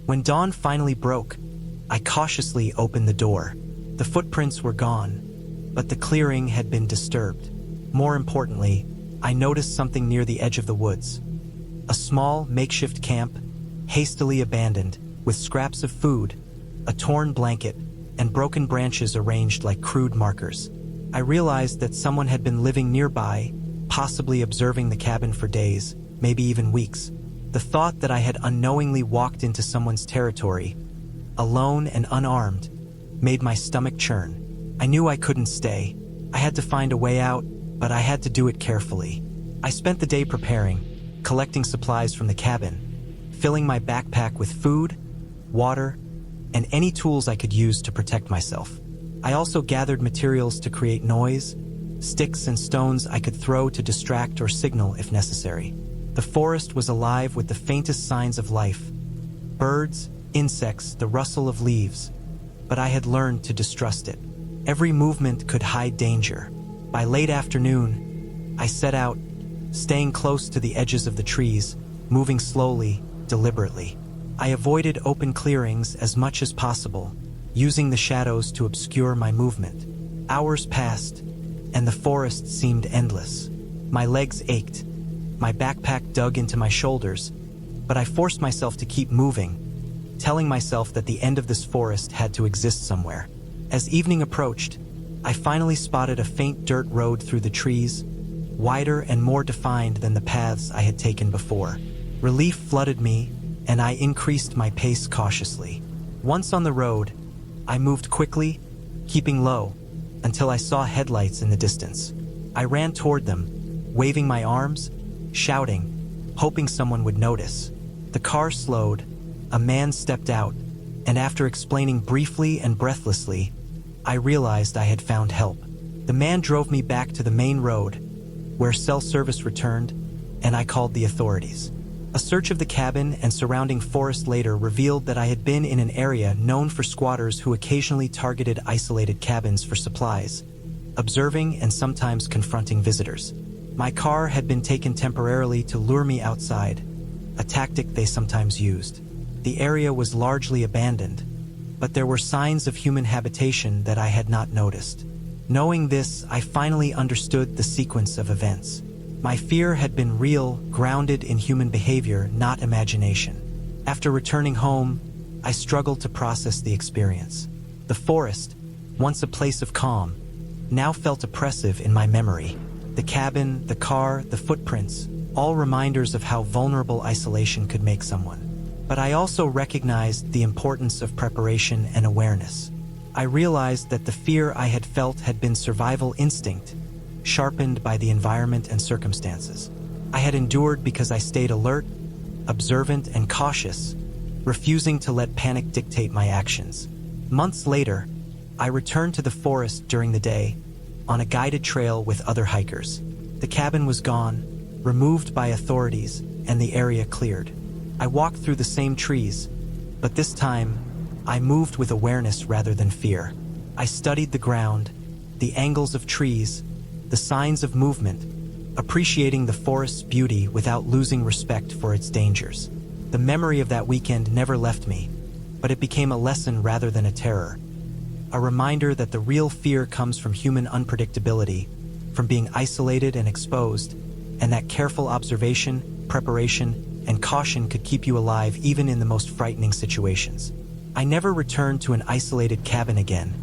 When dawn finally broke, I cautiously opened the door. The footprints were gone, but the clearing had been disturbed. More importantly, I noticed something near the edge of the woods. A small, makeshift camp, hastily abandoned, with scraps of food, a torn blanket, and broken branches arranged like crude markers. I realized that someone had been living nearby, possibly observing the cabin for days, maybe even weeks. The thought that I had unknowingly walked into someone's territory, alone and unarmed, made my stomach churn. I knew I couldn't stay. I had to find a way out, but I had to do it carefully. I spent the day preparing, collecting supplies from the cabin, filling my backpack with food, water, and any tools I could use to protect myself. I also gathered materials to create noise, sticks and stones I could throw to distract or signal if necessary. The forest was alive with the faintest signs of life. Birds, insects, the rustle of leaves. But I had learned to distrust it. Every movement could hide danger. By late afternoon, I set out, staying close to the edges of the trees, moving slowly, deliberately. I avoided open clearings as much as possible, using the shadows to obscure my movement. Hours passed, and the forest seemed endless. My legs ached. My backpack dug into my shoulders, but I forced myself to keep moving, telling myself that the end of this forest had to exist somewhere. As evening approached, I finally spotted a faint dirt road through the trees, wider and more defined than the paths I had taken before. Relief flooded me, and I increased my pace cautiously. Once on the road, I moved quickly, keeping low, until I saw headlights in the distance. I ran toward them, waving my arms, shouting, hoping someone would notice. The car slowed, a man stepped out, and after explaining briefly and breathlessly, I realized I had found help. The man drove me back to the main road, where cell service returned, and I called the authorities. A search of the cabin and surrounding forest later revealed that I had been in an area known for squatters who occasionally targeted isolated cabins for supplies, observing and sometimes confronting visitors. My car had been taken temporarily to lure me outside, a tactic they sometimes used. The area was largely abandoned, but there were signs of human habitation that I had not noticed. Knowing this, I finally understood the sequence of events. My fear had been real, grounded in human behavior, not imagination. After returning home, I struggled to process the experience. The forest, once a place of calm, now felt oppressive in my memory. The cabin, the car, the footprints, all reminders of how vulnerable isolation could make someone. But I also recognized the importance of preparation and awareness. I realized that the fear I had felt had been survival instinct, sharpened by the environment and circumstances. I had endured because I stayed alert, observant, and cautious, refusing to let panic dictate my actions. Months later, I returned to the forest during the day, on a guided trail with other hikers. The cabin was gone, removed by authorities, and the area cleared. I walked through the same trees, but this time, I moved with awareness rather than fear. I studied the ground, the angles of trees, the signs of movement, appreciating the forest's beauty without losing respect for its dangers. The memory of that weekend never left me, but it became a lesson rather than a terror. A reminder that the real fear comes from human unpredictability, from being isolated and exposed, and that careful observation, preparation, and caution could keep you alive even in the most frightening situations. I never returned to an isolated cabin again,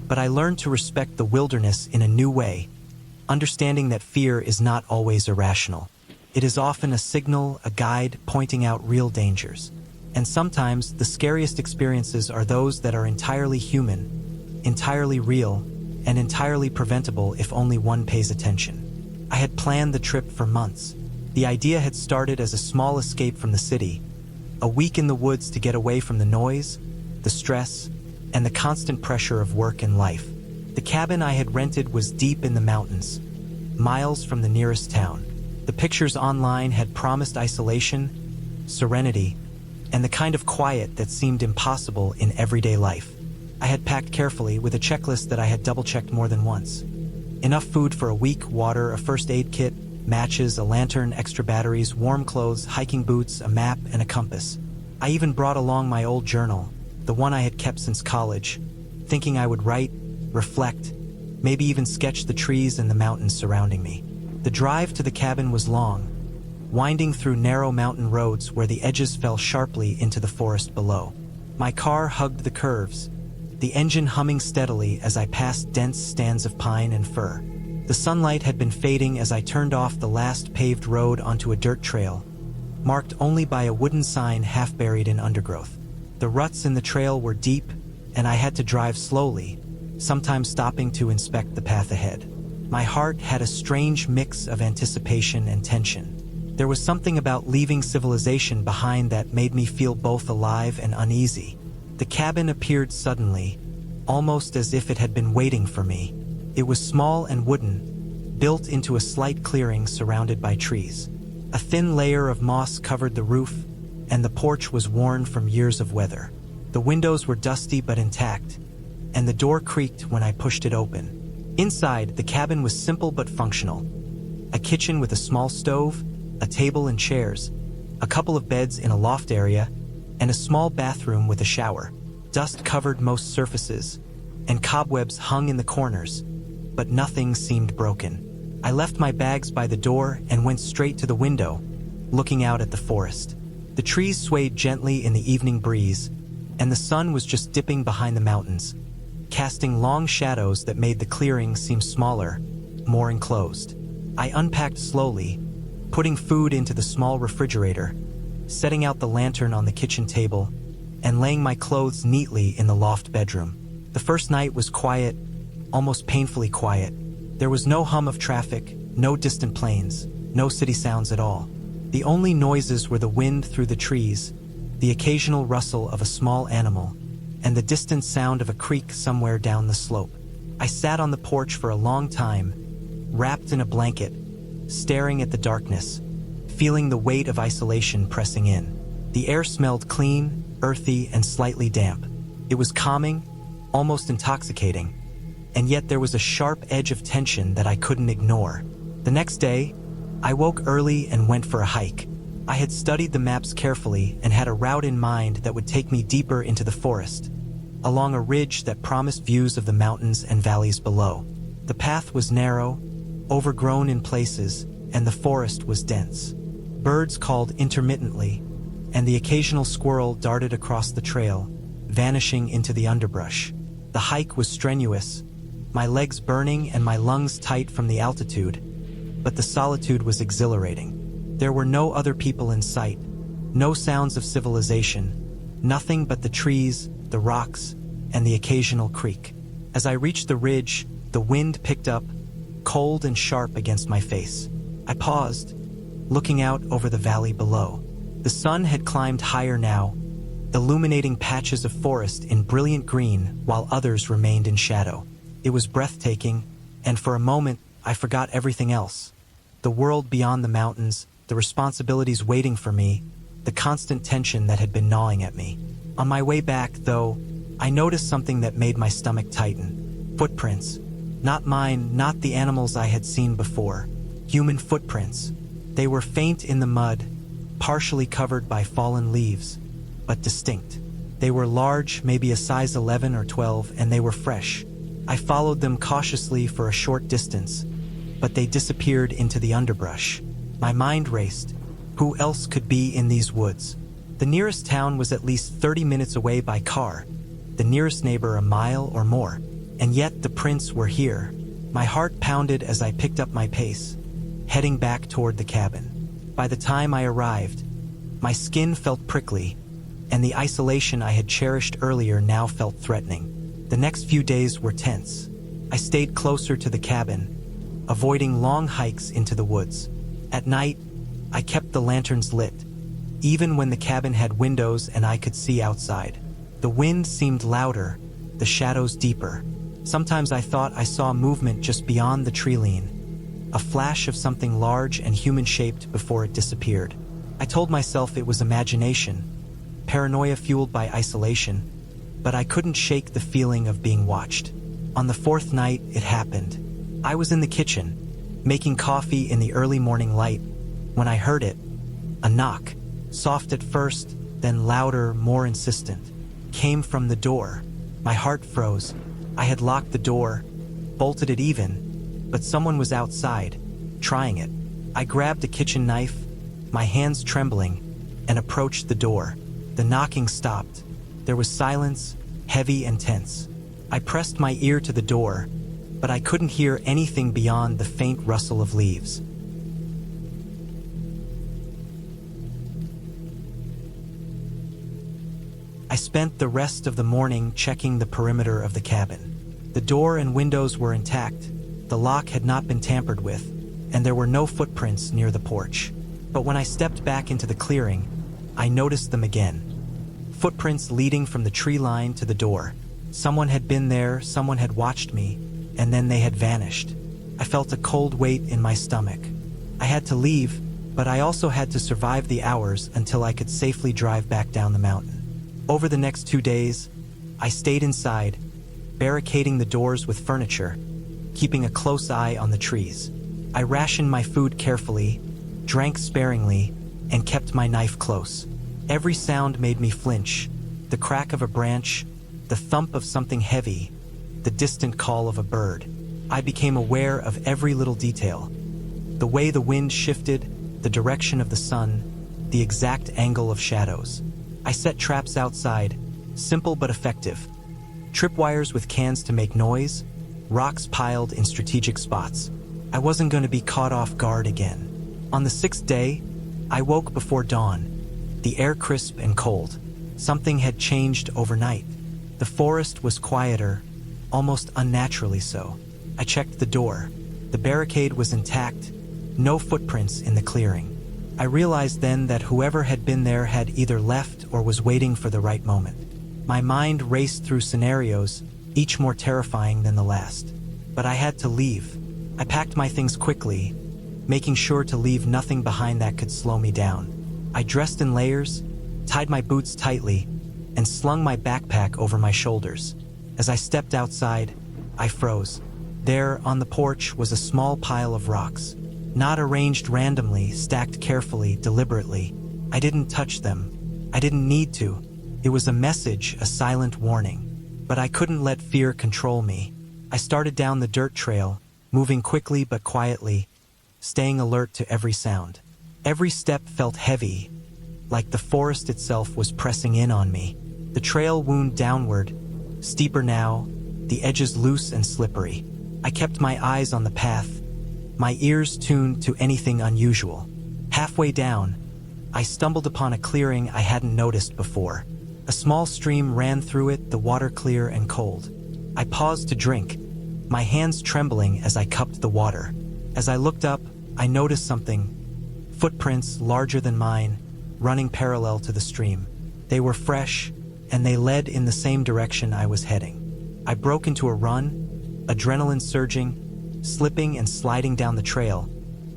but I learned to respect the wilderness in a new way, understanding that fear is not always irrational. It is often a signal, a guide pointing out real dangers. And sometimes the scariest experiences are those that are entirely human, entirely real, and entirely preventable if only one pays attention. I had planned the trip for months. The idea had started as a small escape from the city, a week in the woods to get away from the noise, the stress, and the constant pressure of work and life. The cabin I had rented was deep in the mountains, miles from the nearest town. The pictures online had promised isolation, serenity, and the kind of quiet that seemed impossible in everyday life. I had packed carefully with a checklist that I had double-checked more than once. Enough food for a week, water, a first aid kit, matches, a lantern, extra batteries, warm clothes, hiking boots, a map, and a compass. I even brought along my old journal, the one I had kept since college, thinking I would write, reflect, maybe even sketch the trees and the mountains surrounding me. The drive to the cabin was long, winding through narrow mountain roads where the edges fell sharply into the forest below. My car hugged the curves, the engine humming steadily as I passed dense stands of pine and fir. The sunlight had been fading as I turned off the last paved road onto a dirt trail, marked only by a wooden sign half buried in undergrowth. The ruts in the trail were deep, and I had to drive slowly, sometimes stopping to inspect the path ahead. My heart had a strange mix of anticipation and tension. There was something about leaving civilization behind that made me feel both alive and uneasy. The cabin appeared suddenly, almost as if it had been waiting for me. It was small and wooden, built into a slight clearing surrounded by trees. A thin layer of moss covered the roof, and the porch was worn from years of weather. The windows were dusty but intact, and the door creaked when I pushed it open. Inside, the cabin was simple but functional. A kitchen with a small stove, a table and chairs, a couple of beds in a loft area, and a small bathroom with a shower. Dust covered most surfaces, and cobwebs hung in the corners, but nothing seemed broken. I left my bags by the door and went straight to the window, looking out at the forest. The trees swayed gently in the evening breeze, and the sun was just dipping behind the mountains, casting long shadows that made the clearing seem smaller, more enclosed. I unpacked slowly, putting food into the small refrigerator, setting out the lantern on the kitchen table, and laying my clothes neatly in the loft bedroom. The first night was quiet, almost painfully quiet. There was no hum of traffic, no distant planes, no city sounds at all. The only noises were the wind through the trees, the occasional rustle of a small animal, and the distant sound of a creek somewhere down the slope. I sat on the porch for a long time, wrapped in a blanket, staring at the darkness, feeling the weight of isolation pressing in. The air smelled clean, earthy, and slightly damp. It was calming, almost intoxicating, and yet there was a sharp edge of tension that I couldn't ignore. The next day, I woke early and went for a hike. I had studied the maps carefully and had a route in mind that would take me deeper into the forest, along a ridge that promised views of the mountains and valleys below. The path was narrow, overgrown in places, and the forest was dense. Birds called intermittently, and the occasional squirrel darted across the trail, vanishing into the underbrush. The hike was strenuous, my legs burning and my lungs tight from the altitude, but the solitude was exhilarating. There were no other people in sight, no sounds of civilization, nothing but the trees, the rocks, and the occasional creek. As I reached the ridge, the wind picked up, cold and sharp against my face. I paused, looking out over the valley below. The sun had climbed higher now, illuminating patches of forest in brilliant green while others remained in shadow. It was breathtaking, and for a moment, I forgot everything else. The world beyond the mountains, the responsibilities waiting for me, the constant tension that had been gnawing at me. On my way back, though, I noticed something that made my stomach tighten. Footprints. Not mine, not the animals I had seen before. Human footprints. They were faint in the mud, partially covered by fallen leaves, but distinct. They were large, maybe a size 11 or 12, and they were fresh. I followed them cautiously for a short distance, but they disappeared into the underbrush. My mind raced. Who else could be in these woods? The nearest town was at least 30 minutes away by car, the nearest neighbor a mile or more, and yet the prints were here. My heart pounded as I picked up my pace, heading back toward the cabin. By the time I arrived, my skin felt prickly, and the isolation I had cherished earlier now felt threatening. The next few days were tense. I stayed closer to the cabin, avoiding long hikes into the woods. At night, I kept the lanterns lit, even when the cabin had windows and I could see outside. The wind seemed louder, the shadows deeper. Sometimes I thought I saw movement just beyond the tree line, a flash of something large and human-shaped before it disappeared. I told myself it was imagination, paranoia fueled by isolation, but I couldn't shake the feeling of being watched. On the fourth night, it happened. I was in the kitchen, making coffee in the early morning light, when I heard it. A knock. Soft at first, then louder, more insistent, came from the door. My heart froze. I had locked the door, bolted it even, but someone was outside, trying it. I grabbed a kitchen knife, my hands trembling, and approached the door. The knocking stopped. There was silence, heavy and tense. I pressed my ear to the door, but I couldn't hear anything beyond the faint rustle of leaves. I spent the rest of the morning checking the perimeter of the cabin. The door and windows were intact, the lock had not been tampered with, and there were no footprints near the porch. But when I stepped back into the clearing, I noticed them again. Footprints leading from the tree line to the door. Someone had been there, someone had watched me, and then they had vanished. I felt a cold weight in my stomach. I had to leave, but I also had to survive the hours until I could safely drive back down the mountain. Over the next 2 days, I stayed inside, barricading the doors with furniture, keeping a close eye on the trees. I rationed my food carefully, drank sparingly, and kept my knife close. Every sound made me flinch: the crack of a branch, the thump of something heavy, the distant call of a bird. I became aware of every little detail: the way the wind shifted, the direction of the sun, the exact angle of shadows. I set traps outside, simple but effective. Tripwires with cans to make noise, rocks piled in strategic spots. I wasn't going to be caught off guard again. On the 6th day, I woke before dawn, the air crisp and cold. Something had changed overnight. The forest was quieter, almost unnaturally so. I checked the door. The barricade was intact, no footprints in the clearing. I realized then that whoever had been there had either left or was waiting for the right moment. My mind raced through scenarios, each more terrifying than the last. But I had to leave. I packed my things quickly, making sure to leave nothing behind that could slow me down. I dressed in layers, tied my boots tightly, and slung my backpack over my shoulders. As I stepped outside, I froze. There, on the porch, was a small pile of rocks. Not arranged randomly, stacked carefully, deliberately. I didn't touch them. I didn't need to. It was a message, a silent warning. But I couldn't let fear control me. I started down the dirt trail, moving quickly but quietly, staying alert to every sound. Every step felt heavy, like the forest itself was pressing in on me. The trail wound downward, steeper now, the edges loose and slippery. I kept my eyes on the path, my ears tuned to anything unusual. Halfway down, I stumbled upon a clearing I hadn't noticed before. A small stream ran through it, the water clear and cold. I paused to drink, my hands trembling as I cupped the water. As I looked up, I noticed something: footprints larger than mine, running parallel to the stream. They were fresh, and they led in the same direction I was heading. I broke into a run, adrenaline surging, slipping and sliding down the trail,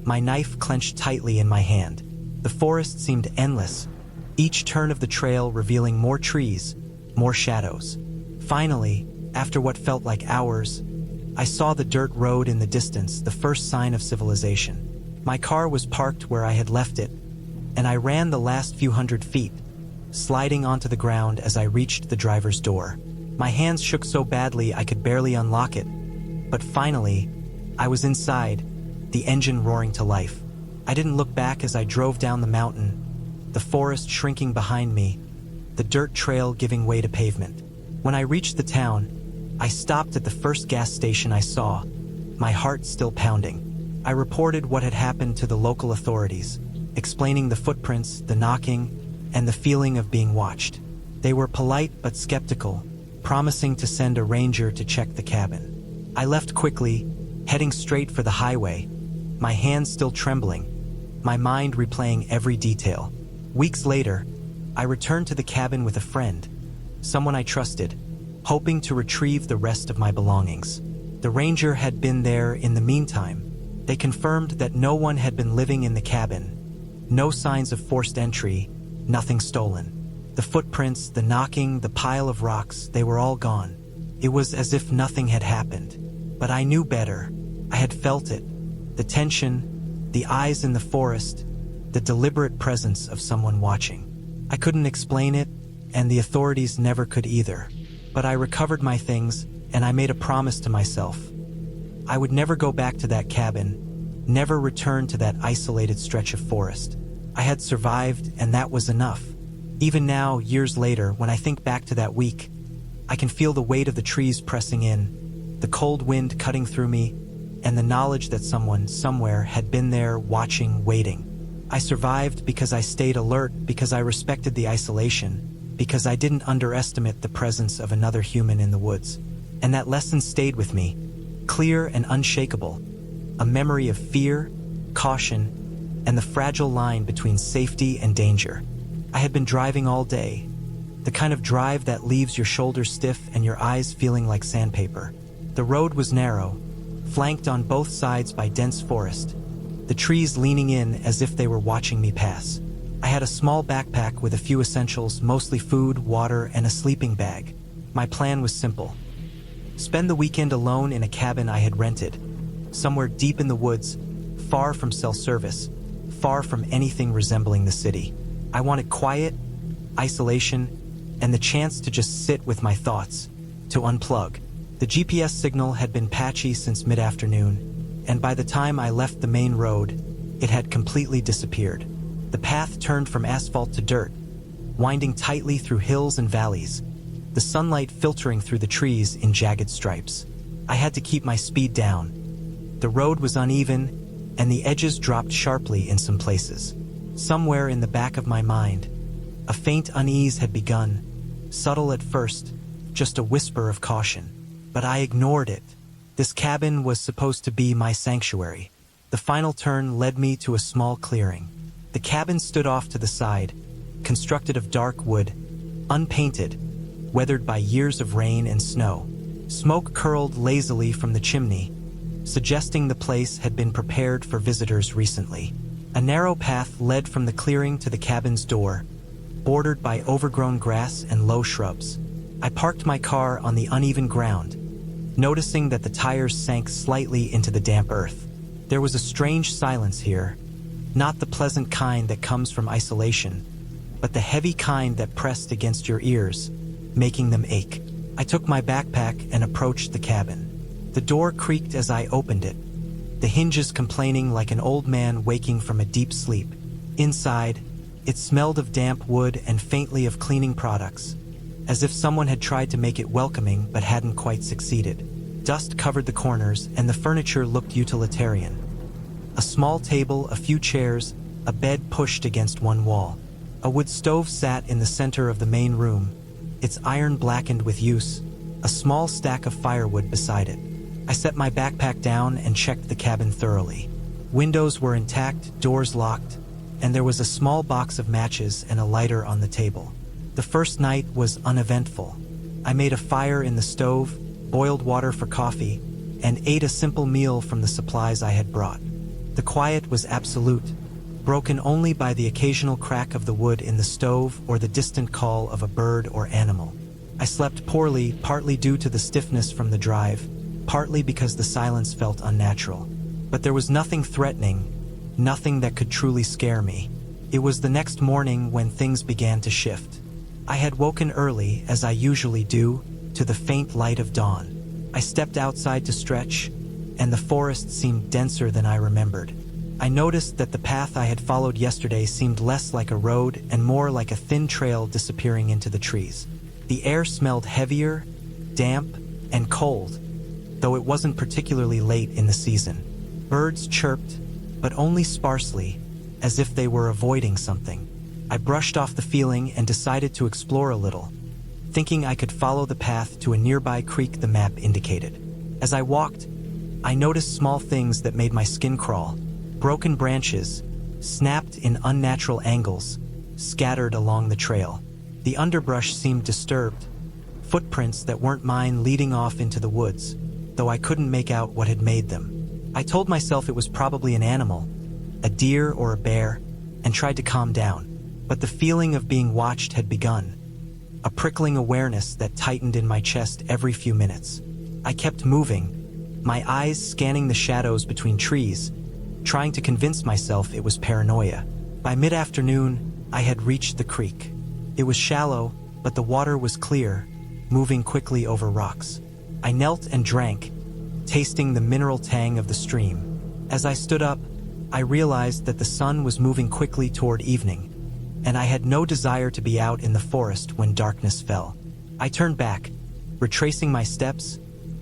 my knife clenched tightly in my hand. The forest seemed endless, each turn of the trail revealing more trees, more shadows. Finally, after what felt like hours, I saw the dirt road in the distance, the first sign of civilization. My car was parked where I had left it, and I ran the last few hundred feet, sliding onto the ground as I reached the driver's door. My hands shook so badly I could barely unlock it, but finally, I was inside, the engine roaring to life. I didn't look back as I drove down the mountain, the forest shrinking behind me, the dirt trail giving way to pavement. When I reached the town, I stopped at the first gas station I saw, my heart still pounding. I reported what had happened to the local authorities, explaining the footprints, the knocking, and the feeling of being watched. They were polite but skeptical, promising to send a ranger to check the cabin. I left quickly, heading straight for the highway, my hands still trembling, my mind replaying every detail. Weeks later, I returned to the cabin with a friend, someone I trusted, hoping to retrieve the rest of my belongings. The ranger had been there in the meantime. They confirmed that no one had been living in the cabin, no signs of forced entry, nothing stolen. The footprints, the knocking, the pile of rocks, they were all gone. It was as if nothing had happened. But I knew better. I had felt it. The tension, the eyes in the forest, the deliberate presence of someone watching. I couldn't explain it, and the authorities never could either. But I recovered my things, and I made a promise to myself. I would never go back to that cabin, never return to that isolated stretch of forest. I had survived, and that was enough. Even now, years later, when I think back to that week, I can feel the weight of the trees pressing in, the cold wind cutting through me, and the knowledge that someone, somewhere, had been there, watching, waiting. I survived because I stayed alert, because I respected the isolation, because I didn't underestimate the presence of another human in the woods. And that lesson stayed with me, clear and unshakable, a memory of fear, caution, and the fragile line between safety and danger. I had been driving all day, the kind of drive that leaves your shoulders stiff and your eyes feeling like sandpaper. The road was narrow, flanked on both sides by dense forest, the trees leaning in as if they were watching me pass. I had a small backpack with a few essentials, mostly food, water, and a sleeping bag. My plan was simple. Spend the weekend alone in a cabin I had rented, somewhere deep in the woods, far from cell service, far from anything resembling the city. I wanted quiet, isolation, and the chance to just sit with my thoughts, to unplug. The GPS signal had been patchy since mid-afternoon, and by the time I left the main road, it had completely disappeared. The path turned from asphalt to dirt, winding tightly through hills and valleys, the sunlight filtering through the trees in jagged stripes. I had to keep my speed down. The road was uneven, and the edges dropped sharply in some places. Somewhere in the back of my mind, a faint unease had begun, subtle at first, just a whisper of caution. But I ignored it. This cabin was supposed to be my sanctuary. The final turn led me to a small clearing. The cabin stood off to the side, constructed of dark wood, unpainted, weathered by years of rain and snow. Smoke curled lazily from the chimney, suggesting the place had been prepared for visitors recently. A narrow path led from the clearing to the cabin's door, bordered by overgrown grass and low shrubs. I parked my car on the uneven ground, noticing that the tires sank slightly into the damp earth. There was a strange silence here, not the pleasant kind that comes from isolation, but the heavy kind that pressed against your ears, making them ache. I took my backpack and approached the cabin. The door creaked as I opened it, the hinges complaining like an old man waking from a deep sleep. Inside, it smelled of damp wood and faintly of cleaning products, as if someone had tried to make it welcoming but hadn't quite succeeded. Dust covered the corners, and the furniture looked utilitarian. A small table, a few chairs, a bed pushed against one wall. A wood stove sat in the center of the main room, its iron blackened with use, a small stack of firewood beside it. I set my backpack down and checked the cabin thoroughly. Windows were intact, doors locked, and there was a small box of matches and a lighter on the table. The first night was uneventful. I made a fire in the stove, boiled water for coffee, and ate a simple meal from the supplies I had brought. The quiet was absolute, broken only by the occasional crack of the wood in the stove or the distant call of a bird or animal. I slept poorly, partly due to the stiffness from the drive, partly because the silence felt unnatural. But there was nothing threatening, nothing that could truly scare me. It was the next morning when things began to shift. I had woken early, as I usually do, to the faint light of dawn. I stepped outside to stretch, and the forest seemed denser than I remembered. I noticed that the path I had followed yesterday seemed less like a road and more like a thin trail disappearing into the trees. The air smelled heavier, damp, and cold, though it wasn't particularly late in the season. Birds chirped, but only sparsely, as if they were avoiding something. I brushed off the feeling and decided to explore a little, thinking I could follow the path to a nearby creek the map indicated. As I walked, I noticed small things that made my skin crawl. Broken branches, snapped in unnatural angles, scattered along the trail. The underbrush seemed disturbed, footprints that weren't mine leading off into the woods, though I couldn't make out what had made them. I told myself it was probably an animal, a deer or a bear, and tried to calm down. But the feeling of being watched had begun, a prickling awareness that tightened in my chest every few minutes. I kept moving, my eyes scanning the shadows between trees, trying to convince myself it was paranoia. By mid-afternoon, I had reached the creek. It was shallow, but the water was clear, moving quickly over rocks. I knelt and drank, tasting the mineral tang of the stream. As I stood up, I realized that the sun was moving quickly toward evening, and I had no desire to be out in the forest when darkness fell. I turned back, retracing my steps,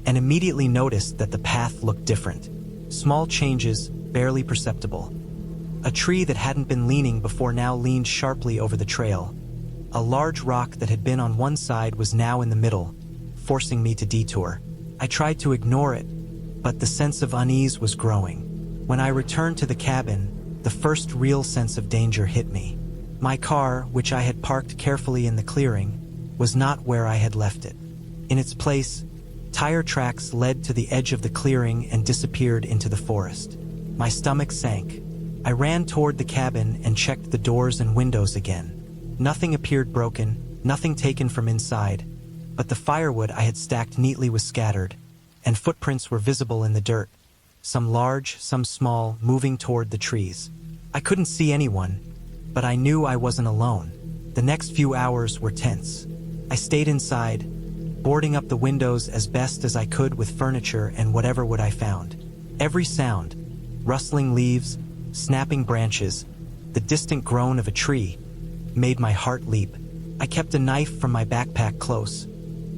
and immediately noticed that the path looked different. Small changes, barely perceptible. A tree that hadn't been leaning before now leaned sharply over the trail. A large rock that had been on one side was now in the middle, forcing me to detour. I tried to ignore it, but the sense of unease was growing. When I returned to the cabin, the first real sense of danger hit me. My car, which I had parked carefully in the clearing, was not where I had left it. In its place, tire tracks led to the edge of the clearing and disappeared into the forest. My stomach sank. I ran toward the cabin and checked the doors and windows again. Nothing appeared broken, nothing taken from inside, but the firewood I had stacked neatly was scattered, and footprints were visible in the dirt, some large, some small, moving toward the trees. I couldn't see anyone, but I knew I wasn't alone. The next few hours were tense. I stayed inside, boarding up the windows as best as I could with furniture and whatever wood I found. Every sound, rustling leaves, snapping branches, the distant groan of a tree, made my heart leap. I kept a knife from my backpack close,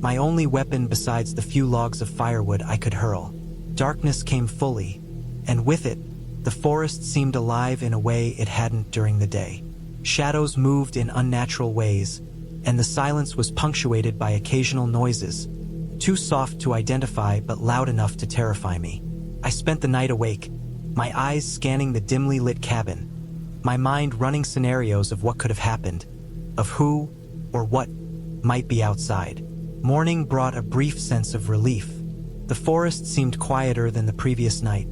my only weapon besides the few logs of firewood I could hurl. Darkness came fully, and with it, the forest seemed alive in a way it hadn't during the day. Shadows moved in unnatural ways, and the silence was punctuated by occasional noises, too soft to identify but loud enough to terrify me. I spent the night awake, my eyes scanning the dimly lit cabin, my mind running scenarios of what could have happened, of who or what might be outside. Morning brought a brief sense of relief. The forest seemed quieter than the previous night,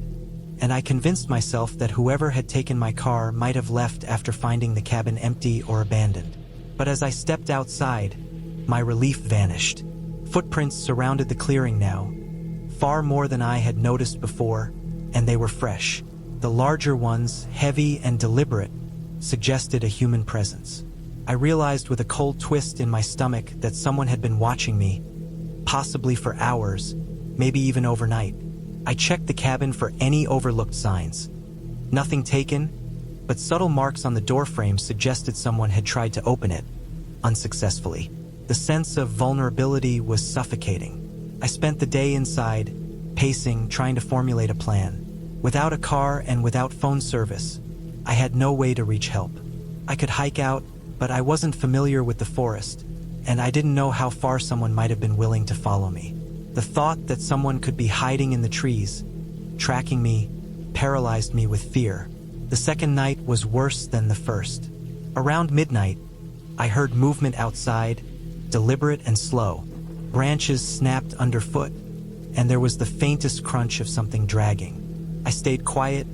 and I convinced myself that whoever had taken my car might have left after finding the cabin empty or abandoned. But as I stepped outside, my relief vanished. Footprints surrounded the clearing now, far more than I had noticed before, and they were fresh. The larger ones, heavy and deliberate, suggested a human presence. I realized with a cold twist in my stomach that someone had been watching me, possibly for hours, maybe even overnight. I checked the cabin for any overlooked signs. Nothing taken, but subtle marks on the doorframe suggested someone had tried to open it, unsuccessfully. The sense of vulnerability was suffocating. I spent the day inside, pacing, trying to formulate a plan. Without a car and without phone service, I had no way to reach help. I could hike out, but I wasn't familiar with the forest, and I didn't know how far someone might have been willing to follow me. The thought that someone could be hiding in the trees, tracking me, paralyzed me with fear. The second night was worse than the first. Around midnight, I heard movement outside, deliberate and slow. Branches snapped underfoot, and there was the faintest crunch of something dragging. I stayed quiet,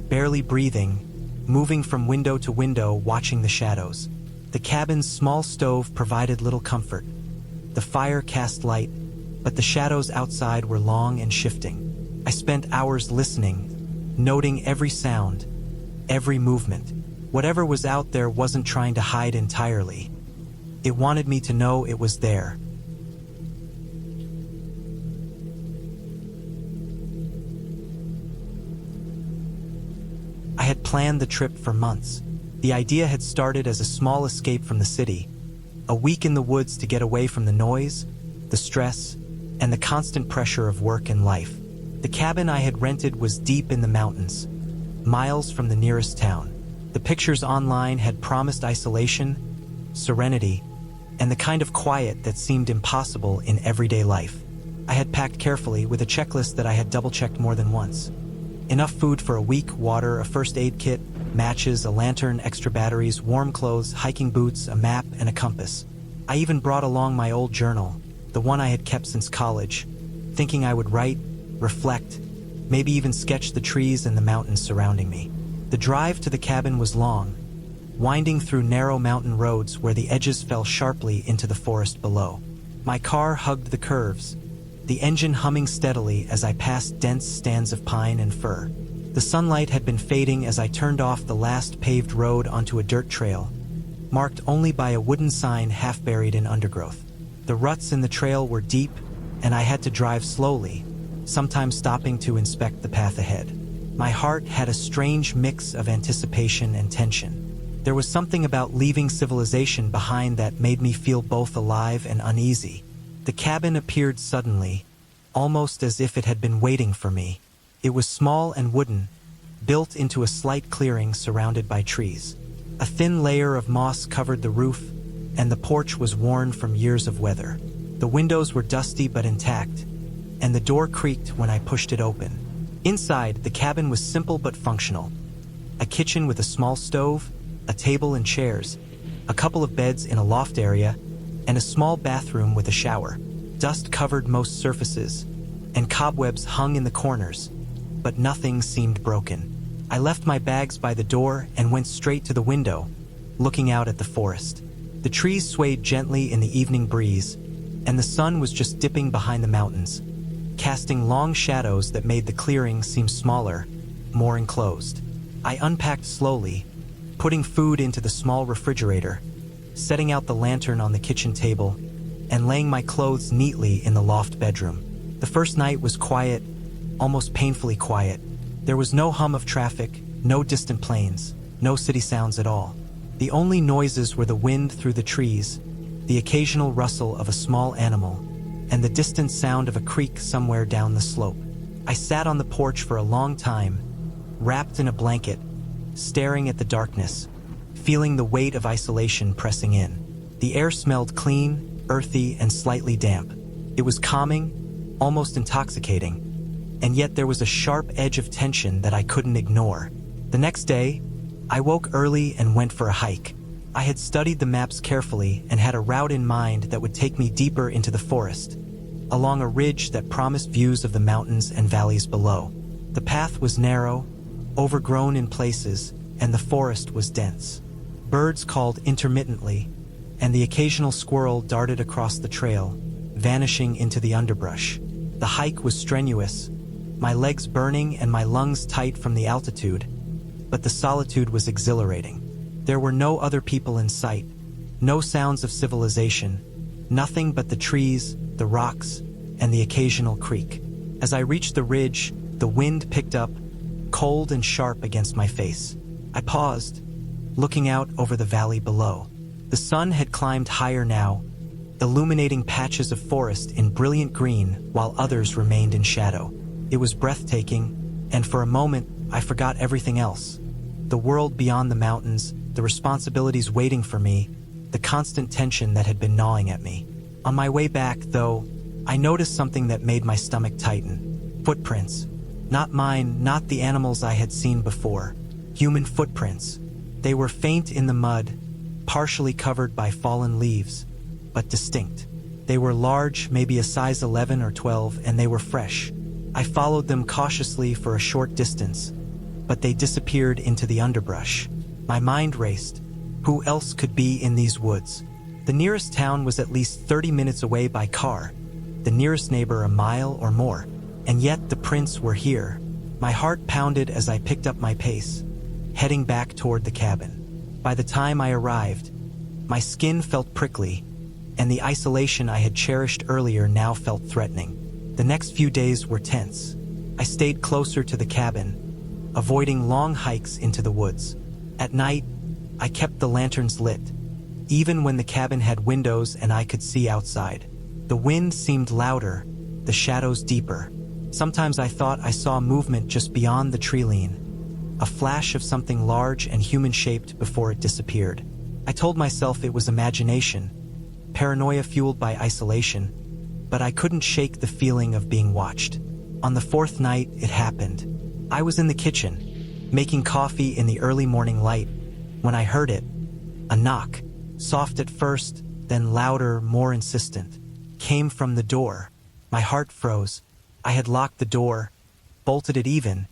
barely breathing, moving from window to window, watching the shadows. The cabin's small stove provided little comfort. The fire cast light, but the shadows outside were long and shifting. I spent hours listening, noting every sound, every movement. Whatever was out there wasn't trying to hide entirely. It wanted me to know it was there. I had planned the trip for months. The idea had started as a small escape from the city, a week in the woods to get away from the noise, the stress, and the constant pressure of work and life. The cabin I had rented was deep in the mountains, miles from the nearest town. The pictures online had promised isolation, serenity, and the kind of quiet that seemed impossible in everyday life. I had packed carefully with a checklist that I had double-checked more than once. Enough food for a week, water, a first aid kit, matches, a lantern, extra batteries, warm clothes, hiking boots, a map, and a compass. I even brought along my old journal, the one I had kept since college, thinking I would write, reflect, maybe even sketch the trees and the mountains surrounding me. The drive to the cabin was long, winding through narrow mountain roads where the edges fell sharply into the forest below. My car hugged the curves, the engine humming steadily as I passed dense stands of pine and fir. The sunlight had been fading as I turned off the last paved road onto a dirt trail, marked only by a wooden sign half buried in undergrowth. The ruts in the trail were deep, and I had to drive slowly, sometimes stopping to inspect the path ahead. My heart had a strange mix of anticipation and tension. There was something about leaving civilization behind that made me feel both alive and uneasy. The cabin appeared suddenly, almost as if it had been waiting for me. It was small and wooden, built into a slight clearing surrounded by trees. A thin layer of moss covered the roof, and the porch was worn from years of weather. The windows were dusty but intact, and the door creaked when I pushed it open. Inside, the cabin was simple but functional. A kitchen with a small stove, a table and chairs, a couple of beds in a loft area, and a small bathroom with a shower. Dust covered most surfaces, and cobwebs hung in the corners, but nothing seemed broken. I left my bags by the door and went straight to the window, looking out at the forest. The trees swayed gently in the evening breeze, and the sun was just dipping behind the mountains, casting long shadows that made the clearing seem smaller, more enclosed. I unpacked slowly, putting food into the small refrigerator, setting out the lantern on the kitchen table, and laying my clothes neatly in the loft bedroom. The first night was quiet, almost painfully quiet. There was no hum of traffic, no distant planes, no city sounds at all. The only noises were the wind through the trees, the occasional rustle of a small animal, and the distant sound of a creek somewhere down the slope. I sat on the porch for a long time, wrapped in a blanket, staring at the darkness, feeling the weight of isolation pressing in. The air smelled clean, earthy, and slightly damp. It was calming, almost intoxicating, and yet there was a sharp edge of tension that I couldn't ignore. The next day, I woke early and went for a hike. I had studied the maps carefully and had a route in mind that would take me deeper into the forest, along a ridge that promised views of the mountains and valleys below. The path was narrow, overgrown in places, and the forest was dense. Birds called intermittently, and the occasional squirrel darted across the trail, vanishing into the underbrush. The hike was strenuous, my legs burning and my lungs tight from the altitude, but the solitude was exhilarating. There were no other people in sight, no sounds of civilization, nothing but the trees, the rocks, and the occasional creek. As I reached the ridge, the wind picked up, cold and sharp against my face. I paused, looking out over the valley below. The sun had climbed higher now, illuminating patches of forest in brilliant green while others remained in shadow. It was breathtaking, and for a moment, I forgot everything else. The world beyond the mountains, the responsibilities waiting for me, the constant tension that had been gnawing at me. On my way back, though, I noticed something that made my stomach tighten. Footprints. Not mine, not the animals I had seen before. Human footprints. They were faint in the mud, partially covered by fallen leaves, but distinct. They were large, maybe a size 11 or 12, and they were fresh. I followed them cautiously for a short distance, but they disappeared into the underbrush. My mind raced. Who else could be in these woods? The nearest town was at least 30 minutes away by car, the nearest neighbor a mile or more, and yet the prints were here. My heart pounded as I picked up my pace, heading back toward the cabin. By the time I arrived, my skin felt prickly, and the isolation I had cherished earlier now felt threatening. The next few days were tense. I stayed closer to the cabin, avoiding long hikes into the woods. At night, I kept the lanterns lit, even when the cabin had windows and I could see outside. The wind seemed louder, the shadows deeper. Sometimes I thought I saw movement just beyond the tree line, a flash of something large and human-shaped before it disappeared. I told myself it was imagination, paranoia fueled by isolation, but I couldn't shake the feeling of being watched. On the fourth night, it happened. I was in the kitchen, making coffee in the early morning light, when I heard it. A knock, soft at first, then louder, more insistent, came from the door. My heart froze. I had locked the door, bolted it even,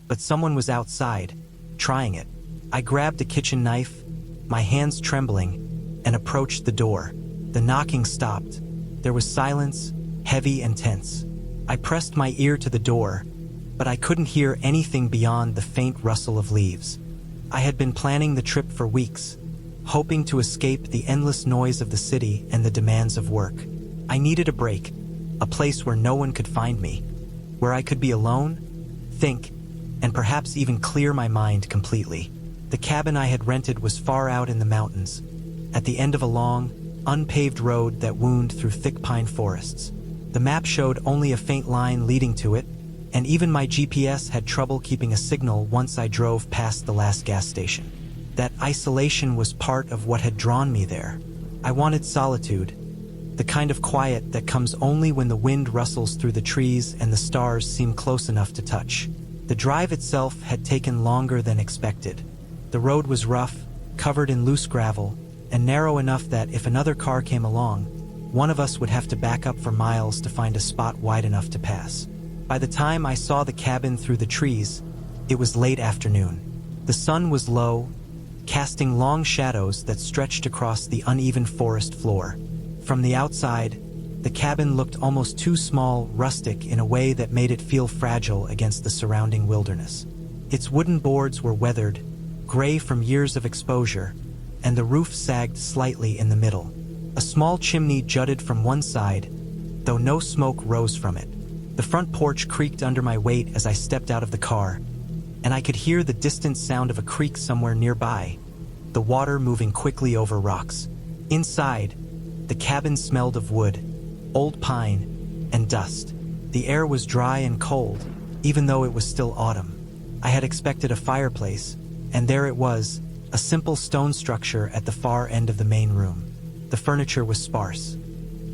but someone was outside, trying it. I grabbed a kitchen knife, my hands trembling, and approached the door. The knocking stopped. There was silence, heavy and tense. I pressed my ear to the door, but I couldn't hear anything beyond the faint rustle of leaves. I had been planning the trip for weeks, hoping to escape the endless noise of the city and the demands of work. I needed a break, a place where no one could find me, where I could be alone, think, and perhaps even clear my mind completely. The cabin I had rented was far out in the mountains, at the end of a long, unpaved road that wound through thick pine forests. The map showed only a faint line leading to it, and even my GPS had trouble keeping a signal once I drove past the last gas station. That isolation was part of what had drawn me there. I wanted solitude, the kind of quiet that comes only when the wind rustles through the trees and the stars seem close enough to touch. The drive itself had taken longer than expected. The road was rough, covered in loose gravel, and narrow enough that if another car came along, one of us would have to back up for miles to find a spot wide enough to pass. By the time I saw the cabin through the trees, it was late afternoon. The sun was low, casting long shadows that stretched across the uneven forest floor. From the outside, the cabin looked almost too small, rustic in a way that made it feel fragile against the surrounding wilderness. Its wooden boards were weathered, gray from years of exposure, and the roof sagged slightly in the middle. A small chimney jutted from one side, though no smoke rose from it. The front porch creaked under my weight as I stepped out of the car, and I could hear the distant sound of a creek somewhere nearby, the water moving quickly over rocks. Inside, the cabin smelled of wood, old pine, and dust. The air was dry and cold, even though it was still autumn. I had expected a fireplace, and there it was, a simple stone structure at the far end of the main room. The furniture was sparse.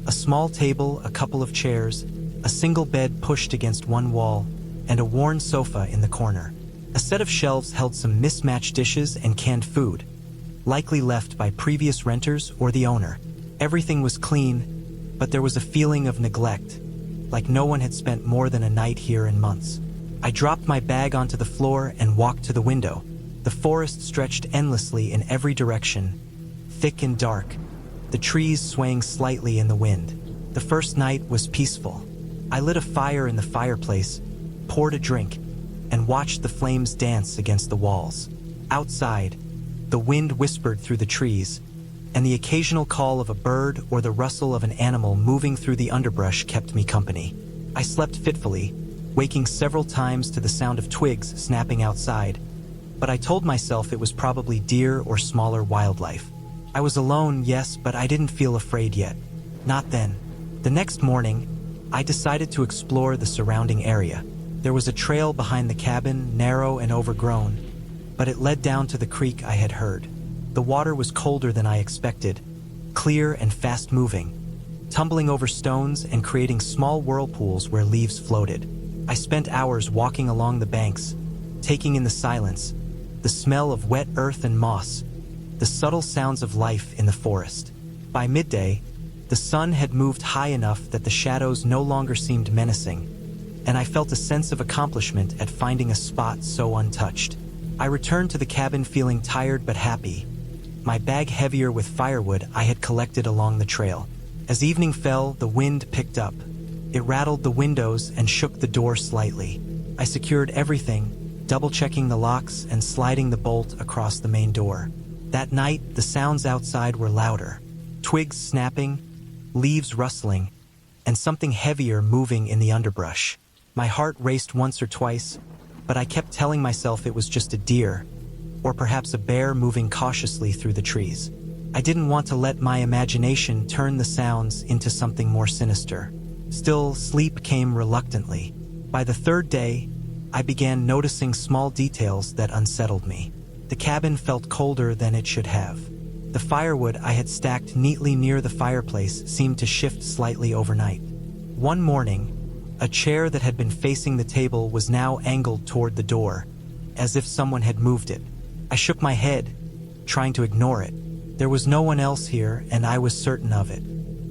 A small table, a couple of chairs, a single bed pushed against one wall, and a worn sofa in the corner. A set of shelves held some mismatched dishes and canned food, likely left by previous renters or the owner. Everything was clean, but there was a feeling of neglect, like no one had spent more than a night here in months. I dropped my bag onto the floor and walked to the window. The forest stretched endlessly in every direction, thick and dark, the trees swaying slightly in the wind. The first night was peaceful. I lit a fire in the fireplace, poured a drink, and watched the flames dance against the walls. Outside, the wind whispered through the trees, and the occasional call of a bird or the rustle of an animal moving through the underbrush kept me company. I slept fitfully, waking several times to the sound of twigs snapping outside, but I told myself it was probably deer or smaller wildlife. I was alone, yes, but I didn't feel afraid yet. Not then. The next morning, I decided to explore the surrounding area. There was a trail behind the cabin, narrow and overgrown, but it led down to the creek I had heard. The water was colder than I expected, clear and fast-moving, tumbling over stones and creating small whirlpools where leaves floated. I spent hours walking along the banks, taking in the silence, the smell of wet earth and moss, the subtle sounds of life in the forest. By midday, the sun had moved high enough that the shadows no longer seemed menacing, and I felt a sense of accomplishment at finding a spot so untouched. I returned to the cabin feeling tired but happy, my bag heavier with firewood I had collected along the trail. As evening fell, the wind picked up. It rattled the windows and shook the door slightly. I secured everything, double-checking the locks and sliding the bolt across the main door. That night, the sounds outside were louder. Twigs snapping, leaves rustling, and something heavier moving in the underbrush. My heart raced once or twice, but I kept telling myself it was just a deer, or perhaps a bear moving cautiously through the trees. I didn't want to let my imagination turn the sounds into something more sinister. Still, sleep came reluctantly. By the third day, I began noticing small details that unsettled me. The cabin felt colder than it should have. The firewood I had stacked neatly near the fireplace seemed to shift slightly overnight. One morning, a chair that had been facing the table was now angled toward the door, as if someone had moved it. I shook my head, trying to ignore it. There was no one else here, and I was certain of it.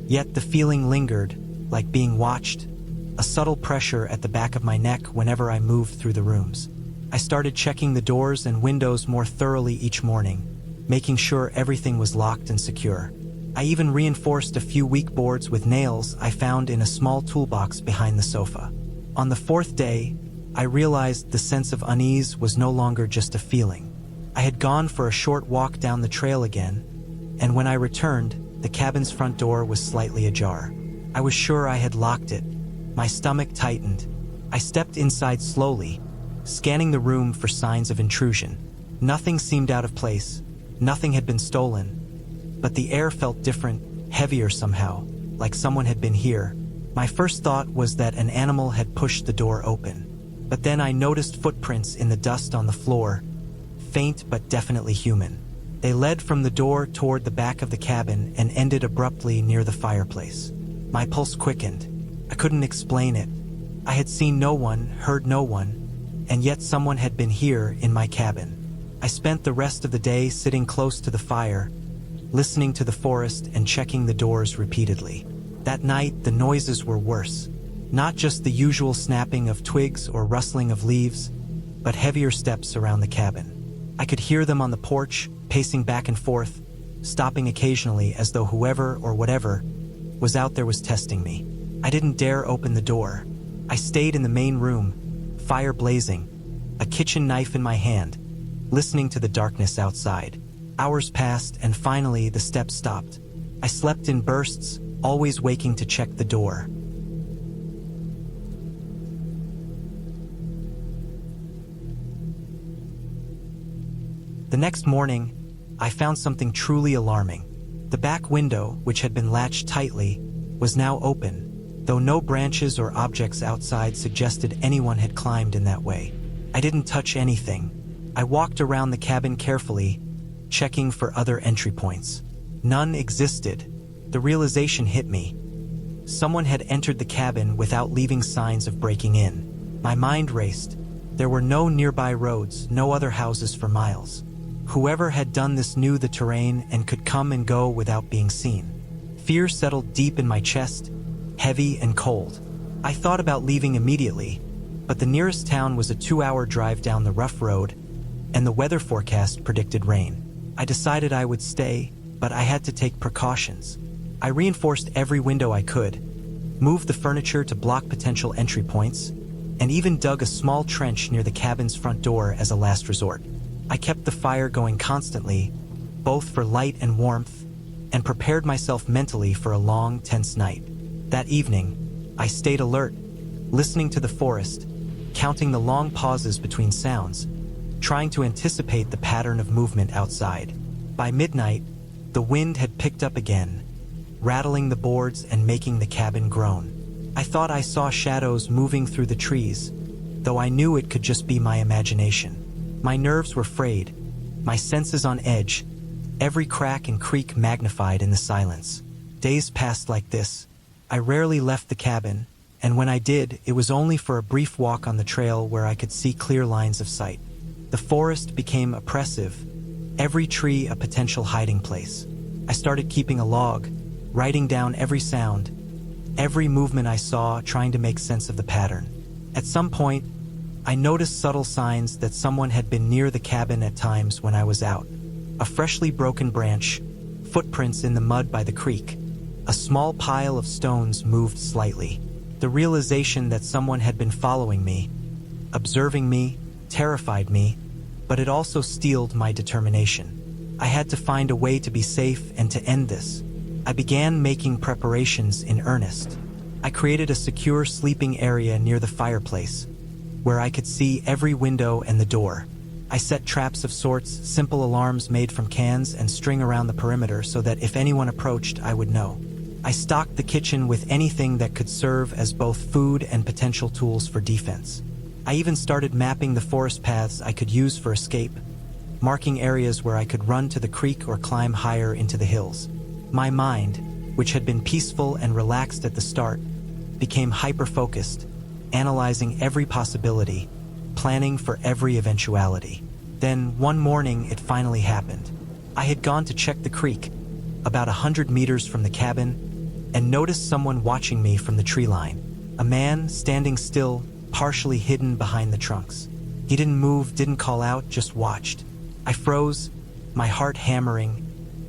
Yet the feeling lingered, like being watched, a subtle pressure at the back of my neck whenever I moved through the rooms. I started checking the doors and windows more thoroughly each morning, making sure everything was locked and secure. I even reinforced a few weak boards with nails I found in a small toolbox behind the sofa. On the fourth day, I realized the sense of unease was no longer just a feeling. I had gone for a short walk down the trail again, and when I returned, the cabin's front door was slightly ajar. I was sure I had locked it. My stomach tightened. I stepped inside slowly, scanning the room for signs of intrusion. Nothing seemed out of place. Nothing had been stolen. But the air felt different, heavier somehow, like someone had been here. My first thought was that an animal had pushed the door open. But then I noticed footprints in the dust on the floor, faint but definitely human. They led from the door toward the back of the cabin and ended abruptly near the fireplace. My pulse quickened. I couldn't explain it. I had seen no one, heard no one, and yet someone had been here in my cabin. I spent the rest of the day sitting close to the fire, listening to the forest and checking the doors repeatedly. That night, the noises were worse. Not just the usual snapping of twigs or rustling of leaves, but heavier steps around the cabin. I could hear them on the porch, pacing back and forth, stopping occasionally as though whoever or whatever was out there was testing me. I didn't dare open the door. I stayed in the main room, fire blazing, a kitchen knife in my hand, listening to the darkness outside. Hours passed and finally the steps stopped. I slept in bursts, always waking to check the door. The next morning, I found something truly alarming. The back window, which had been latched tightly, was now open, though no branches or objects outside suggested anyone had climbed in that way. I didn't touch anything. I walked around the cabin carefully, checking for other entry points. None existed. The realization hit me. Someone had entered the cabin without leaving signs of breaking in. My mind raced. There were no nearby roads, no other houses for miles. Whoever had done this knew the terrain and could come and go without being seen. Fear settled deep in my chest, heavy and cold. I thought about leaving immediately, but the nearest town was a 2-hour drive down the rough road, and the weather forecast predicted rain. I decided I would stay, but I had to take precautions. I reinforced every window I could, moved the furniture to block potential entry points, and even dug a small trench near the cabin's front door as a last resort. I kept the fire going constantly, both for light and warmth, and prepared myself mentally for a long, tense night. That evening, I stayed alert, listening to the forest, counting the long pauses between sounds, trying to anticipate the pattern of movement outside. By midnight, the wind had picked up again, rattling the boards and making the cabin groan. I thought I saw shadows moving through the trees, though I knew it could just be my imagination. My nerves were frayed, my senses on edge, every crack and creak magnified in the silence. Days passed like this. I rarely left the cabin, and when I did, it was only for a brief walk on the trail where I could see clear lines of sight. The forest became oppressive, every tree a potential hiding place. I started keeping a log, writing down every sound, every movement I saw, trying to make sense of the pattern. At some point, I noticed subtle signs that someone had been near the cabin at times when I was out. A freshly broken branch, footprints in the mud by the creek. A small pile of stones moved slightly. The realization that someone had been following me, observing me, terrified me, but it also steeled my determination. I had to find a way to be safe and to end this. I began making preparations in earnest. I created a secure sleeping area near the fireplace, where I could see every window and the door. I set traps of sorts, simple alarms made from cans and string around the perimeter so that if anyone approached, I would know. I stocked the kitchen with anything that could serve as both food and potential tools for defense. I even started mapping the forest paths I could use for escape, marking areas where I could run to the creek or climb higher into the hills. My mind, which had been peaceful and relaxed at the start, became hyper-focused, analyzing every possibility, planning for every eventuality. Then, one morning, it finally happened. I had gone to check the creek, about 100 meters from the cabin, and noticed someone watching me from the tree line. A man standing still, partially hidden behind the trunks. He didn't move, didn't call out, just watched. I froze, my heart hammering,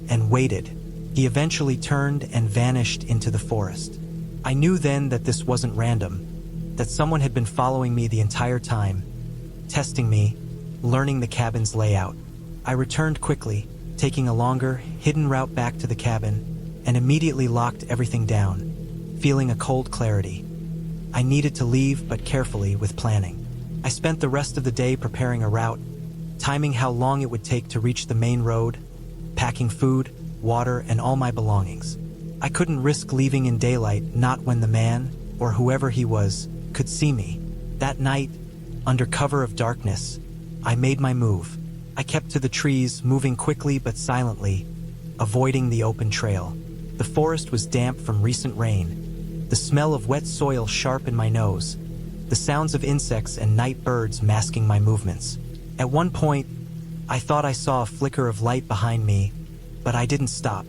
and waited. He eventually turned and vanished into the forest. I knew then that this wasn't random, that someone had been following me the entire time, testing me, learning the cabin's layout. I returned quickly, taking a longer, hidden route back to the cabin, and immediately locked everything down, feeling a cold clarity. I needed to leave, but carefully, with planning. I spent the rest of the day preparing a route, timing how long it would take to reach the main road, packing food, water, and all my belongings. I couldn't risk leaving in daylight, not when the man, or whoever he was, could see me. That night, under cover of darkness, I made my move. I kept to the trees, moving quickly but silently, avoiding the open trail. The forest was damp from recent rain, the smell of wet soil sharp in my nose, the sounds of insects and night birds masking my movements. At one point, I thought I saw a flicker of light behind me, but I didn't stop.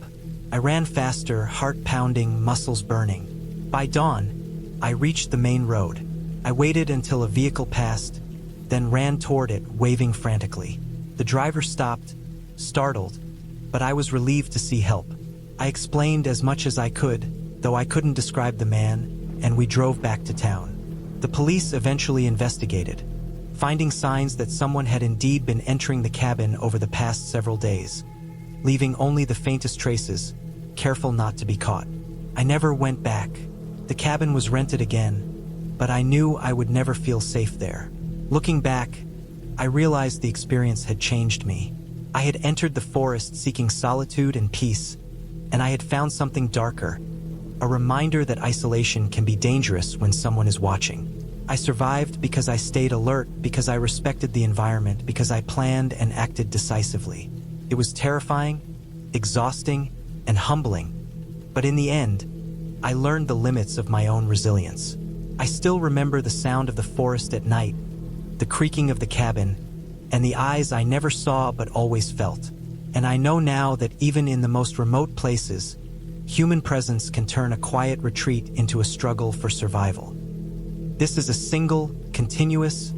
I ran faster, heart pounding, muscles burning. By dawn, I reached the main road. I waited until a vehicle passed, then ran toward it, waving frantically. The driver stopped, startled, but I was relieved to see help. I explained as much as I could, though I couldn't describe the man, and we drove back to town. The police eventually investigated, finding signs that someone had indeed been entering the cabin over the past several days, leaving only the faintest traces, careful not to be caught. I never went back. The cabin was rented again, but I knew I would never feel safe there. Looking back, I realized the experience had changed me. I had entered the forest seeking solitude and peace, and I had found something darker, a reminder that isolation can be dangerous when someone is watching. I survived because I stayed alert, because I respected the environment, because I planned and acted decisively. It was terrifying, exhausting, and humbling, but in the end, I learned the limits of my own resilience. I still remember the sound of the forest at night, the creaking of the cabin, and the eyes I never saw but always felt. And I know now that even in the most remote places, human presence can turn a quiet retreat into a struggle for survival. This is a single, continuous,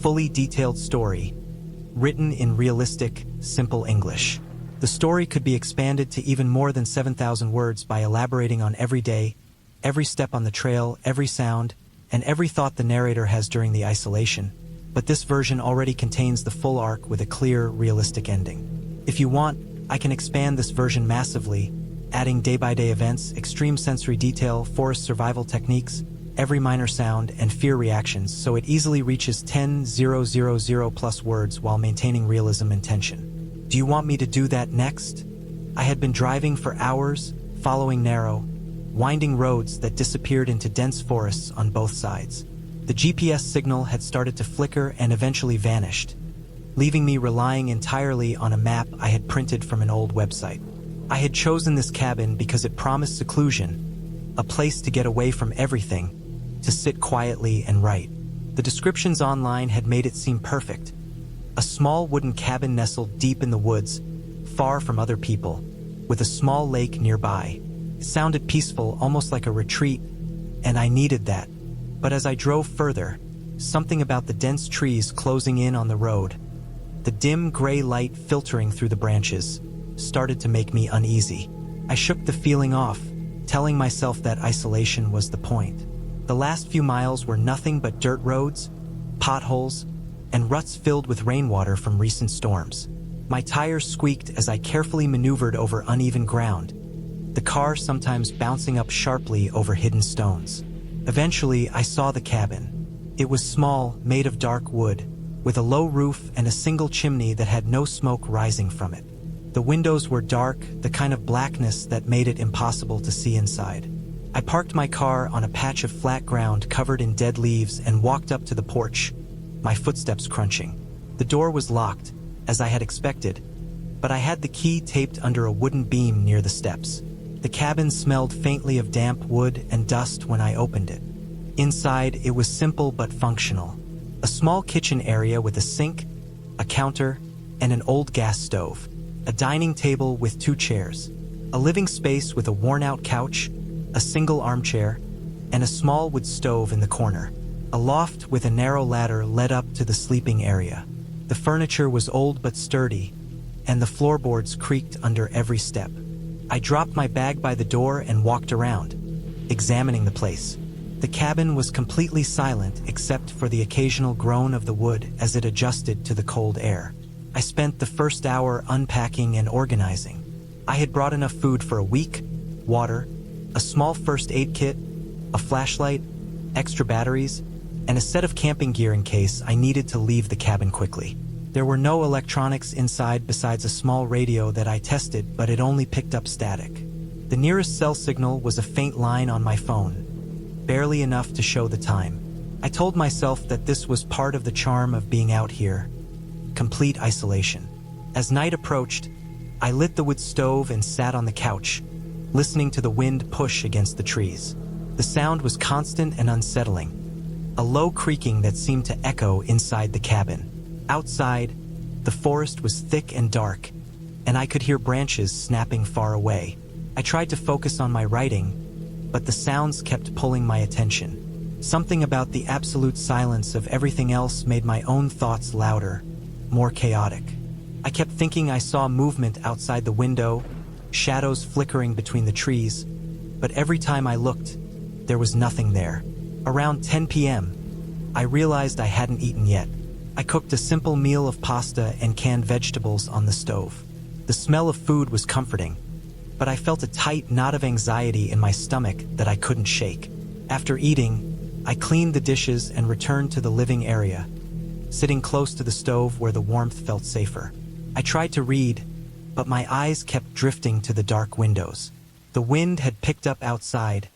fully detailed story, written in realistic, simple English. The story could be expanded to even more than 7,000 words by elaborating on every day, every step on the trail, every sound, and every thought the narrator has during the isolation. But this version already contains the full arc with a clear, realistic ending. If you want, I can expand this version massively, adding day-by-day events, extreme sensory detail, forest survival techniques, every minor sound, and fear reactions, so it easily reaches 10,000 plus words while maintaining realism and tension. Do you want me to do that next? I had been driving for hours, following narrow, winding roads that disappeared into dense forests on both sides. The GPS signal had started to flicker and eventually vanished, leaving me relying entirely on a map I had printed from an old website. I had chosen this cabin because it promised seclusion, a place to get away from everything, to sit quietly and write. The descriptions online had made it seem perfect. A small wooden cabin nestled deep in the woods, far from other people, with a small lake nearby. It sounded peaceful, almost like a retreat, and I needed that. But as I drove further, something about the dense trees closing in on the road, the dim gray light filtering through the branches, started to make me uneasy. I shook the feeling off, telling myself that isolation was the point. The last few miles were nothing but dirt roads, potholes, and ruts filled with rainwater from recent storms. My tires squeaked as I carefully maneuvered over uneven ground, the car sometimes bouncing up sharply over hidden stones. Eventually, I saw the cabin. It was small, made of dark wood, with a low roof and a single chimney that had no smoke rising from it. The windows were dark, the kind of blackness that made it impossible to see inside. I parked my car on a patch of flat ground covered in dead leaves and walked up to the porch, my footsteps crunching. The door was locked, as I had expected, but I had the key taped under a wooden beam near the steps. The cabin smelled faintly of damp wood and dust when I opened it. Inside, it was simple but functional. A small kitchen area with a sink, a counter, and an old gas stove. A dining table with 2 chairs. A living space with a worn-out couch, a single armchair, and a small wood stove in the corner. A loft with a narrow ladder led up to the sleeping area. The furniture was old but sturdy, and the floorboards creaked under every step. I dropped my bag by the door and walked around, examining the place. The cabin was completely silent except for the occasional groan of the wood as it adjusted to the cold air. I spent the first hour unpacking and organizing. I had brought enough food for a week, water, a small first aid kit, a flashlight, extra batteries, and a set of camping gear in case I needed to leave the cabin quickly. There were no electronics inside besides a small radio that I tested, but it only picked up static. The nearest cell signal was a faint line on my phone, barely enough to show the time. I told myself that this was part of the charm of being out here, complete isolation. As night approached, I lit the wood stove and sat on the couch, listening to the wind push against the trees. The sound was constant and unsettling, a low creaking that seemed to echo inside the cabin. Outside, the forest was thick and dark, and I could hear branches snapping far away. I tried to focus on my writing, but the sounds kept pulling my attention. Something about the absolute silence of everything else made my own thoughts louder, more chaotic. I kept thinking I saw movement outside the window, shadows flickering between the trees, but every time I looked, there was nothing there. Around 10 p.m., I realized I hadn't eaten yet. I cooked a simple meal of pasta and canned vegetables on the stove. The smell of food was comforting, but I felt a tight knot of anxiety in my stomach that I couldn't shake. After eating, I cleaned the dishes and returned to the living area, sitting close to the stove where the warmth felt safer. I tried to read, but my eyes kept drifting to the dark windows. The wind had picked up outside,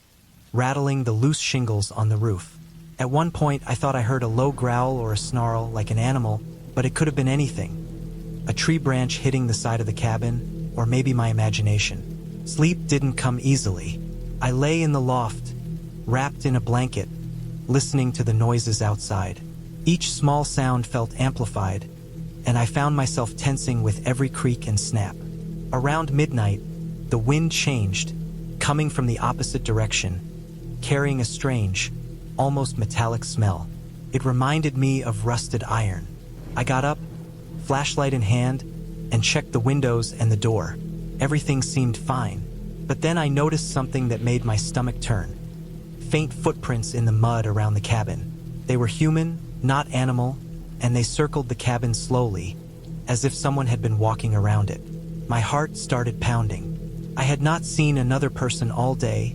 rattling the loose shingles on the roof. At one point, I thought I heard a low growl or a snarl like an animal, but it could have been anything. A tree branch hitting the side of the cabin, or maybe my imagination. Sleep didn't come easily. I lay in the loft, wrapped in a blanket, listening to the noises outside. Each small sound felt amplified, and I found myself tensing with every creak and snap. Around midnight, the wind changed, coming from the opposite direction, carrying a strange, almost metallic smell. It reminded me of rusted iron. I got up, flashlight in hand, and checked the windows and the door. Everything seemed fine, but then I noticed something that made my stomach turn. Faint footprints in the mud around the cabin. They were human, not animal, and they circled the cabin slowly, as if someone had been walking around it. My heart started pounding. I had not seen another person all day,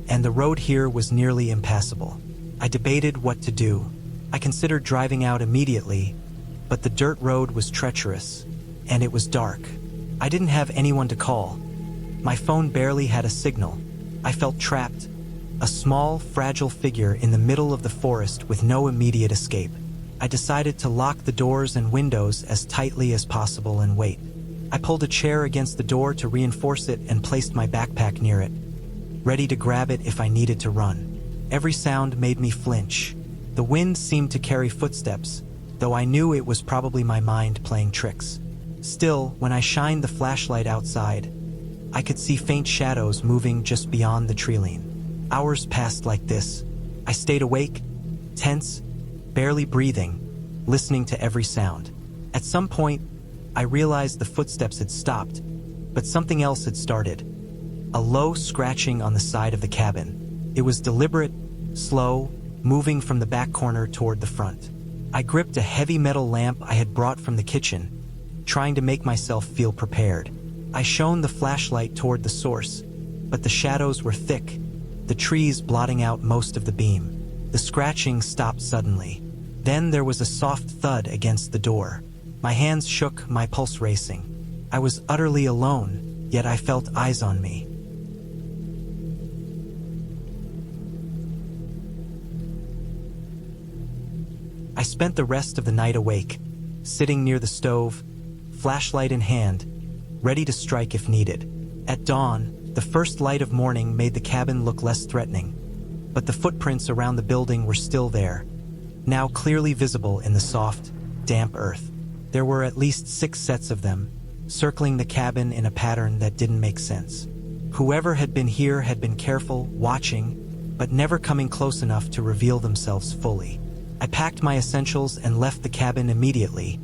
and the road here was nearly impassable. I debated what to do. I considered driving out immediately, but the dirt road was treacherous, and it was dark. I didn't have anyone to call. My phone barely had a signal. I felt trapped, a small, fragile figure in the middle of the forest with no immediate escape. I decided to lock the doors and windows as tightly as possible and wait. I pulled a chair against the door to reinforce it and placed my backpack near it, ready to grab it if I needed to run. Every sound made me flinch. The wind seemed to carry footsteps, though I knew it was probably my mind playing tricks. Still, when I shined the flashlight outside, I could see faint shadows moving just beyond the treeline. Hours passed like this. I stayed awake, tense, barely breathing, listening to every sound. At some point, I realized the footsteps had stopped, but something else had started. A low scratching on the side of the cabin. It was deliberate, slow, moving from the back corner toward the front. I gripped a heavy metal lamp I had brought from the kitchen, trying to make myself feel prepared. I shone the flashlight toward the source, but the shadows were thick, the trees blotting out most of the beam. The scratching stopped suddenly. Then there was a soft thud against the door. My hands shook, my pulse racing. I was utterly alone, yet I felt eyes on me. I spent the rest of the night awake, sitting near the stove, flashlight in hand, ready to strike if needed. At dawn, the first light of morning made the cabin look less threatening, but the footprints around the building were still there, now clearly visible in the soft, damp earth. There were at least 6 sets of them, circling the cabin in a pattern that didn't make sense. Whoever had been here had been careful, watching, but never coming close enough to reveal themselves fully. I packed my essentials and left the cabin immediately,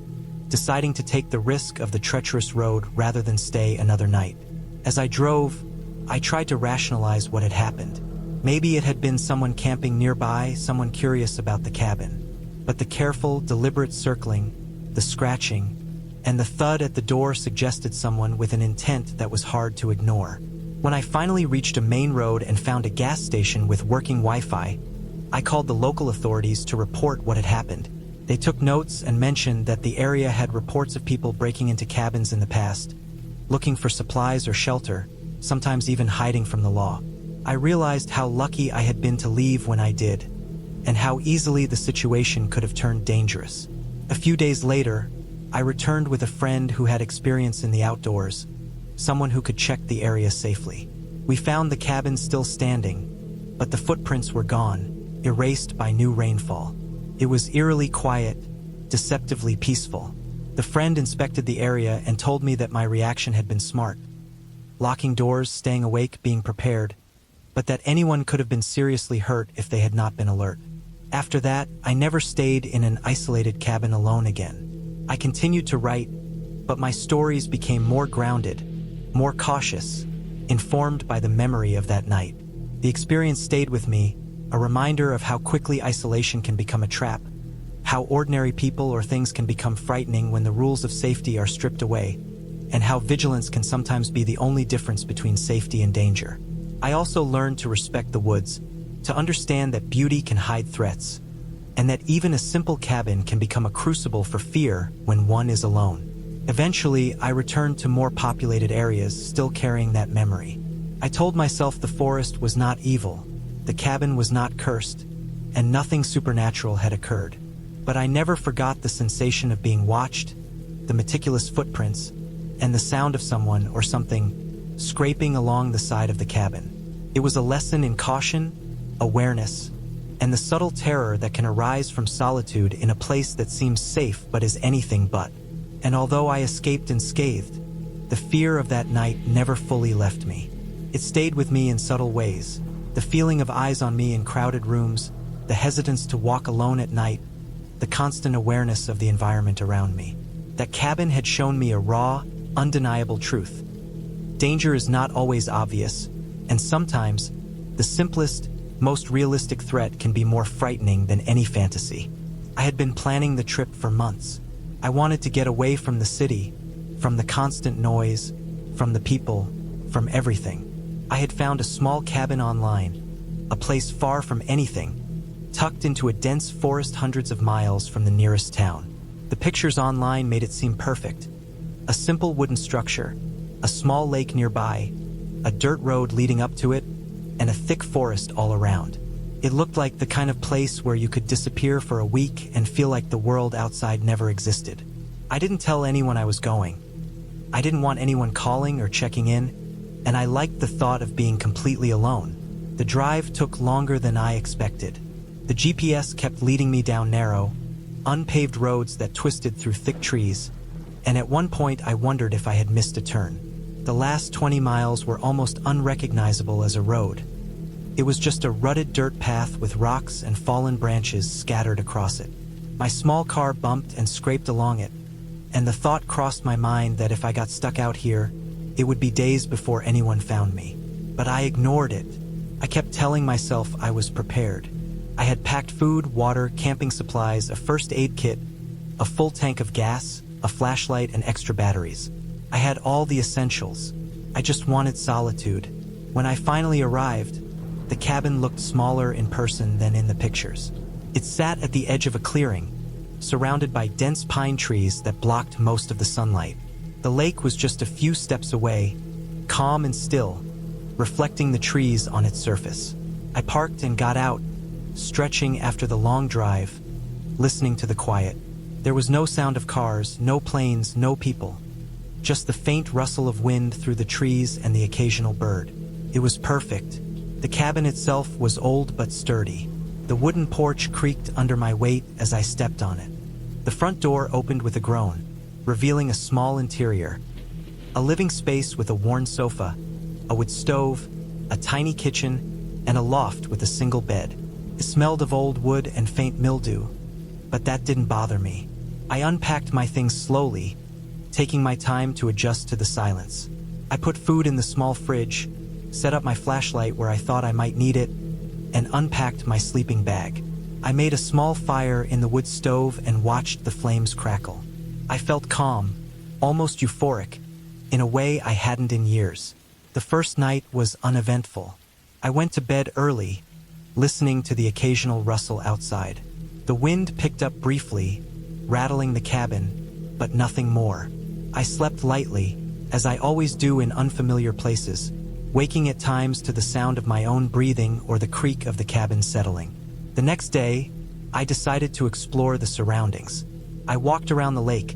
deciding to take the risk of the treacherous road rather than stay another night. As I drove, I tried to rationalize what had happened. Maybe it had been someone camping nearby, someone curious about the cabin. But the careful, deliberate circling, the scratching, and the thud at the door suggested someone with an intent that was hard to ignore. When I finally reached a main road and found a gas station with working Wi-Fi, I called the local authorities to report what had happened. They took notes and mentioned that the area had reports of people breaking into cabins in the past, looking for supplies or shelter, sometimes even hiding from the law. I realized how lucky I had been to leave when I did, and how easily the situation could have turned dangerous. A few days later, I returned with a friend who had experience in the outdoors, someone who could check the area safely. We found the cabin still standing, but the footprints were gone, erased by new rainfall. It was eerily quiet, deceptively peaceful. The friend inspected the area and told me that my reaction had been smart. Locking doors, staying awake, being prepared, but that anyone could have been seriously hurt if they had not been alert. After that, I never stayed in an isolated cabin alone again. I continued to write, but my stories became more grounded, more cautious, informed by the memory of that night. The experience stayed with me, a reminder of how quickly isolation can become a trap, how ordinary people or things can become frightening when the rules of safety are stripped away, and how vigilance can sometimes be the only difference between safety and danger. I also learned to respect the woods, to understand that beauty can hide threats, and that even a simple cabin can become a crucible for fear when one is alone. Eventually, I returned to more populated areas, still carrying that memory. I told myself the forest was not evil, the cabin was not cursed, and nothing supernatural had occurred. But I never forgot the sensation of being watched, the meticulous footprints, and the sound of someone or something scraping along the side of the cabin. It was a lesson in caution, awareness, and the subtle terror that can arise from solitude in a place that seems safe but is anything but. And although I escaped unscathed, the fear of that night never fully left me. It stayed with me in subtle ways. The feeling of eyes on me in crowded rooms, the hesitance to walk alone at night, the constant awareness of the environment around me. That cabin had shown me a raw, undeniable truth. Danger is not always obvious, and sometimes the simplest, most realistic threat can be more frightening than any fantasy. I had been planning the trip for months. I wanted to get away from the city, from the constant noise, from the people, from everything. I had found a small cabin online, a place far from anything, tucked into a dense forest hundreds of miles from the nearest town. The pictures online made it seem perfect. A simple wooden structure, a small lake nearby, a dirt road leading up to it, and a thick forest all around. It looked like the kind of place where you could disappear for a week and feel like the world outside never existed. I didn't tell anyone I was going. I didn't want anyone calling or checking in, and I liked the thought of being completely alone. The drive took longer than I expected. The GPS kept leading me down narrow, unpaved roads that twisted through thick trees, and at one point I wondered if I had missed a turn. The last 20 miles were almost unrecognizable as a road. It was just a rutted dirt path with rocks and fallen branches scattered across it. My small car bumped and scraped along it, and the thought crossed my mind that if I got stuck out here, it would be days before anyone found me. But I ignored it. I kept telling myself I was prepared. I had packed food, water, camping supplies, a first aid kit, a full tank of gas, a flashlight, and extra batteries. I had all the essentials. I just wanted solitude. When I finally arrived, the cabin looked smaller in person than in the pictures. It sat at the edge of a clearing, surrounded by dense pine trees that blocked most of the sunlight. The lake was just a few steps away, calm and still, reflecting the trees on its surface. I parked and got out, stretching after the long drive, listening to the quiet. There was no sound of cars, no planes, no people. Just the faint rustle of wind through the trees and the occasional bird. It was perfect. The cabin itself was old but sturdy. The wooden porch creaked under my weight as I stepped on it. The front door opened with a groan, revealing a small interior. A living space with a worn sofa, a wood stove, a tiny kitchen, and a loft with a single bed. It smelled of old wood and faint mildew, but that didn't bother me. I unpacked my things slowly, taking my time to adjust to the silence. I put food in the small fridge, set up my flashlight where I thought I might need it, and unpacked my sleeping bag. I made a small fire in the wood stove and watched the flames crackle. I felt calm, almost euphoric, in a way I hadn't in years. The first night was uneventful. I went to bed early, listening to the occasional rustle outside. The wind picked up briefly, rattling the cabin, but nothing more. I slept lightly, as I always do in unfamiliar places, waking at times to the sound of my own breathing or the creak of the cabin settling. The next day, I decided to explore the surroundings. I walked around the lake,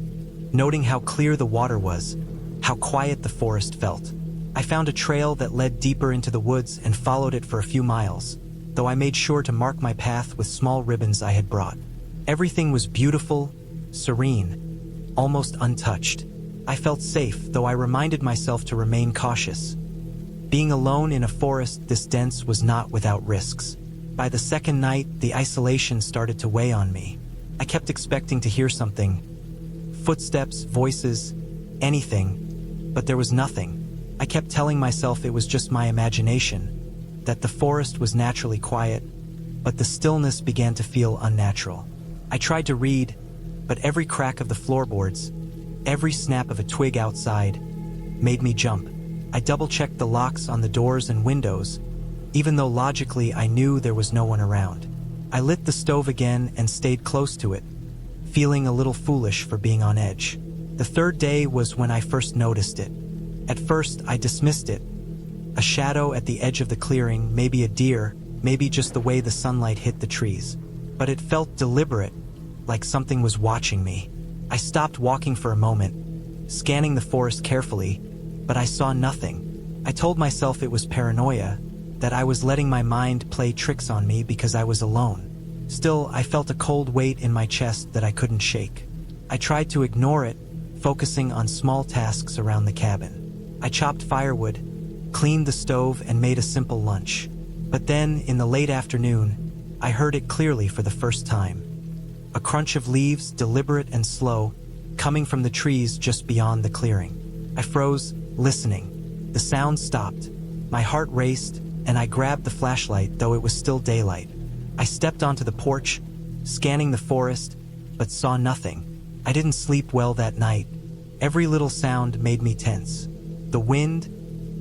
noting how clear the water was, how quiet the forest felt. I found a trail that led deeper into the woods and followed it for a few miles, though I made sure to mark my path with small ribbons I had brought. Everything was beautiful, serene, almost untouched. I felt safe, though I reminded myself to remain cautious. Being alone in a forest this dense was not without risks. By the second night, the isolation started to weigh on me. I kept expecting to hear something. Footsteps, voices, anything, but there was nothing. I kept telling myself it was just my imagination, that the forest was naturally quiet, but the stillness began to feel unnatural. I tried to read, but every crack of the floorboards, every snap of a twig outside, made me jump. I double-checked the locks on the doors and windows, even though logically I knew there was no one around. I lit the stove again and stayed close to it, feeling a little foolish for being on edge. The third day was when I first noticed it. At first, I dismissed it. A shadow at the edge of the clearing, maybe a deer, maybe just the way the sunlight hit the trees. But it felt deliberate, like something was watching me. I stopped walking for a moment, scanning the forest carefully, but I saw nothing. I told myself it was paranoia, that I was letting my mind play tricks on me because I was alone. Still, I felt a cold weight in my chest that I couldn't shake. I tried to ignore it, focusing on small tasks around the cabin. I chopped firewood, cleaned the stove, and made a simple lunch. But then, in the late afternoon, I heard it clearly for the first time. A crunch of leaves, deliberate and slow, coming from the trees just beyond the clearing. I froze, listening. The sound stopped. My heart raced, and I grabbed the flashlight, though it was still daylight. I stepped onto the porch, scanning the forest, but saw nothing. I didn't sleep well that night. Every little sound made me tense. The wind,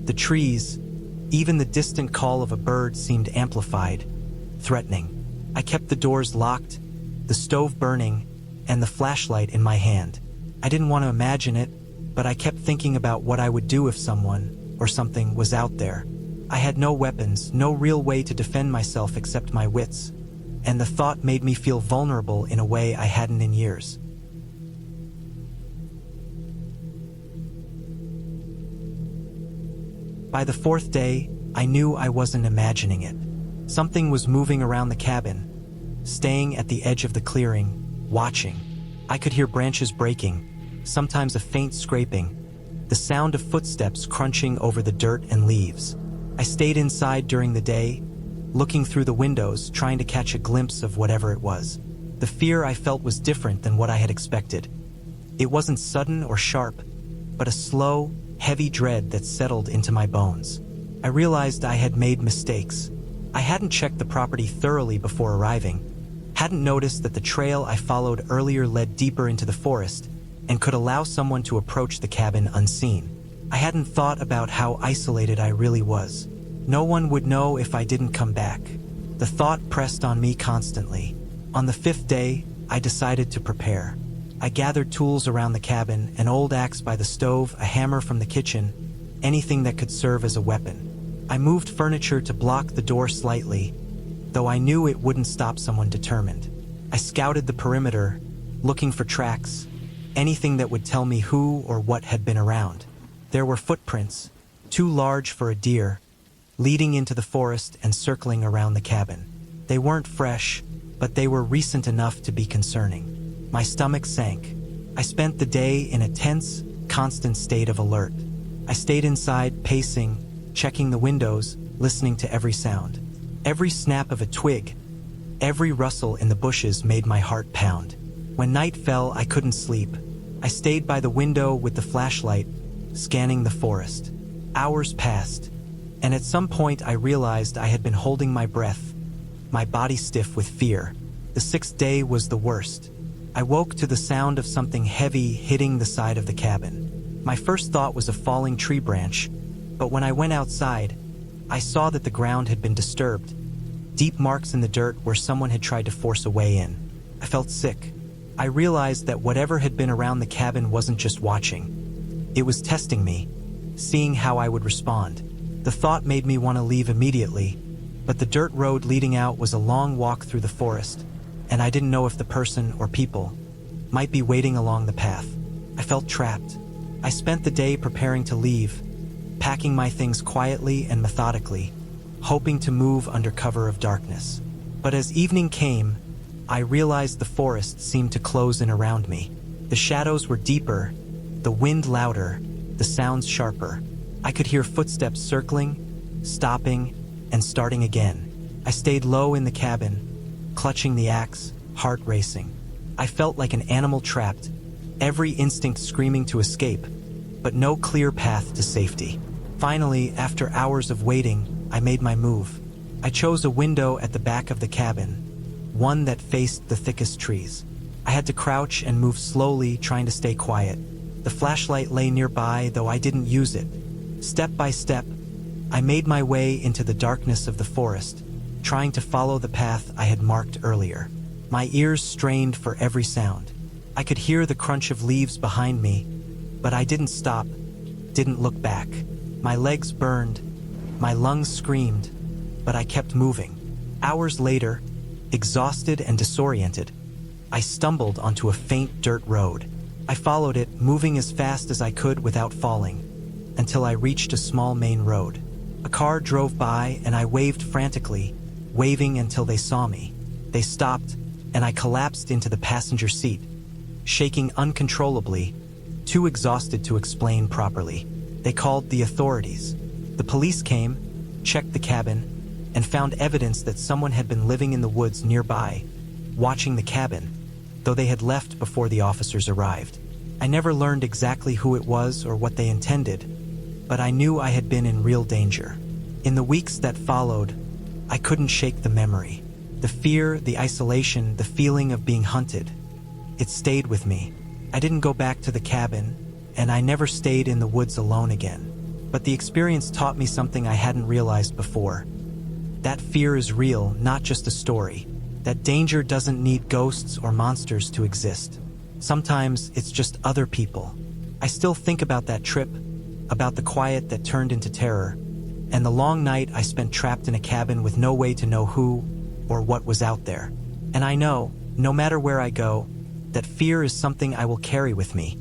the trees, even the distant call of a bird seemed amplified, threatening. I kept the doors locked, the stove burning, and the flashlight in my hand. I didn't want to imagine it, but I kept thinking about what I would do if someone, or something, was out there. I had no weapons, no real way to defend myself except my wits, and the thought made me feel vulnerable in a way I hadn't in years. By the fourth day, I knew I wasn't imagining it. Something was moving around the cabin, staying at the edge of the clearing, watching. I could hear branches breaking, sometimes a faint scraping, the sound of footsteps crunching over the dirt and leaves. I stayed inside during the day, looking through the windows, trying to catch a glimpse of whatever it was. The fear I felt was different than what I had expected. It wasn't sudden or sharp, but a slow, heavy dread that settled into my bones. I realized I had made mistakes. I hadn't checked the property thoroughly before arriving, hadn't noticed that the trail I followed earlier led deeper into the forest and could allow someone to approach the cabin unseen. I hadn't thought about how isolated I really was. No one would know if I didn't come back. The thought pressed on me constantly. On the fifth day, I decided to prepare. I gathered tools around the cabin, an old axe by the stove, a hammer from the kitchen, anything that could serve as a weapon. I moved furniture to block the door slightly, though I knew it wouldn't stop someone determined. I scouted the perimeter, looking for tracks, anything that would tell me who or what had been around. There were footprints, too large for a deer, leading into the forest and circling around the cabin. They weren't fresh, but they were recent enough to be concerning. My stomach sank. I spent the day in a tense, constant state of alert. I stayed inside, pacing, checking the windows, listening to every sound. Every snap of a twig, every rustle in the bushes made my heart pound. When night fell, I couldn't sleep. I stayed by the window with the flashlight, scanning the forest. Hours passed, and at some point I realized I had been holding my breath, my body stiff with fear. The sixth day was the worst. I woke to the sound of something heavy hitting the side of the cabin. My first thought was a falling tree branch, but when I went outside, I saw that the ground had been disturbed. Deep marks in the dirt where someone had tried to force a way in. I felt sick. I realized that whatever had been around the cabin wasn't just watching. It was testing me, seeing how I would respond. The thought made me want to leave immediately, but the dirt road leading out was a long walk through the forest, and I didn't know if the person or people might be waiting along the path. I felt trapped. I spent the day preparing to leave, packing my things quietly and methodically, hoping to move under cover of darkness. But as evening came, I realized the forest seemed to close in around me. The shadows were deeper, the wind louder, the sounds sharper. I could hear footsteps circling, stopping, and starting again. I stayed low in the cabin, clutching the axe, heart racing. I felt like an animal trapped, every instinct screaming to escape, but no clear path to safety. Finally, after hours of waiting, I made my move. I chose a window at the back of the cabin, one that faced the thickest trees. I had to crouch and move slowly, trying to stay quiet. The flashlight lay nearby, though I didn't use it. Step by step, I made my way into the darkness of the forest, trying to follow the path I had marked earlier. My ears strained for every sound. I could hear the crunch of leaves behind me, but I didn't stop, didn't look back. My legs burned, my lungs screamed, but I kept moving. Hours later, exhausted and disoriented, I stumbled onto a faint dirt road. I followed it, moving as fast as I could without falling, until I reached a small main road. A car drove by and I waved frantically, waving until they saw me. They stopped, and I collapsed into the passenger seat, shaking uncontrollably, too exhausted to explain properly. They called the authorities. The police came, checked the cabin, and found evidence that someone had been living in the woods nearby, watching the cabin, though they had left before the officers arrived. I never learned exactly who it was or what they intended, but I knew I had been in real danger. In the weeks that followed, I couldn't shake the memory. The fear, the isolation, the feeling of being hunted. It stayed with me. I didn't go back to the cabin, and I never stayed in the woods alone again. But the experience taught me something I hadn't realized before. That fear is real, not just a story. That danger doesn't need ghosts or monsters to exist. Sometimes it's just other people. I still think about that trip, about the quiet that turned into terror, and the long night I spent trapped in a cabin with no way to know who or what was out there. And I know, no matter where I go, that fear is something I will carry with me,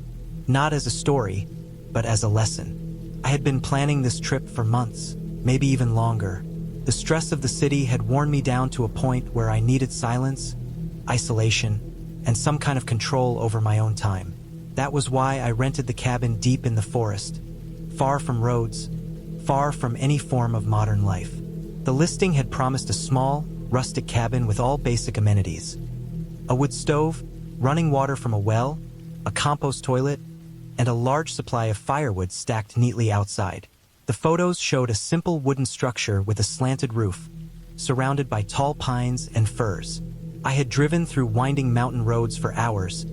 not as a story, but as a lesson. I had been planning this trip for months, maybe even longer. The stress of the city had worn me down to a point where I needed silence, isolation, and some kind of control over my own time. That was why I rented the cabin deep in the forest, far from roads, far from any form of modern life. The listing had promised a small, rustic cabin with all basic amenities. A wood stove, running water from a well, a compost toilet, and a large supply of firewood stacked neatly outside. The photos showed a simple wooden structure with a slanted roof, surrounded by tall pines and firs. I had driven through winding mountain roads for hours,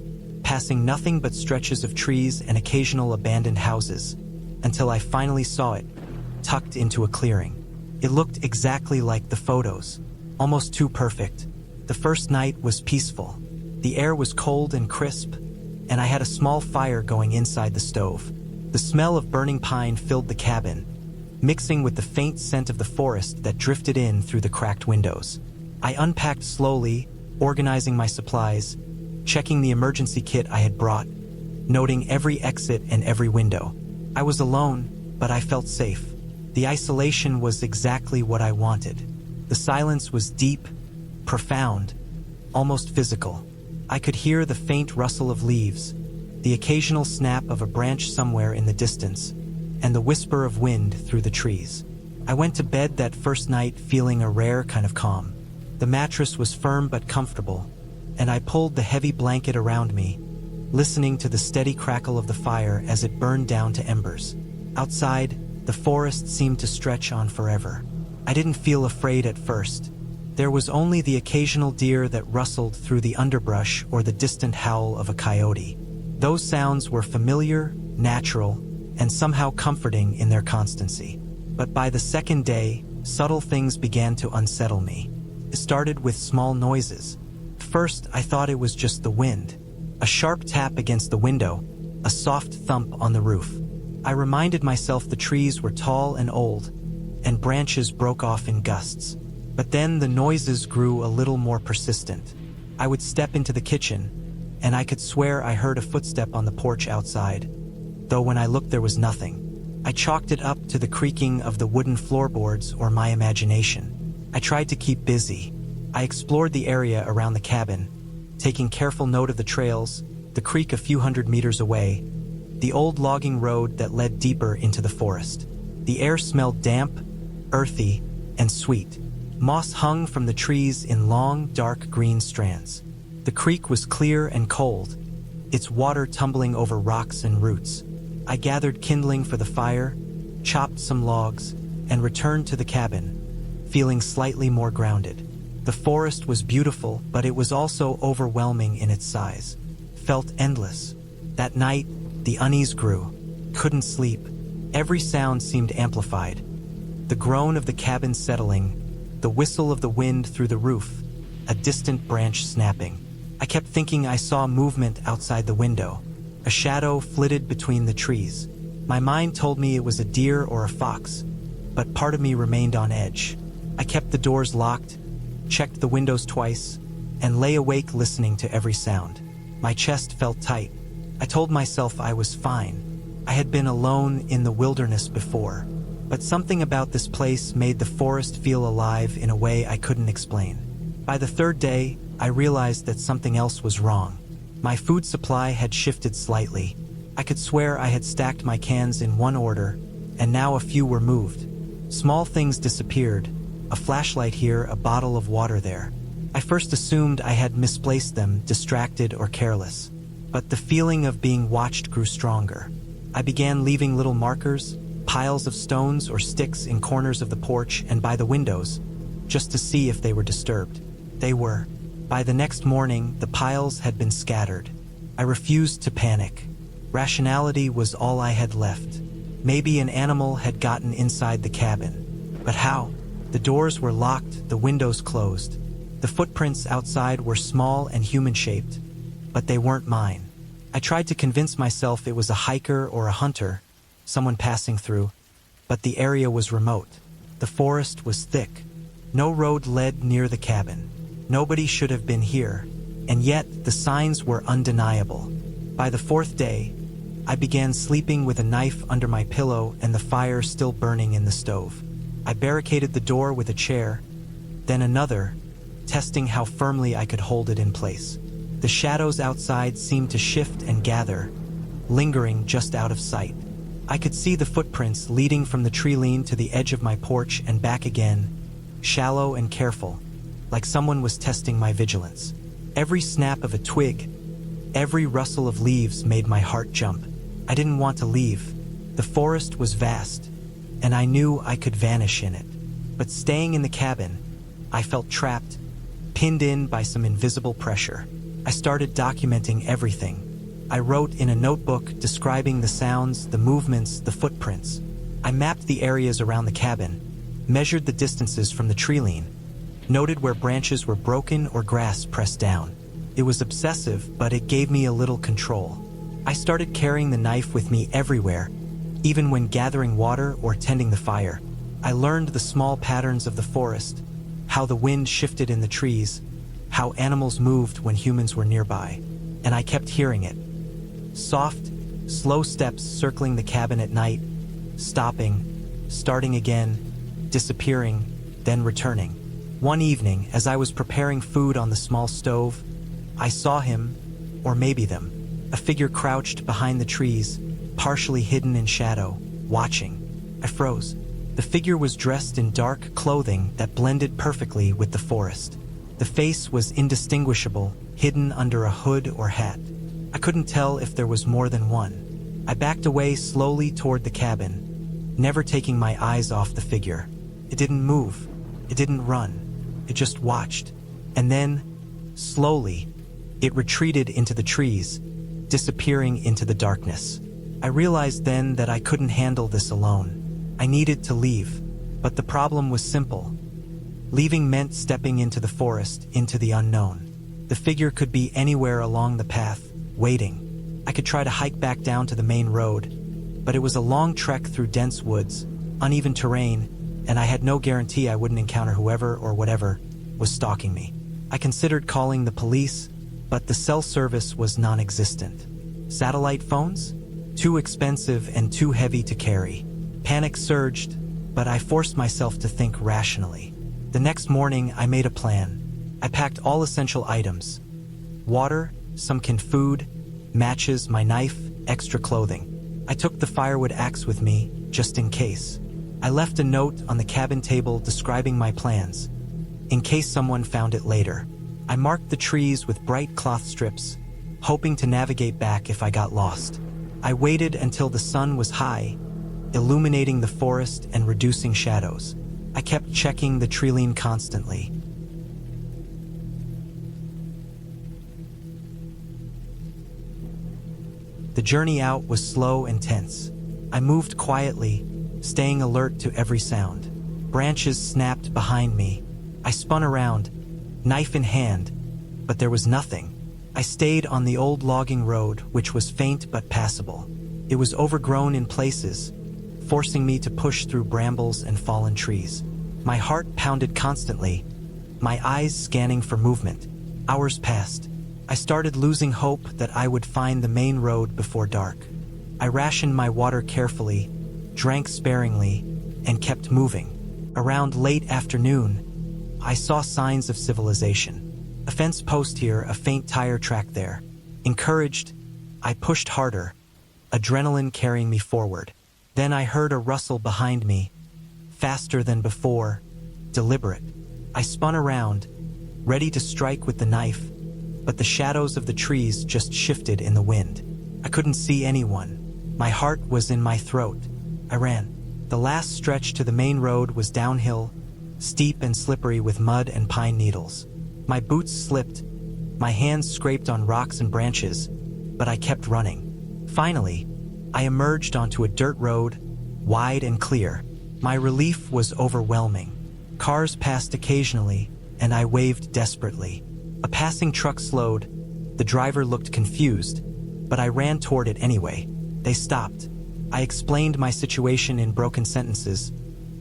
passing nothing but stretches of trees and occasional abandoned houses, until I finally saw it, tucked into a clearing. It looked exactly like the photos, almost too perfect. The first night was peaceful. The air was cold and crisp, and I had a small fire going inside the stove. The smell of burning pine filled the cabin, mixing with the faint scent of the forest that drifted in through the cracked windows. I unpacked slowly, organizing my supplies, checking the emergency kit I had brought, noting every exit and every window. I was alone, but I felt safe. The isolation was exactly what I wanted. The silence was deep, profound, almost physical. I could hear the faint rustle of leaves, the occasional snap of a branch somewhere in the distance, and the whisper of wind through the trees. I went to bed that first night feeling a rare kind of calm. The mattress was firm but comfortable, and I pulled the heavy blanket around me, listening to the steady crackle of the fire as it burned down to embers. Outside, the forest seemed to stretch on forever. I didn't feel afraid at first, There was only the occasional deer that rustled through the underbrush or the distant howl of a coyote. Those sounds were familiar, natural, and somehow comforting in their constancy. But by the second day, subtle things began to unsettle me. It started with small noises. First, I thought it was just the wind. A sharp tap against the window, a soft thump on the roof. I reminded myself the trees were tall and old, and branches broke off in gusts. But then the noises grew a little more persistent. I would step into the kitchen, and I could swear I heard a footstep on the porch outside, though when I looked there was nothing. I chalked it up to the creaking of the wooden floorboards or my imagination. I tried to keep busy. I explored the area around the cabin, taking careful note of the trails, the creek a few hundred meters away, the old logging road that led deeper into the forest. The air smelled damp, earthy, and sweet. Moss hung from the trees in long, dark green strands. The creek was clear and cold, its water tumbling over rocks and roots. I gathered kindling for the fire, chopped some logs, and returned to the cabin, feeling slightly more grounded. The forest was beautiful, but it was also overwhelming in its size. Felt endless. That night, the unease grew. Couldn't sleep. Every sound seemed amplified. The groan of the cabin settling, the whistle of the wind through the roof, a distant branch snapping. I kept thinking I saw movement outside the window. A shadow flitted between the trees. My mind told me it was a deer or a fox, but part of me remained on edge. I kept the doors locked, checked the windows twice, and lay awake listening to every sound. My chest felt tight. I told myself I was fine. I had been alone in the wilderness before, but something about this place made the forest feel alive in a way I couldn't explain. By the third day, I realized that something else was wrong. My food supply had shifted slightly. I could swear I had stacked my cans in one order, and now a few were moved. Small things disappeared. A flashlight here, a bottle of water there. I first assumed I had misplaced them, distracted or careless. But the feeling of being watched grew stronger. I began leaving little markers, piles of stones or sticks in corners of the porch and by the windows, just to see if they were disturbed. They were. By the next morning, the piles had been scattered. I refused to panic. Rationality was all I had left. Maybe an animal had gotten inside the cabin. But how? The doors were locked, the windows closed. The footprints outside were small and human-shaped, but they weren't mine. I tried to convince myself it was a hiker or a hunter, someone passing through, but the area was remote. The forest was thick. No road led near the cabin. Nobody should have been here, and yet the signs were undeniable. By the fourth day, I began sleeping with a knife under my pillow and the fire still burning in the stove. I barricaded the door with a chair, then another, testing how firmly I could hold it in place. The shadows outside seemed to shift and gather, lingering just out of sight. I could see the footprints leading from the tree lean to the edge of my porch and back again, shallow and careful, like someone was testing my vigilance. Every snap of a twig, every rustle of leaves made my heart jump. I didn't want to leave. The forest was vast, and I knew I could vanish in it. But staying in the cabin, I felt trapped, pinned in by some invisible pressure. I started documenting everything. I wrote in a notebook describing the sounds, the movements, the footprints. I mapped the areas around the cabin, measured the distances from the tree lean, noted where branches were broken or grass pressed down. It was obsessive, but it gave me a little control. I started carrying the knife with me everywhere, even when gathering water or tending the fire. I learned the small patterns of the forest, how the wind shifted in the trees, how animals moved when humans were nearby, and I kept hearing it. Soft, slow steps circling the cabin at night, stopping, starting again, disappearing, then returning. One evening, as I was preparing food on the small stove, I saw him, or maybe them, a figure crouched behind the trees, partially hidden in shadow, watching. I froze. The figure was dressed in dark clothing that blended perfectly with the forest. The face was indistinguishable, hidden under a hood or hat. I couldn't tell if there was more than one. I backed away slowly toward the cabin, never taking my eyes off the figure. It didn't move. It didn't run. It just watched. And then, slowly, it retreated into the trees, disappearing into the darkness. I realized then that I couldn't handle this alone. I needed to leave. But the problem was simple. Leaving meant stepping into the forest, into the unknown. The figure could be anywhere along the path, waiting. I could try to hike back down to the main road, but it was a long trek through dense woods, uneven terrain, and I had no guarantee I wouldn't encounter whoever or whatever was stalking me. I considered calling the police, but the cell service was non-existent. Satellite phones? Too expensive and too heavy to carry. Panic surged, but I forced myself to think rationally. The next morning, I made a plan. I packed all essential items: water, some canned food, matches, my knife, extra clothing. I took the firewood axe with me, just in case. I left a note on the cabin table describing my plans, in case someone found it later. I marked the trees with bright cloth strips, hoping to navigate back if I got lost. I waited until the sun was high, illuminating the forest and reducing shadows. I kept checking the tree line constantly. The journey out was slow and tense. I moved quietly, staying alert to every sound. Branches snapped behind me. I spun around, knife in hand, but there was nothing. I stayed on the old logging road, which was faint but passable. It was overgrown in places, forcing me to push through brambles and fallen trees. My heart pounded constantly, my eyes scanning for movement. Hours passed. I started losing hope that I would find the main road before dark. I rationed my water carefully, drank sparingly, and kept moving. Around late afternoon, I saw signs of civilization. A fence post here, a faint tire track there. Encouraged, I pushed harder, adrenaline carrying me forward. Then I heard a rustle behind me, faster than before, deliberate. I spun around, ready to strike with the knife, but the shadows of the trees just shifted in the wind. I couldn't see anyone. My heart was in my throat. I ran. The last stretch to the main road was downhill, steep and slippery with mud and pine needles. My boots slipped, my hands scraped on rocks and branches, but I kept running. Finally, I emerged onto a dirt road, wide and clear. My relief was overwhelming. Cars passed occasionally, and I waved desperately. A passing truck slowed. The driver looked confused, but I ran toward it anyway. They stopped. I explained my situation in broken sentences,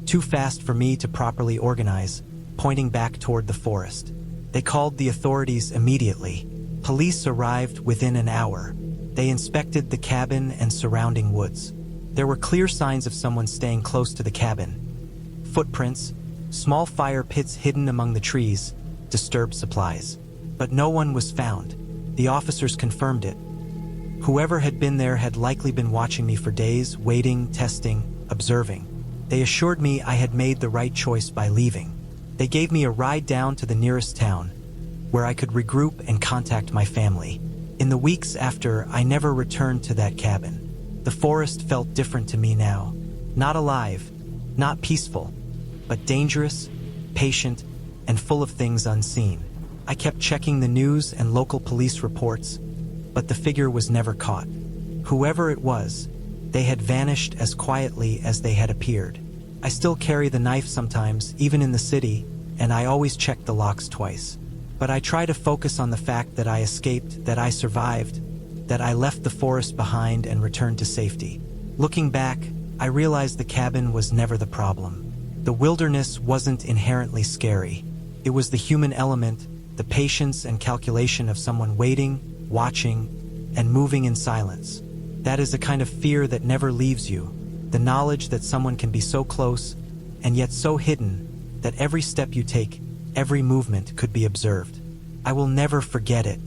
too fast for me to properly organize, pointing back toward the forest. They called the authorities immediately. Police arrived within an hour. They inspected the cabin and surrounding woods. There were clear signs of someone staying close to the cabin. Footprints, small fire pits hidden among the trees, disturbed supplies. But no one was found. The officers confirmed it. Whoever had been there had likely been watching me for days, waiting, testing, observing. They assured me I had made the right choice by leaving. They gave me a ride down to the nearest town, where I could regroup and contact my family. In the weeks after, I never returned to that cabin. The forest felt different to me now. Not alive, not peaceful, but dangerous, patient, and full of things unseen. I kept checking the news and local police reports, but the figure was never caught. Whoever it was, they had vanished as quietly as they had appeared. I still carry the knife sometimes, even in the city, and I always check the locks twice. But I try to focus on the fact that I escaped, that I survived, that I left the forest behind and returned to safety. Looking back, I realized the cabin was never the problem. The wilderness wasn't inherently scary. It was the human element, the patience and calculation of someone waiting, watching, and moving in silence. That is a kind of fear that never leaves you, the knowledge that someone can be so close and yet so hidden that every step you take, every movement could be observed. I will never forget it,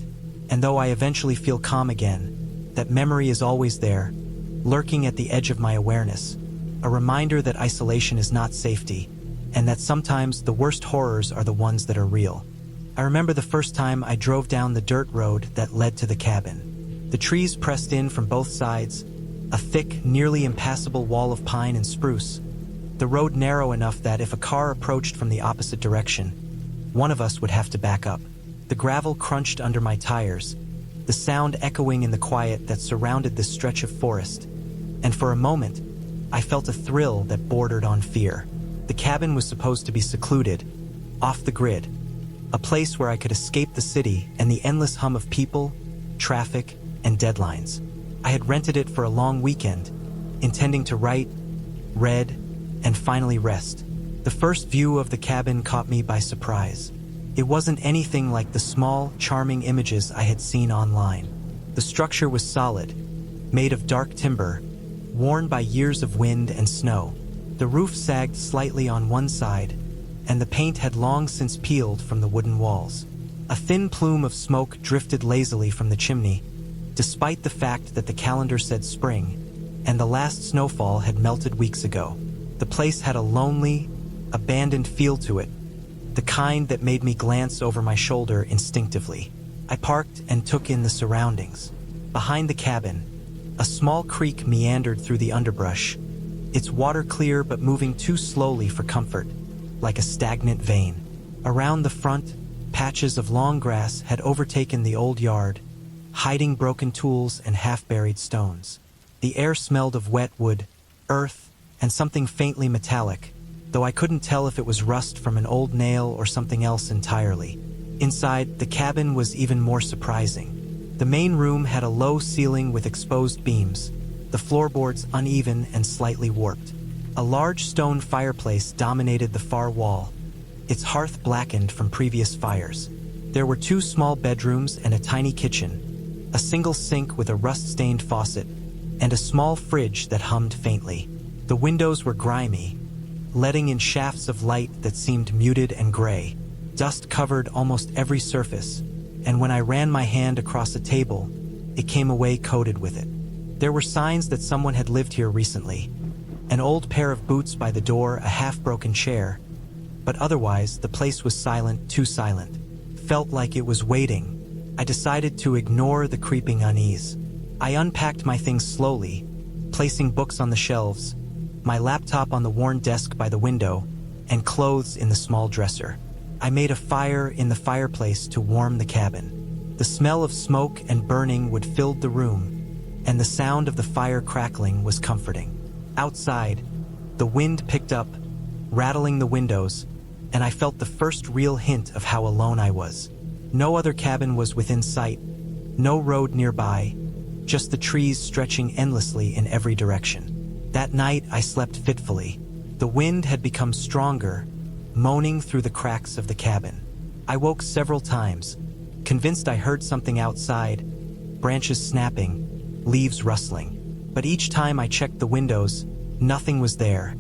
and though I eventually feel calm again, that memory is always there, lurking at the edge of my awareness, a reminder that isolation is not safety, and that sometimes the worst horrors are the ones that are real. I remember the first time I drove down the dirt road that led to the cabin. The trees pressed in from both sides, a thick, nearly impassable wall of pine and spruce. The road narrow enough that if a car approached from the opposite direction, one of us would have to back up. The gravel crunched under my tires, the sound echoing in the quiet that surrounded this stretch of forest. And for a moment, I felt a thrill that bordered on fear. The cabin was supposed to be secluded, off the grid, a place where I could escape the city and the endless hum of people, traffic, and deadlines. I had rented it for a long weekend, intending to write, read, and finally rest. The first view of the cabin caught me by surprise. It wasn't anything like the small, charming images I had seen online. The structure was solid, made of dark timber, worn by years of wind and snow. The roof sagged slightly on one side, and the paint had long since peeled from the wooden walls. A thin plume of smoke drifted lazily from the chimney, despite the fact that the calendar said spring, and the last snowfall had melted weeks ago. The place had a lonely, abandoned feel to it, the kind that made me glance over my shoulder instinctively. I parked and took in the surroundings. Behind the cabin, a small creek meandered through the underbrush, its water clear but moving too slowly for comfort, like a stagnant vein. Around the front, patches of long grass had overtaken the old yard, hiding broken tools and half-buried stones. The air smelled of wet wood, earth, and something faintly metallic, though I couldn't tell if it was rust from an old nail or something else entirely. Inside, the cabin was even more surprising. The main room had a low ceiling with exposed beams, the floorboards uneven and slightly warped. A large stone fireplace dominated the far wall, its hearth blackened from previous fires. There were 2 small bedrooms and a tiny kitchen, a single sink with a rust-stained faucet, and a small fridge that hummed faintly. The windows were grimy, letting in shafts of light that seemed muted and gray. Dust covered almost every surface, and when I ran my hand across a table, it came away coated with it. There were signs that someone had lived here recently. An old pair of boots by the door, a half-broken chair, but otherwise the place was silent, too silent. Felt like it was waiting. I decided to ignore the creeping unease. I unpacked my things slowly, placing books on the shelves, my laptop on the worn desk by the window, and clothes in the small dresser. I made a fire in the fireplace to warm the cabin. The smell of smoke and burning wood filled the room, and the sound of the fire crackling was comforting. Outside, the wind picked up, rattling the windows, and I felt the first real hint of how alone I was. No other cabin was within sight, no road nearby, just the trees stretching endlessly in every direction. That night, I slept fitfully. The wind had become stronger, moaning through the cracks of the cabin. I woke several times, convinced I heard something outside, branches snapping, leaves rustling. But each time I checked the windows, nothing was there.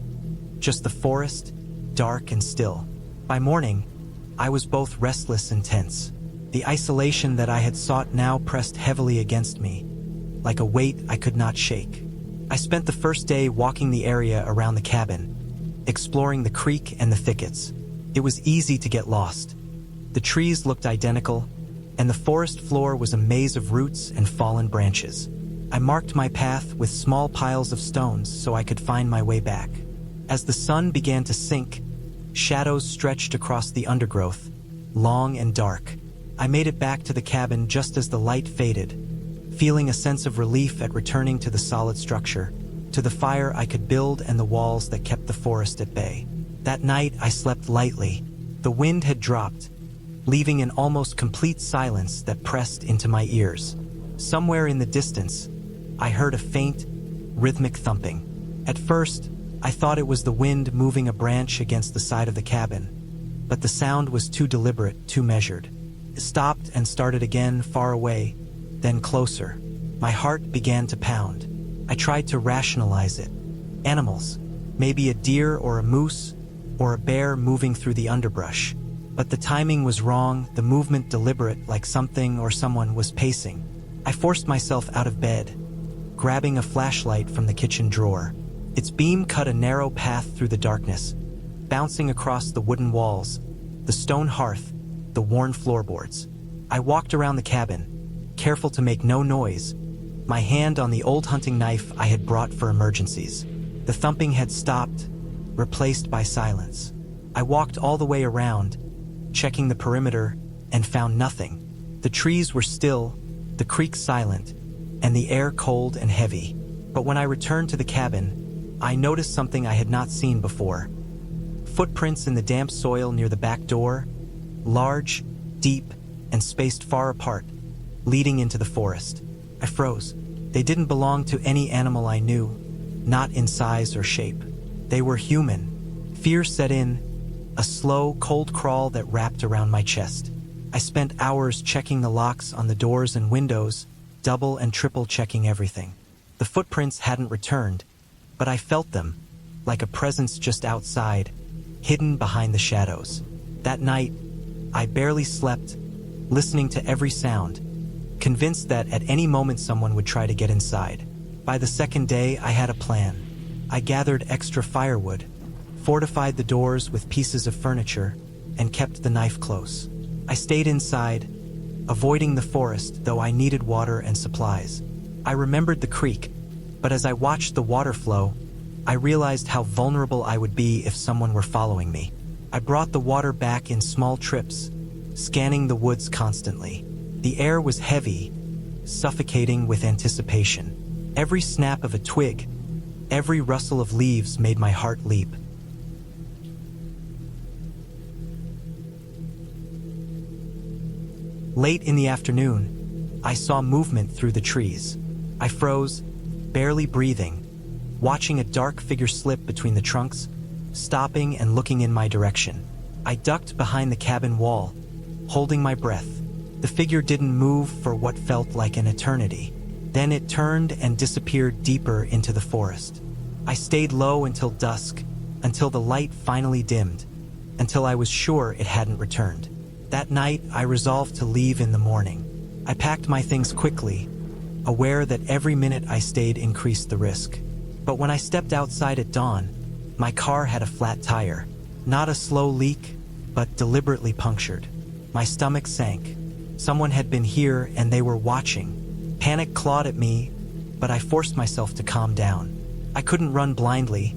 Just the forest, dark and still. By morning, I was both restless and tense. The isolation that I had sought now pressed heavily against me, like a weight I could not shake. I spent the first day walking the area around the cabin, exploring the creek and the thickets. It was easy to get lost. The trees looked identical, and the forest floor was a maze of roots and fallen branches. I marked my path with small piles of stones so I could find my way back. As the sun began to sink, shadows stretched across the undergrowth, long and dark. I made it back to the cabin just as the light faded, feeling a sense of relief at returning to the solid structure, to the fire I could build and the walls that kept the forest at bay. That night I slept lightly. The wind had dropped, leaving an almost complete silence that pressed into my ears. Somewhere in the distance, I heard a faint, rhythmic thumping. At first, I thought it was the wind moving a branch against the side of the cabin, but the sound was too deliberate, too measured. It stopped and started again, far away, then closer. My heart began to pound. I tried to rationalize it. Animals, maybe a deer or a moose, or a bear moving through the underbrush. But the timing was wrong, the movement deliberate, like something or someone was pacing. I forced myself out of bed, grabbing a flashlight from the kitchen drawer. Its beam cut a narrow path through the darkness, bouncing across the wooden walls, the stone hearth, the worn floorboards. I walked around the cabin, careful to make no noise, my hand on the old hunting knife I had brought for emergencies. The thumping had stopped, replaced by silence. I walked all the way around, checking the perimeter, and found nothing. The trees were still, the creek silent, and the air cold and heavy. But when I returned to the cabin, I noticed something I had not seen before. Footprints in the damp soil near the back door, large, deep, and spaced far apart, leading into the forest. I froze. They didn't belong to any animal I knew, not in size or shape. They were human. Fear set in, a slow, cold crawl that wrapped around my chest. I spent hours checking the locks on the doors and windows, double and triple checking everything. The footprints hadn't returned, but I felt them, like a presence just outside, hidden behind the shadows. That night, I barely slept, listening to every sound, convinced that at any moment someone would try to get inside. By the second day, I had a plan. I gathered extra firewood, fortified the doors with pieces of furniture, and kept the knife close. I stayed inside, avoiding the forest, though I needed water and supplies. I remembered the creek, but as I watched the water flow, I realized how vulnerable I would be if someone were following me. I brought the water back in small trips, scanning the woods constantly. The air was heavy, suffocating with anticipation. Every snap of a twig, every rustle of leaves made my heart leap. Late in the afternoon, I saw movement through the trees. I froze, barely breathing, watching a dark figure slip between the trunks, stopping and looking in my direction. I ducked behind the cabin wall, holding my breath. The figure didn't move for what felt like an eternity. Then it turned and disappeared deeper into the forest. I stayed low until dusk, until the light finally dimmed, until I was sure it hadn't returned. That night, I resolved to leave in the morning. I packed my things quickly, aware that every minute I stayed increased the risk. But when I stepped outside at dawn, my car had a flat tire. Not a slow leak, but deliberately punctured. My stomach sank. Someone had been here and they were watching. Panic clawed at me, but I forced myself to calm down. I couldn't run blindly.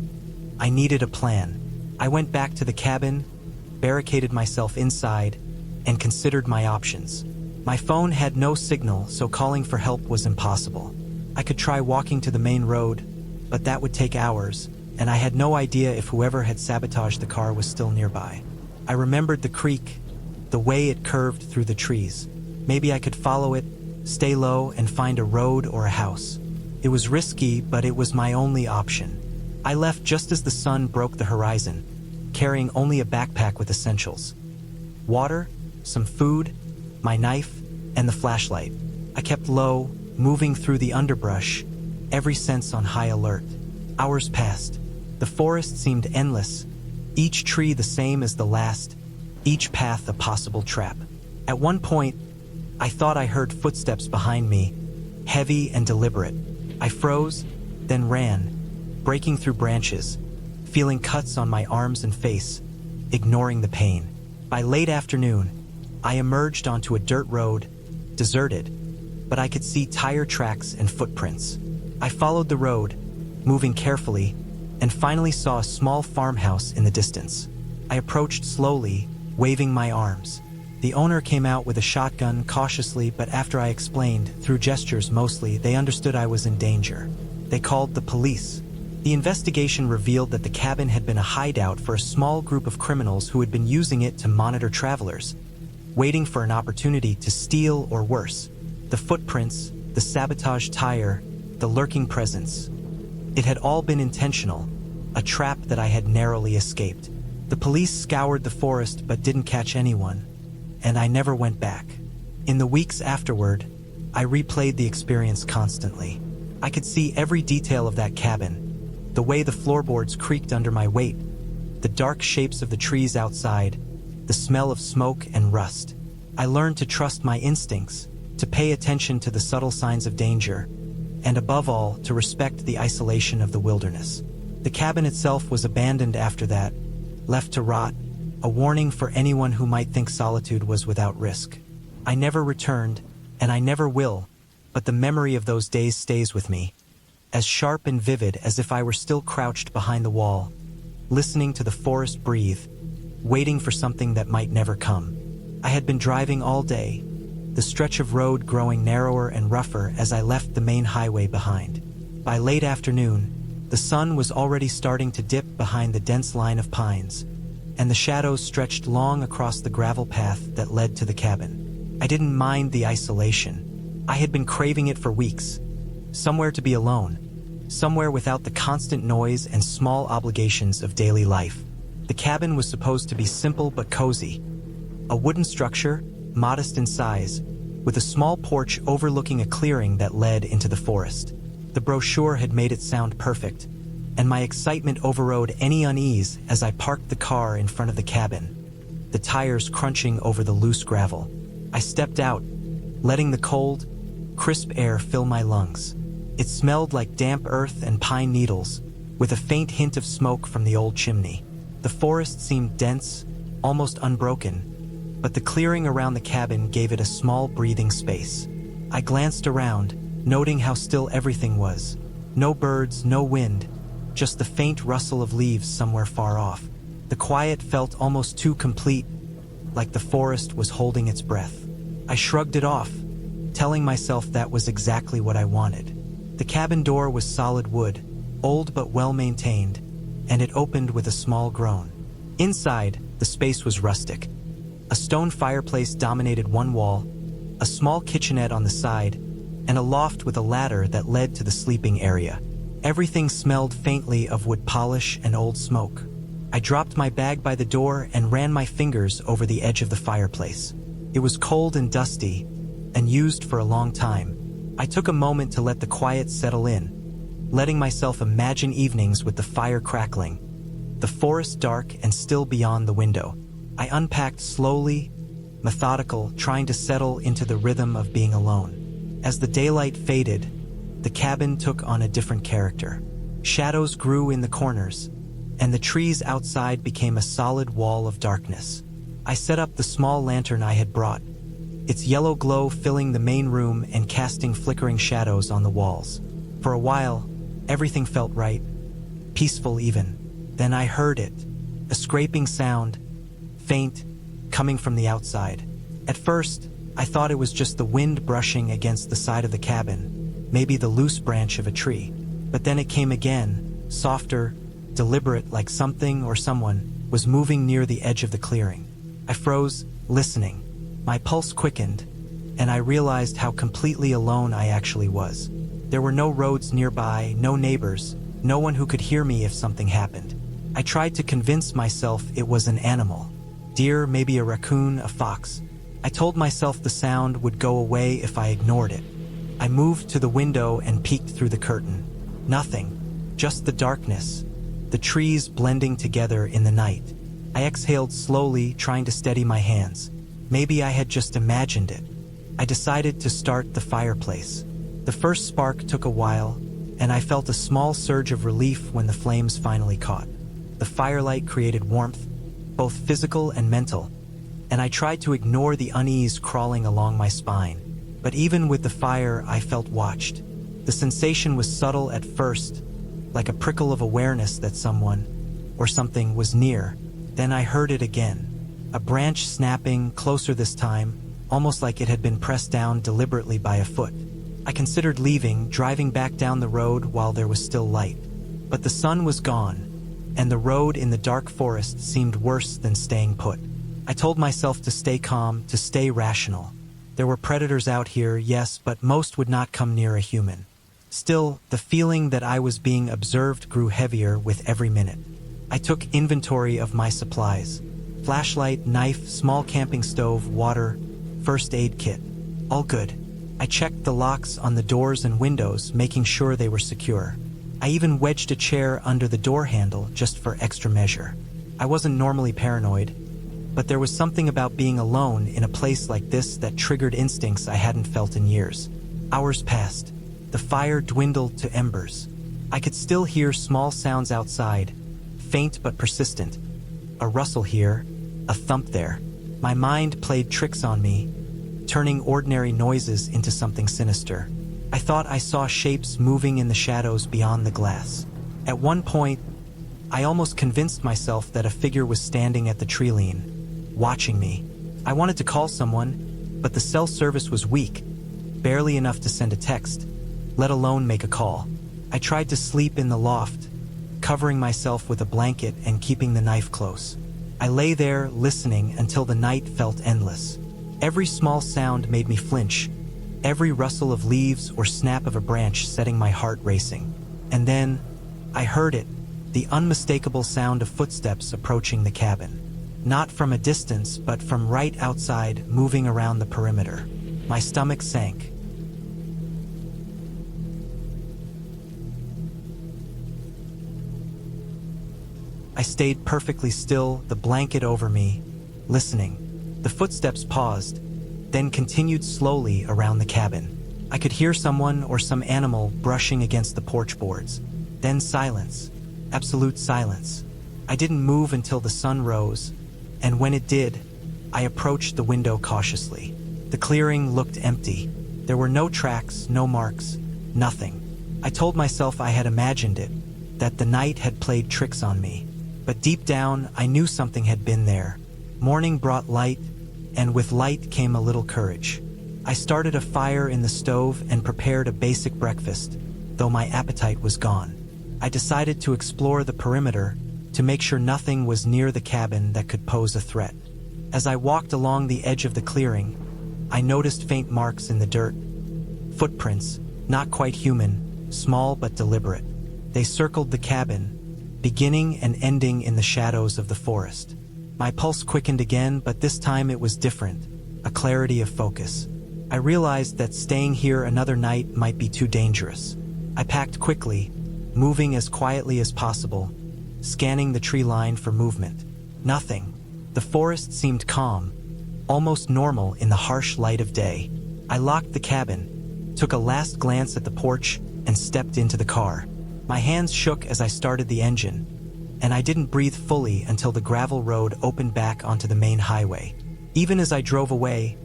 I needed a plan. I went back to the cabin, barricaded myself inside, and considered my options. My phone had no signal, so calling for help was impossible. I could try walking to the main road, but that would take hours, and I had no idea if whoever had sabotaged the car was still nearby. I remembered the creek, the way it curved through the trees. Maybe I could follow it, stay low, and find a road or a house. It was risky, but it was my only option. I left just as the sun broke the horizon, carrying only a backpack with essentials. Water, some food, my knife, and the flashlight. I kept low, moving through the underbrush, every sense on high alert. Hours passed. The forest seemed endless, each tree the same as the last, each path a possible trap. At one point, I thought I heard footsteps behind me, heavy and deliberate. I froze, then ran, breaking through branches, feeling cuts on my arms and face, ignoring the pain. By late afternoon, I emerged onto a dirt road, deserted, but I could see tire tracks and footprints. I followed the road, moving carefully, and finally saw a small farmhouse in the distance. I approached slowly, waving my arms. The owner came out with a shotgun cautiously, but after I explained, through gestures mostly, they understood I was in danger. They called the police. The investigation revealed that the cabin had been a hideout for a small group of criminals who had been using it to monitor travelers, waiting for an opportunity to steal or worse. The footprints, the sabotaged tire, the lurking presence. It had all been intentional, a trap that I had narrowly escaped. The police scoured the forest but didn't catch anyone, and I never went back. In the weeks afterward, I replayed the experience constantly. I could see every detail of that cabin, the way the floorboards creaked under my weight, the dark shapes of the trees outside, the smell of smoke and rust. I learned to trust my instincts, to pay attention to the subtle signs of danger, and above all, to respect the isolation of the wilderness. The cabin itself was abandoned after that, left to rot, a warning for anyone who might think solitude was without risk. I never returned, and I never will, but the memory of those days stays with me, as sharp and vivid as if I were still crouched behind the wall, listening to the forest breathe, waiting for something that might never come. I had been driving all day, the stretch of road growing narrower and rougher as I left the main highway behind. By late afternoon, the sun was already starting to dip behind the dense line of pines, and the shadows stretched long across the gravel path that led to the cabin. I didn't mind the isolation. I had been craving it for weeks. Somewhere to be alone, somewhere without the constant noise and small obligations of daily life. The cabin was supposed to be simple but cozy. A wooden structure, modest in size, with a small porch overlooking a clearing that led into the forest. The brochure had made it sound perfect, and my excitement overrode any unease as I parked the car in front of the cabin, the tires crunching over the loose gravel. I stepped out, letting the cold, crisp air fill my lungs. It smelled like damp earth and pine needles, with a faint hint of smoke from the old chimney. The forest seemed dense, almost unbroken, but the clearing around the cabin gave it a small breathing space. I glanced around, noting how still everything was. No birds, no wind, just the faint rustle of leaves somewhere far off. The quiet felt almost too complete, like the forest was holding its breath. I shrugged it off, telling myself that was exactly what I wanted. The cabin door was solid wood, old but well-maintained, and it opened with a small groan. Inside, the space was rustic. A stone fireplace dominated one wall, a small kitchenette on the side, and a loft with a ladder that led to the sleeping area. Everything smelled faintly of wood polish and old smoke. I dropped my bag by the door and ran my fingers over the edge of the fireplace. It was cold and dusty, and used for a long time. I took a moment to let the quiet settle in, letting myself imagine evenings with the fire crackling, the forest dark and still beyond the window. I unpacked slowly, methodical, trying to settle into the rhythm of being alone. As the daylight faded, the cabin took on a different character. Shadows grew in the corners, and the trees outside became a solid wall of darkness. I set up the small lantern I had brought, its yellow glow filling the main room and casting flickering shadows on the walls. For a while, everything felt right, peaceful even. Then I heard it, a scraping sound, faint, coming from the outside. At first, I thought it was just the wind brushing against the side of the cabin, maybe the loose branch of a tree. But then it came again, softer, deliberate, like something or someone was moving near the edge of the clearing. I froze, listening. My pulse quickened, and I realized how completely alone I actually was. There were no roads nearby, no neighbors, no one who could hear me if something happened. I tried to convince myself it was an animal. Deer, maybe a raccoon, a fox. I told myself the sound would go away if I ignored it. I moved to the window and peeked through the curtain. Nothing, just the darkness, the trees blending together in the night. I exhaled slowly, trying to steady my hands. Maybe I had just imagined it. I decided to start the fireplace. The first spark took a while, and I felt a small surge of relief when the flames finally caught. The firelight created warmth, both physical and mental, and I tried to ignore the unease crawling along my spine. But even with the fire, I felt watched. The sensation was subtle at first, like a prickle of awareness that someone or something was near. Then I heard it again. A branch snapping, closer this time, almost like it had been pressed down deliberately by a foot. I considered leaving, driving back down the road while there was still light. But the sun was gone, and the road in the dark forest seemed worse than staying put. I told myself to stay calm, to stay rational. There were predators out here, yes, but most would not come near a human. Still, the feeling that I was being observed grew heavier with every minute. I took inventory of my supplies. Flashlight, knife, small camping stove, water, first aid kit. All good. I checked the locks on the doors and windows, making sure they were secure. I even wedged a chair under the door handle just for extra measure. I wasn't normally paranoid, but there was something about being alone in a place like this that triggered instincts I hadn't felt in years. Hours passed. The fire dwindled to embers. I could still hear small sounds outside, faint but persistent. A rustle here, a thump there. My mind played tricks on me, turning ordinary noises into something sinister. I thought I saw shapes moving in the shadows beyond the glass. At one point, I almost convinced myself that a figure was standing at the tree-line, watching me. I wanted to call someone, but the cell service was weak, barely enough to send a text, let alone make a call. I tried to sleep in the loft, covering myself with a blanket and keeping the knife close. I lay there, listening until the night felt endless. Every small sound made me flinch, every rustle of leaves or snap of a branch setting my heart racing. And then, I heard it, the unmistakable sound of footsteps approaching the cabin. Not from a distance, but from right outside, moving around the perimeter. My stomach sank. I stayed perfectly still, the blanket over me, listening. The footsteps paused, then continued slowly around the cabin. I could hear someone or some animal brushing against the porch boards. Then silence. Absolute silence. I didn't move until the sun rose, and when it did, I approached the window cautiously. The clearing looked empty. There were no tracks, no marks, nothing. I told myself I had imagined it, that the night had played tricks on me. But deep down, I knew something had been there. Morning brought light, and with light came a little courage. I started a fire in the stove and prepared a basic breakfast, though my appetite was gone. I decided to explore the perimeter to make sure nothing was near the cabin that could pose a threat. As I walked along the edge of the clearing, I noticed faint marks in the dirt. Footprints, not quite human, small but deliberate. They circled the cabin, beginning and ending in the shadows of the forest. My pulse quickened again, but this time it was different, a clarity of focus. I realized that staying here another night might be too dangerous. I packed quickly, moving as quietly as possible, scanning the tree line for movement. Nothing. The forest seemed calm, almost normal in the harsh light of day. I locked the cabin, took a last glance at the porch, and stepped into the car. My hands shook as I started the engine, and I didn't breathe fully until the gravel road opened back onto the main highway. Even as I drove away,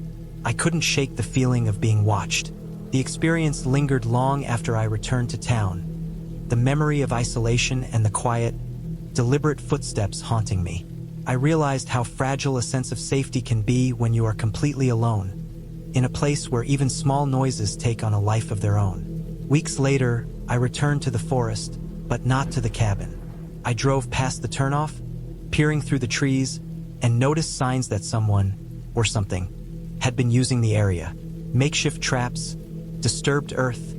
I couldn't shake the feeling of being watched. The experience lingered long after I returned to town, the memory of isolation and the quiet, deliberate footsteps haunting me. I realized how fragile a sense of safety can be when you are completely alone, in a place where even small noises take on a life of their own. Weeks later, I returned to the forest, but not to the cabin. I drove past the turnoff, peering through the trees, and noticed signs that someone, or something, had been using the area. Makeshift traps, disturbed earth,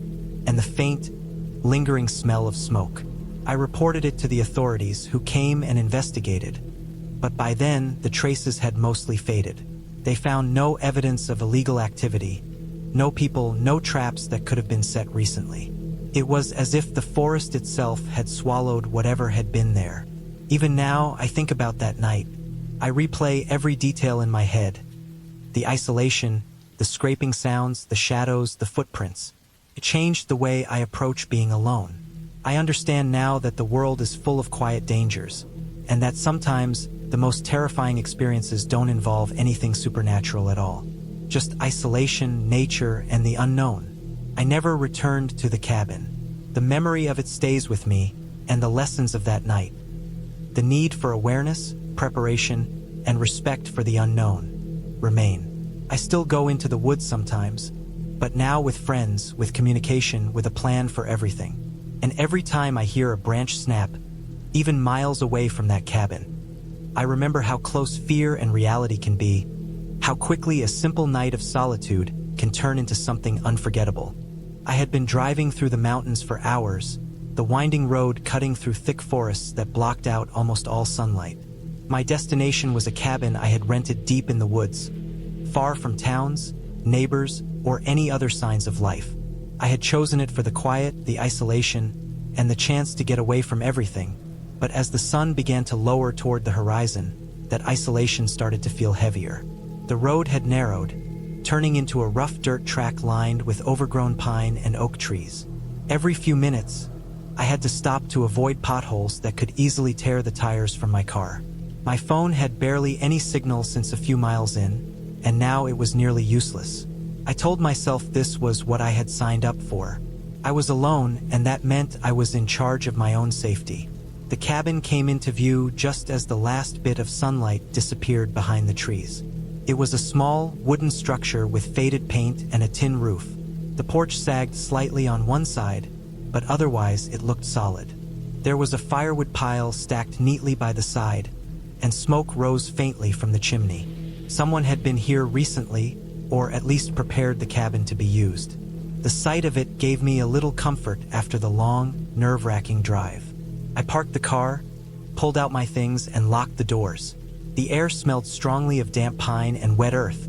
and the faint, lingering smell of smoke. I reported it to the authorities, who came and investigated, but by then the traces had mostly faded. They found no evidence of illegal activity, no people, no traps that could have been set recently. It was as if the forest itself had swallowed whatever had been there. Even now, I think about that night. I replay every detail in my head. The isolation, the scraping sounds, the shadows, the footprints. It changed the way I approach being alone. I understand now that the world is full of quiet dangers, and that sometimes the most terrifying experiences don't involve anything supernatural at all. Just isolation, nature, and the unknown. I never returned to the cabin. The memory of it stays with me, and the lessons of that night. The need for awareness, preparation, and respect for the unknown remain. I still go into the woods sometimes, but now with friends, with communication, with a plan for everything. And every time I hear a branch snap, even miles away from that cabin, I remember how close fear and reality can be, how quickly a simple night of solitude can turn into something unforgettable. I had been driving through the mountains for hours, the winding road cutting through thick forests that blocked out almost all sunlight. My destination was a cabin I had rented deep in the woods, far from towns, neighbors, or any other signs of life. I had chosen it for the quiet, the isolation, and the chance to get away from everything. But as the sun began to lower toward the horizon, that isolation started to feel heavier. The road had narrowed, turning into a rough dirt track lined with overgrown pine and oak trees. Every few minutes, I had to stop to avoid potholes that could easily tear the tires from my car. My phone had barely any signal since a few miles in, and now it was nearly useless. I told myself this was what I had signed up for. I was alone, and that meant I was in charge of my own safety. The cabin came into view just as the last bit of sunlight disappeared behind the trees. It was a small, wooden structure with faded paint and a tin roof. The porch sagged slightly on one side, but otherwise it looked solid. There was a firewood pile stacked neatly by the side, and smoke rose faintly from the chimney. Someone had been here recently, or at least prepared the cabin to be used. The sight of it gave me a little comfort after the long, nerve-wracking drive. I parked the car, pulled out my things, and locked the doors. The air smelled strongly of damp pine and wet earth,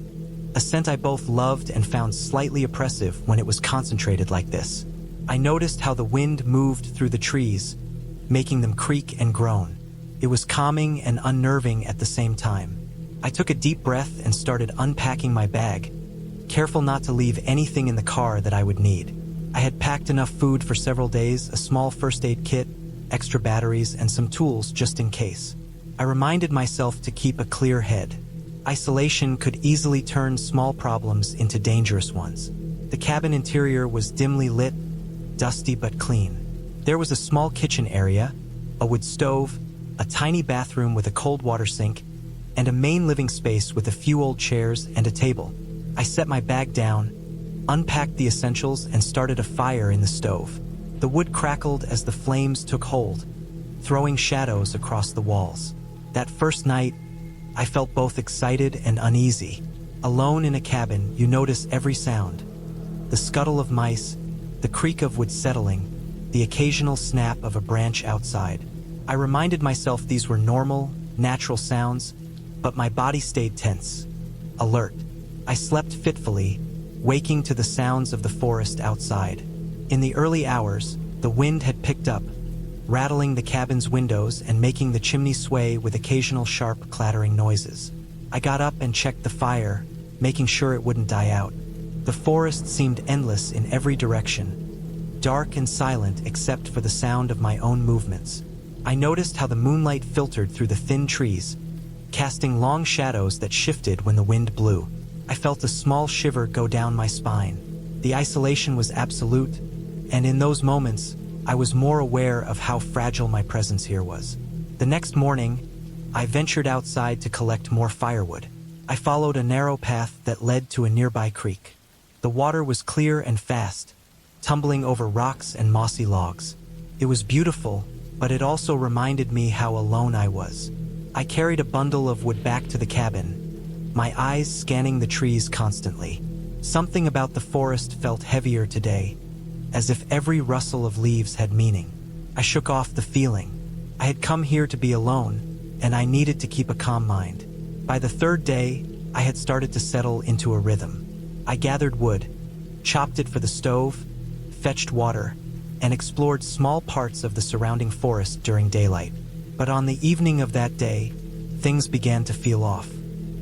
a scent I both loved and found slightly oppressive when it was concentrated like this. I noticed how the wind moved through the trees, making them creak and groan. It was calming and unnerving at the same time. I took a deep breath and started unpacking my bag, careful not to leave anything in the car that I would need. I had packed enough food for several days, a small first aid kit, extra batteries, and some tools just in case. I reminded myself to keep a clear head. Isolation could easily turn small problems into dangerous ones. The cabin interior was dimly lit, dusty but clean. There was a small kitchen area, a wood stove, a tiny bathroom with a cold water sink, and a main living space with a few old chairs and a table. I set my bag down, unpacked the essentials, and started a fire in the stove. The wood crackled as the flames took hold, throwing shadows across the walls. That first night, I felt both excited and uneasy. Alone in a cabin, you notice every sound. The scuttle of mice, the creak of wood settling, the occasional snap of a branch outside. I reminded myself these were normal, natural sounds, but my body stayed tense, alert. I slept fitfully, waking to the sounds of the forest outside. In the early hours, the wind had picked up, rattling the cabin's windows and making the chimney sway with occasional sharp clattering noises. I got up and checked the fire, making sure it wouldn't die out. The forest seemed endless in every direction, dark and silent except for the sound of my own movements. I noticed how the moonlight filtered through the thin trees, casting long shadows that shifted when the wind blew. I felt a small shiver go down my spine. The isolation was absolute, and in those moments, I was more aware of how fragile my presence here was. The next morning, I ventured outside to collect more firewood. I followed a narrow path that led to a nearby creek. The water was clear and fast, tumbling over rocks and mossy logs. It was beautiful, but it also reminded me how alone I was. I carried a bundle of wood back to the cabin, my eyes scanning the trees constantly. Something about the forest felt heavier today, as if every rustle of leaves had meaning. I shook off the feeling. I had come here to be alone, and I needed to keep a calm mind. By the third day, I had started to settle into a rhythm. I gathered wood, chopped it for the stove, fetched water, and explored small parts of the surrounding forest during daylight. But on the evening of that day, things began to feel off.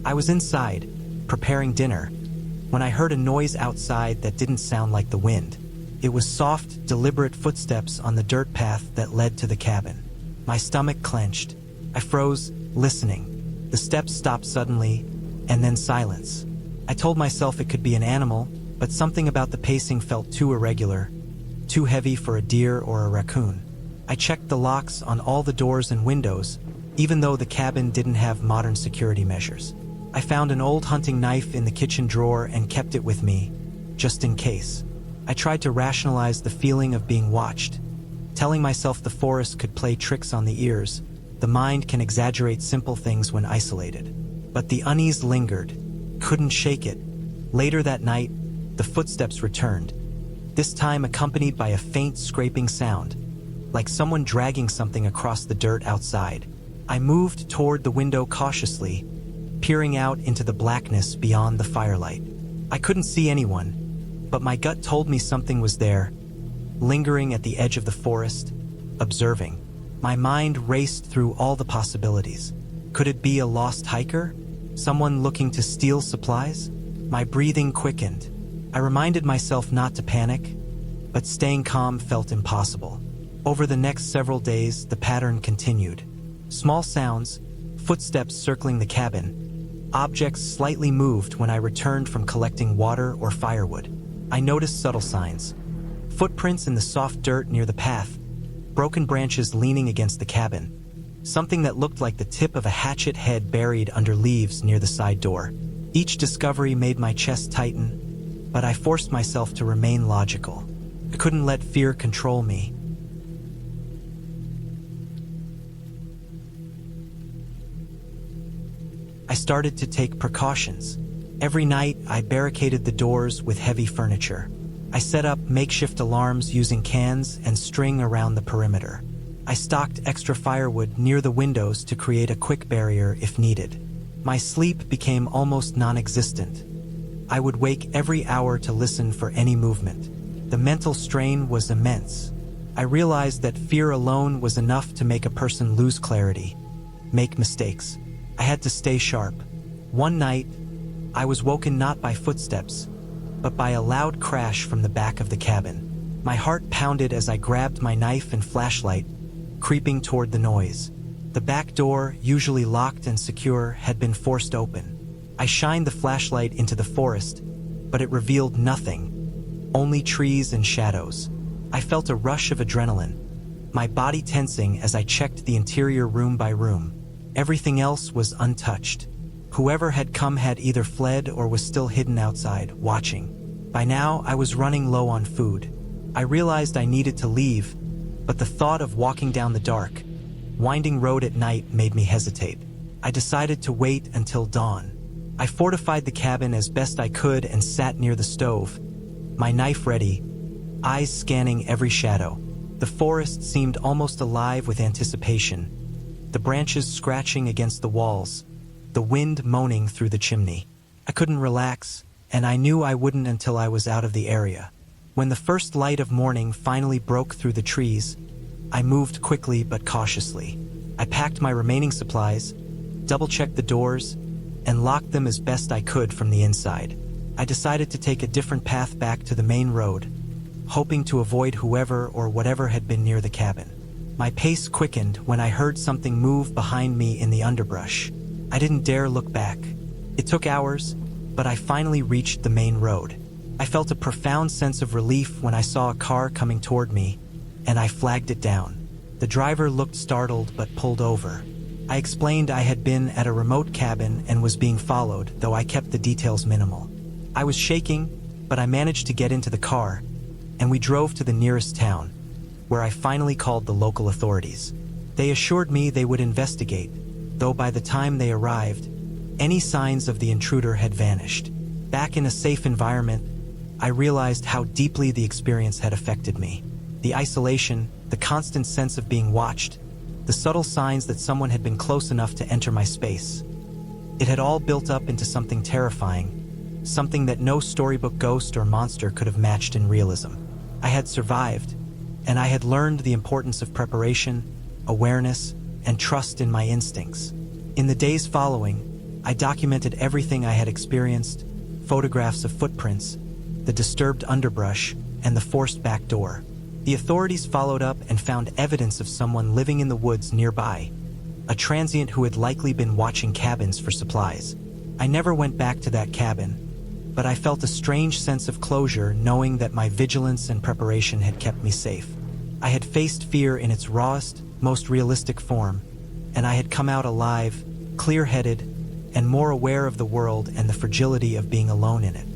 I was inside, preparing dinner, when I heard a noise outside that didn't sound like the wind. It was soft, deliberate footsteps on the dirt path that led to the cabin. My stomach clenched. I froze, listening. The steps stopped suddenly, and then silence. I told myself it could be an animal, but something about the pacing felt too irregular, too heavy for a deer or a raccoon. I checked the locks on all the doors and windows, even though the cabin didn't have modern security measures. I found an old hunting knife in the kitchen drawer and kept it with me, just in case. I tried to rationalize the feeling of being watched, telling myself the forest could play tricks on the ears. The mind can exaggerate simple things when isolated. But the unease lingered, couldn't shake it. Later that night, the footsteps returned, this time accompanied by a faint scraping sound, like someone dragging something across the dirt outside. I moved toward the window cautiously, peering out into the blackness beyond the firelight. I couldn't see anyone, but my gut told me something was there, lingering at the edge of the forest, observing. My mind raced through all the possibilities. Could it be a lost hiker? Someone looking to steal supplies? My breathing quickened. I reminded myself not to panic, but staying calm felt impossible. Over the next several days, the pattern continued. Small sounds, footsteps circling the cabin, objects slightly moved when I returned from collecting water or firewood. I noticed subtle signs. Footprints in the soft dirt near the path, broken branches leaning against the cabin, something that looked like the tip of a hatchet head buried under leaves near the side door. Each discovery made my chest tighten, but I forced myself to remain logical. I couldn't let fear control me. I started to take precautions. Every night, I barricaded the doors with heavy furniture. I set up makeshift alarms using cans and string around the perimeter. I stocked extra firewood near the windows to create a quick barrier if needed. My sleep became almost non-existent. I would wake every hour to listen for any movement. The mental strain was immense. I realized that fear alone was enough to make a person lose clarity, make mistakes. I had to stay sharp. One night, I was woken not by footsteps, but by a loud crash from the back of the cabin. My heart pounded as I grabbed my knife and flashlight, creeping toward the noise. The back door, usually locked and secure, had been forced open. I shined the flashlight into the forest, but it revealed nothing, only trees and shadows. I felt a rush of adrenaline, my body tensing as I checked the interior room by room. Everything else was untouched. Whoever had come had either fled or was still hidden outside, watching. By now, I was running low on food. I realized I needed to leave, but the thought of walking down the dark, winding road at night made me hesitate. I decided to wait until dawn. I fortified the cabin as best I could and sat near the stove, my knife ready, eyes scanning every shadow. The forest seemed almost alive with anticipation, the branches scratching against the walls, the wind moaning through the chimney. I couldn't relax, and I knew I wouldn't until I was out of the area. When the first light of morning finally broke through the trees, I moved quickly but cautiously. I packed my remaining supplies, double-checked the doors, and locked them as best I could from the inside. I decided to take a different path back to the main road, hoping to avoid whoever or whatever had been near the cabin. My pace quickened when I heard something move behind me in the underbrush. I didn't dare look back. It took hours, but I finally reached the main road. I felt a profound sense of relief when I saw a car coming toward me, and I flagged it down. The driver looked startled but pulled over. I explained I had been at a remote cabin and was being followed, though I kept the details minimal. I was shaking, but I managed to get into the car, and we drove to the nearest town, where I finally called the local authorities. They assured me they would investigate, though by the time they arrived, any signs of the intruder had vanished. Back in a safe environment, I realized how deeply the experience had affected me. The isolation, the constant sense of being watched, the subtle signs that someone had been close enough to enter my space. It had all built up into something terrifying, something that no storybook ghost or monster could have matched in realism. I had survived, and I had learned the importance of preparation, awareness, and trust in my instincts. In the days following, I documented everything I had experienced, photographs of footprints, the disturbed underbrush, and the forced back door. The authorities followed up and found evidence of someone living in the woods nearby, a transient who had likely been watching cabins for supplies. I never went back to that cabin, but I felt a strange sense of closure knowing that my vigilance and preparation had kept me safe. I had faced fear in its rawest, most realistic form, and I had come out alive, clear-headed, and more aware of the world and the fragility of being alone in it.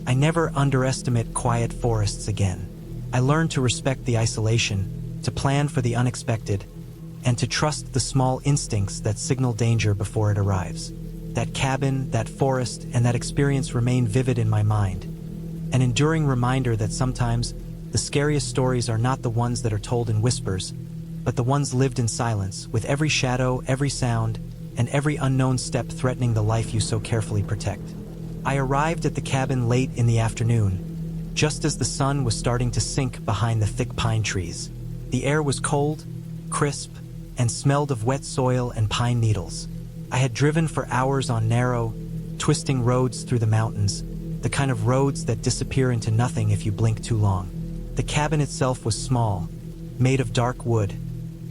I never underestimate quiet forests again. I learned to respect the isolation, to plan for the unexpected, and to trust the small instincts that signal danger before it arrives. That cabin, that forest, and that experience remain vivid in my mind, an enduring reminder that sometimes the scariest stories are not the ones that are told in whispers, but the ones lived in silence, with every shadow, every sound, and every unknown step threatening the life you so carefully protect. I arrived at the cabin late in the afternoon, just as the sun was starting to sink behind the thick pine trees. The air was cold, crisp, and smelled of wet soil and pine needles. I had driven for hours on narrow, twisting roads through the mountains, the kind of roads that disappear into nothing if you blink too long. The cabin itself was small, made of dark wood,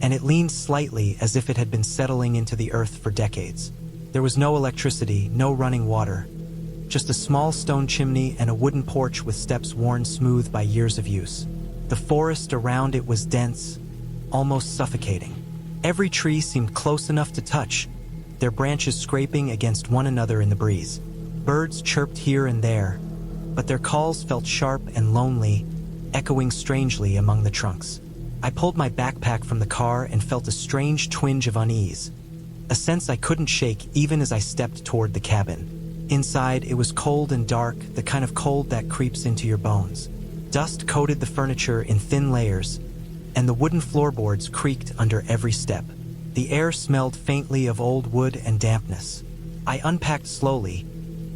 and it leaned slightly as if it had been settling into the earth for decades. There was no electricity, no running water, just a small stone chimney and a wooden porch with steps worn smooth by years of use. The forest around it was dense, almost suffocating. Every tree seemed close enough to touch, their branches scraping against one another in the breeze. Birds chirped here and there, but their calls felt sharp and lonely, echoing strangely among the trunks. I pulled my backpack from the car and felt a strange twinge of unease, a sense I couldn't shake even as I stepped toward the cabin. Inside, it was cold and dark, the kind of cold that creeps into your bones. Dust coated the furniture in thin layers, and the wooden floorboards creaked under every step. The air smelled faintly of old wood and dampness. I unpacked slowly,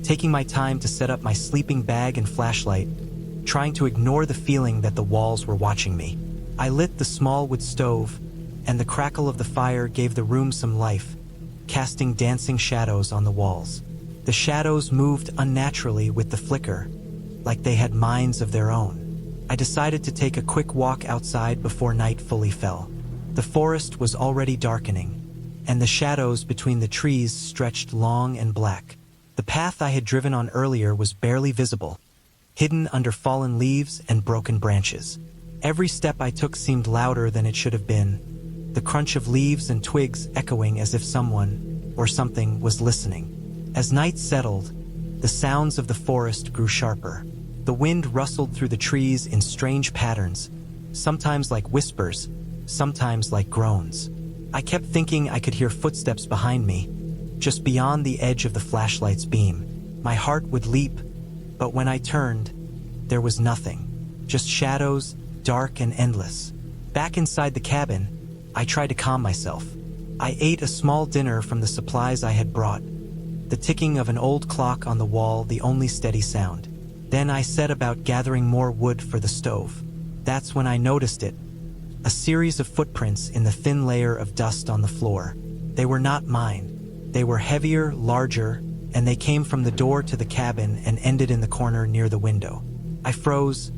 taking my time to set up my sleeping bag and flashlight, trying to ignore the feeling that the walls were watching me. I lit the small wood stove, and the crackle of the fire gave the room some life, casting dancing shadows on the walls. The shadows moved unnaturally with the flicker, like they had minds of their own. I decided to take a quick walk outside before night fully fell. The forest was already darkening, and the shadows between the trees stretched long and black. The path I had driven on earlier was barely visible, hidden under fallen leaves and broken branches. Every step I took seemed louder than it should have been, the crunch of leaves and twigs echoing as if someone or something was listening. As night settled, the sounds of the forest grew sharper. The wind rustled through the trees in strange patterns, sometimes like whispers, sometimes like groans. I kept thinking I could hear footsteps behind me, just beyond the edge of the flashlight's beam. My heart would leap, but when I turned, there was nothing. Just shadows, dark and endless. Back inside the cabin, I tried to calm myself. I ate a small dinner from the supplies I had brought, the ticking of an old clock on the wall the only steady sound. Then I set about gathering more wood for the stove. That's when I noticed it. A series of footprints in the thin layer of dust on the floor. They were not mine. They were heavier, larger, and they came from the door to the cabin and ended in the corner near the window. I froze,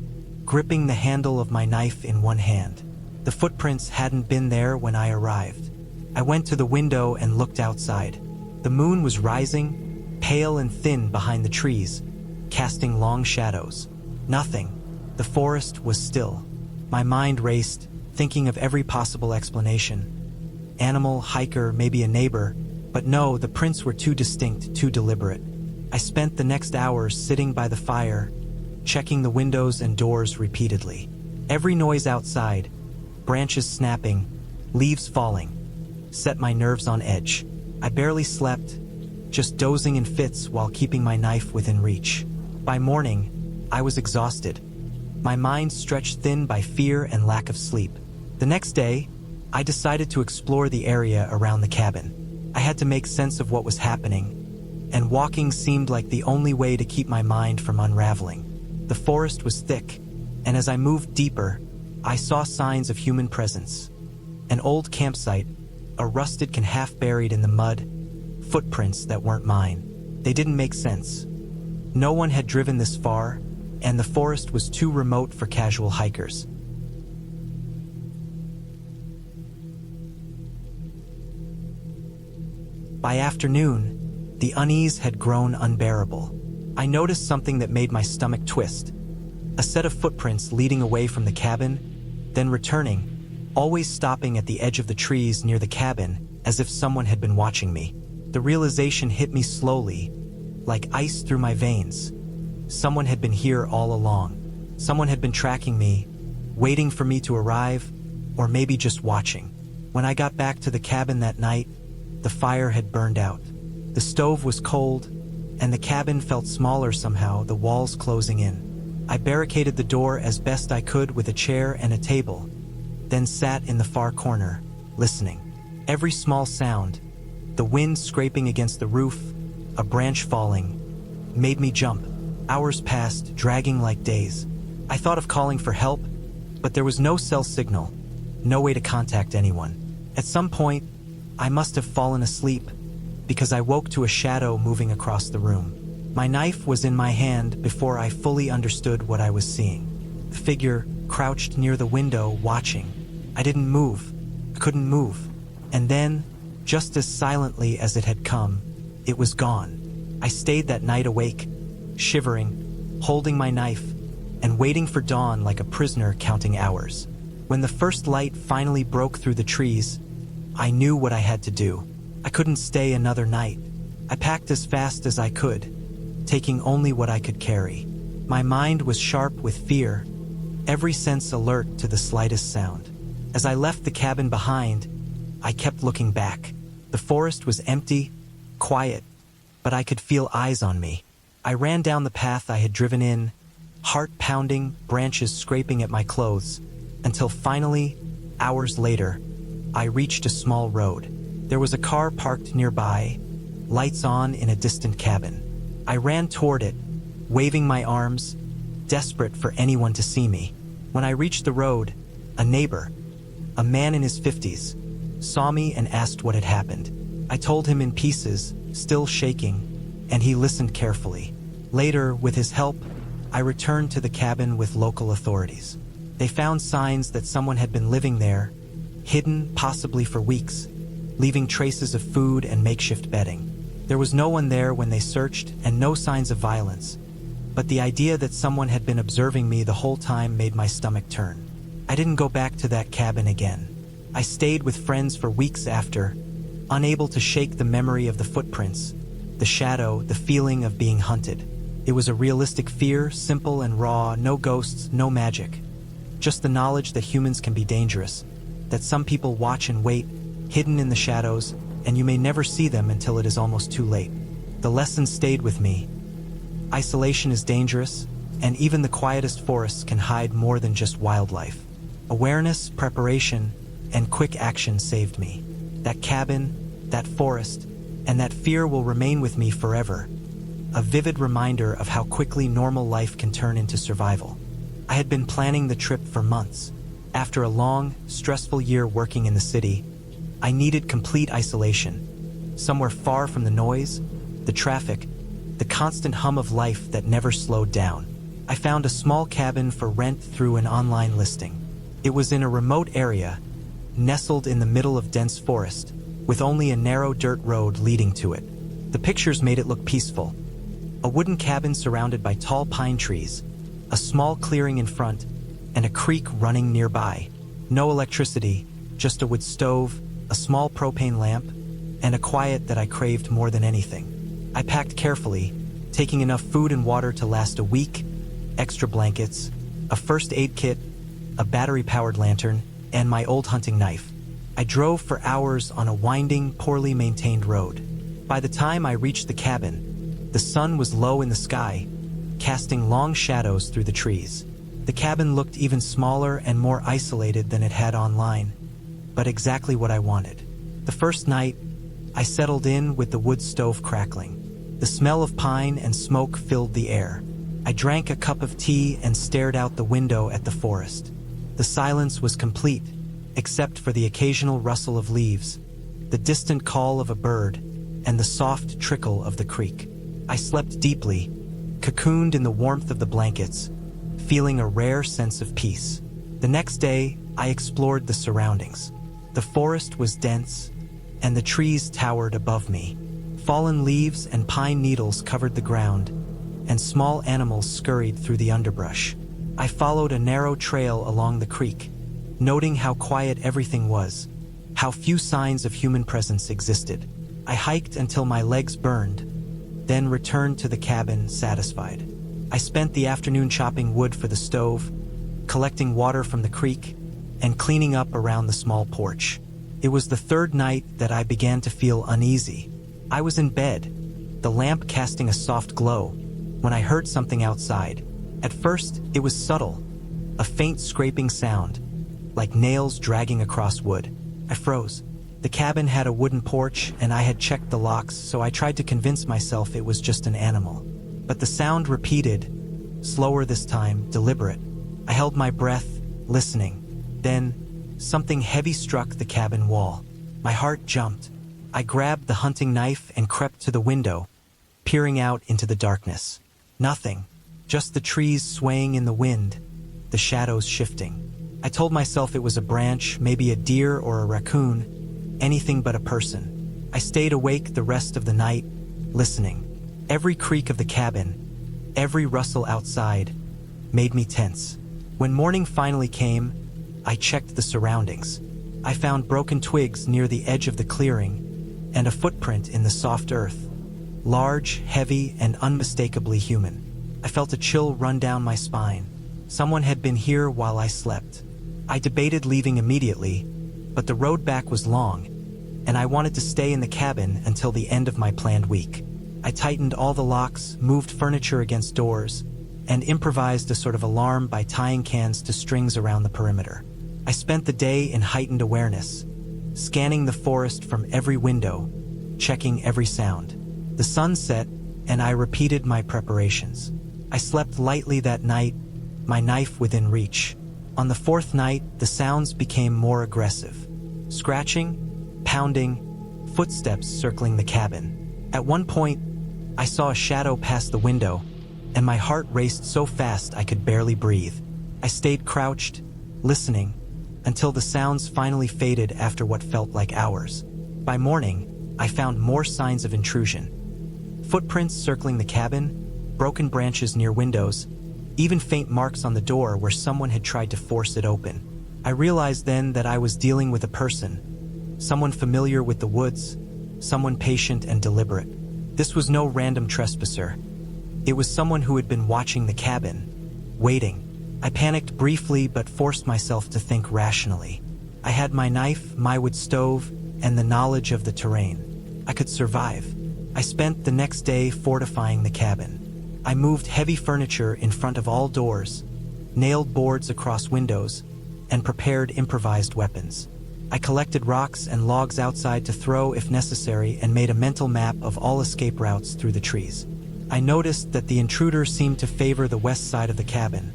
gripping the handle of my knife in one hand. The footprints hadn't been there when I arrived. I went to the window and looked outside. The moon was rising, pale and thin behind the trees, casting long shadows. Nothing. The forest was still. My mind raced, thinking of every possible explanation. Animal, hiker, maybe a neighbor, but no, the prints were too distinct, too deliberate. I spent the next hours sitting by the fire, checking the windows and doors repeatedly. Every noise outside, branches snapping, leaves falling, set my nerves on edge. I barely slept, just dozing in fits while keeping my knife within reach. By morning, I was exhausted, my mind stretched thin by fear and lack of sleep. The next day, I decided to explore the area around the cabin. I had to make sense of what was happening, and walking seemed like the only way to keep my mind from unraveling. The forest was thick, and as I moved deeper, I saw signs of human presence. An old campsite, a rusted can half buried in the mud, footprints that weren't mine. They didn't make sense. No one had driven this far, and the forest was too remote for casual hikers. By afternoon, the unease had grown unbearable. I noticed something that made my stomach twist. A set of footprints leading away from the cabin, then returning, always stopping at the edge of the trees near the cabin, as if someone had been watching me. The realization hit me slowly, like ice through my veins. Someone had been here all along. Someone had been tracking me, waiting for me to arrive, or maybe just watching. When I got back to the cabin that night, the fire had burned out. The stove was cold, and the cabin felt smaller somehow, the walls closing in. I barricaded the door as best I could with a chair and a table, then sat in the far corner, listening. Every small sound, the wind scraping against the roof, a branch falling, made me jump. Hours passed, dragging like days. I thought of calling for help, but there was no cell signal, no way to contact anyone. At some point, I must have fallen asleep, because I woke to a shadow moving across the room. My knife was in my hand before I fully understood what I was seeing. The figure crouched near the window, watching. I didn't move, couldn't move. And then, just as silently as it had come, it was gone. I stayed that night awake, shivering, holding my knife, and waiting for dawn like a prisoner counting hours. When the first light finally broke through the trees, I knew what I had to do. I couldn't stay another night. I packed as fast as I could, taking only what I could carry. My mind was sharp with fear, every sense alert to the slightest sound. As I left the cabin behind, I kept looking back. The forest was empty, quiet, but I could feel eyes on me. I ran down the path I had driven in, heart pounding, branches scraping at my clothes, until finally, hours later, I reached a small road. There was a car parked nearby, lights on in a distant cabin. I ran toward it, waving my arms, desperate for anyone to see me. When I reached the road, a neighbor, a man in his 50s, saw me and asked what had happened. I told him in pieces, still shaking, and he listened carefully. Later, with his help, I returned to the cabin with local authorities. They found signs that someone had been living there, hidden possibly for weeks, leaving traces of food and makeshift bedding. There was no one there when they searched and no signs of violence, but the idea that someone had been observing me the whole time made my stomach turn. I didn't go back to that cabin again. I stayed with friends for weeks after, unable to shake the memory of the footprints, the shadow, the feeling of being hunted. It was a realistic fear, simple and raw, no ghosts, no magic. Just the knowledge that humans can be dangerous, that some people watch and wait, hidden in the shadows, and you may never see them until it is almost too late. The lesson stayed with me. Isolation is dangerous, and even the quietest forests can hide more than just wildlife. Awareness, preparation, and quick action saved me. That cabin, that forest, and that fear will remain with me forever. A vivid reminder of how quickly normal life can turn into survival. I had been planning the trip for months. After a long, stressful year working in the city, I needed complete isolation. Somewhere far from the noise, the traffic, the constant hum of life that never slowed down. I found a small cabin for rent through an online listing. It was in a remote area, nestled in the middle of dense forest, with only a narrow dirt road leading to it. The pictures made it look peaceful. A wooden cabin surrounded by tall pine trees, a small clearing in front, and a creek running nearby. No electricity, just a wood stove, a small propane lamp, and a quiet that I craved more than anything. I packed carefully, taking enough food and water to last a week, extra blankets, a first aid kit, a battery-powered lantern, and my old hunting knife. I drove for hours on a winding, poorly maintained road. By the time I reached the cabin, the sun was low in the sky, casting long shadows through the trees. The cabin looked even smaller and more isolated than it had online, but exactly what I wanted. The first night, I settled in with the wood stove crackling. The smell of pine and smoke filled the air. I drank a cup of tea and stared out the window at the forest. The silence was complete, except for the occasional rustle of leaves, the distant call of a bird, and the soft trickle of the creek. I slept deeply, cocooned in the warmth of the blankets, feeling a rare sense of peace. The next day, I explored the surroundings. The forest was dense, and the trees towered above me. Fallen leaves and pine needles covered the ground, and small animals scurried through the underbrush. I followed a narrow trail along the creek, noting how quiet everything was, how few signs of human presence existed. I hiked until my legs burned, then returned to the cabin satisfied. I spent the afternoon chopping wood for the stove, collecting water from the creek, and cleaning up around the small porch. It was the third night that I began to feel uneasy. I was in bed, the lamp casting a soft glow, when I heard something outside. At first, it was subtle, a faint scraping sound, like nails dragging across wood. I froze. The cabin had a wooden porch, and I had checked the locks, so I tried to convince myself it was just an animal. But the sound repeated, slower this time, deliberate. I held my breath, listening. Then, something heavy struck the cabin wall. My heart jumped. I grabbed the hunting knife and crept to the window, peering out into the darkness. Nothing, just the trees swaying in the wind, the shadows shifting. I told myself it was a branch, maybe a deer or a raccoon, anything but a person. I stayed awake the rest of the night, listening. Every creak of the cabin, every rustle outside, made me tense. When morning finally came, I checked the surroundings. I found broken twigs near the edge of the clearing and a footprint in the soft earth. Large, heavy, and unmistakably human. I felt a chill run down my spine. Someone had been here while I slept. I debated leaving immediately, but the road back was long, and I wanted to stay in the cabin until the end of my planned week. I tightened all the locks, moved furniture against doors, and improvised a sort of alarm by tying cans to strings around the perimeter. I spent the day in heightened awareness, scanning the forest from every window, checking every sound. The sun set, and I repeated my preparations. I slept lightly that night, my knife within reach. On the fourth night, the sounds became more aggressive. Scratching, pounding, footsteps circling the cabin. At one point, I saw a shadow pass the window, and my heart raced so fast I could barely breathe. I stayed crouched, listening, until the sounds finally faded after what felt like hours. By morning, I found more signs of intrusion. Footprints circling the cabin, broken branches near windows, even faint marks on the door where someone had tried to force it open. I realized then that I was dealing with a person, someone familiar with the woods, someone patient and deliberate. This was no random trespasser. It was someone who had been watching the cabin, waiting. I panicked briefly but forced myself to think rationally. I had my knife, my wood stove, and the knowledge of the terrain. I could survive. I spent the next day fortifying the cabin. I moved heavy furniture in front of all doors, nailed boards across windows, and prepared improvised weapons. I collected rocks and logs outside to throw if necessary and made a mental map of all escape routes through the trees. I noticed that the intruder seemed to favor the west side of the cabin,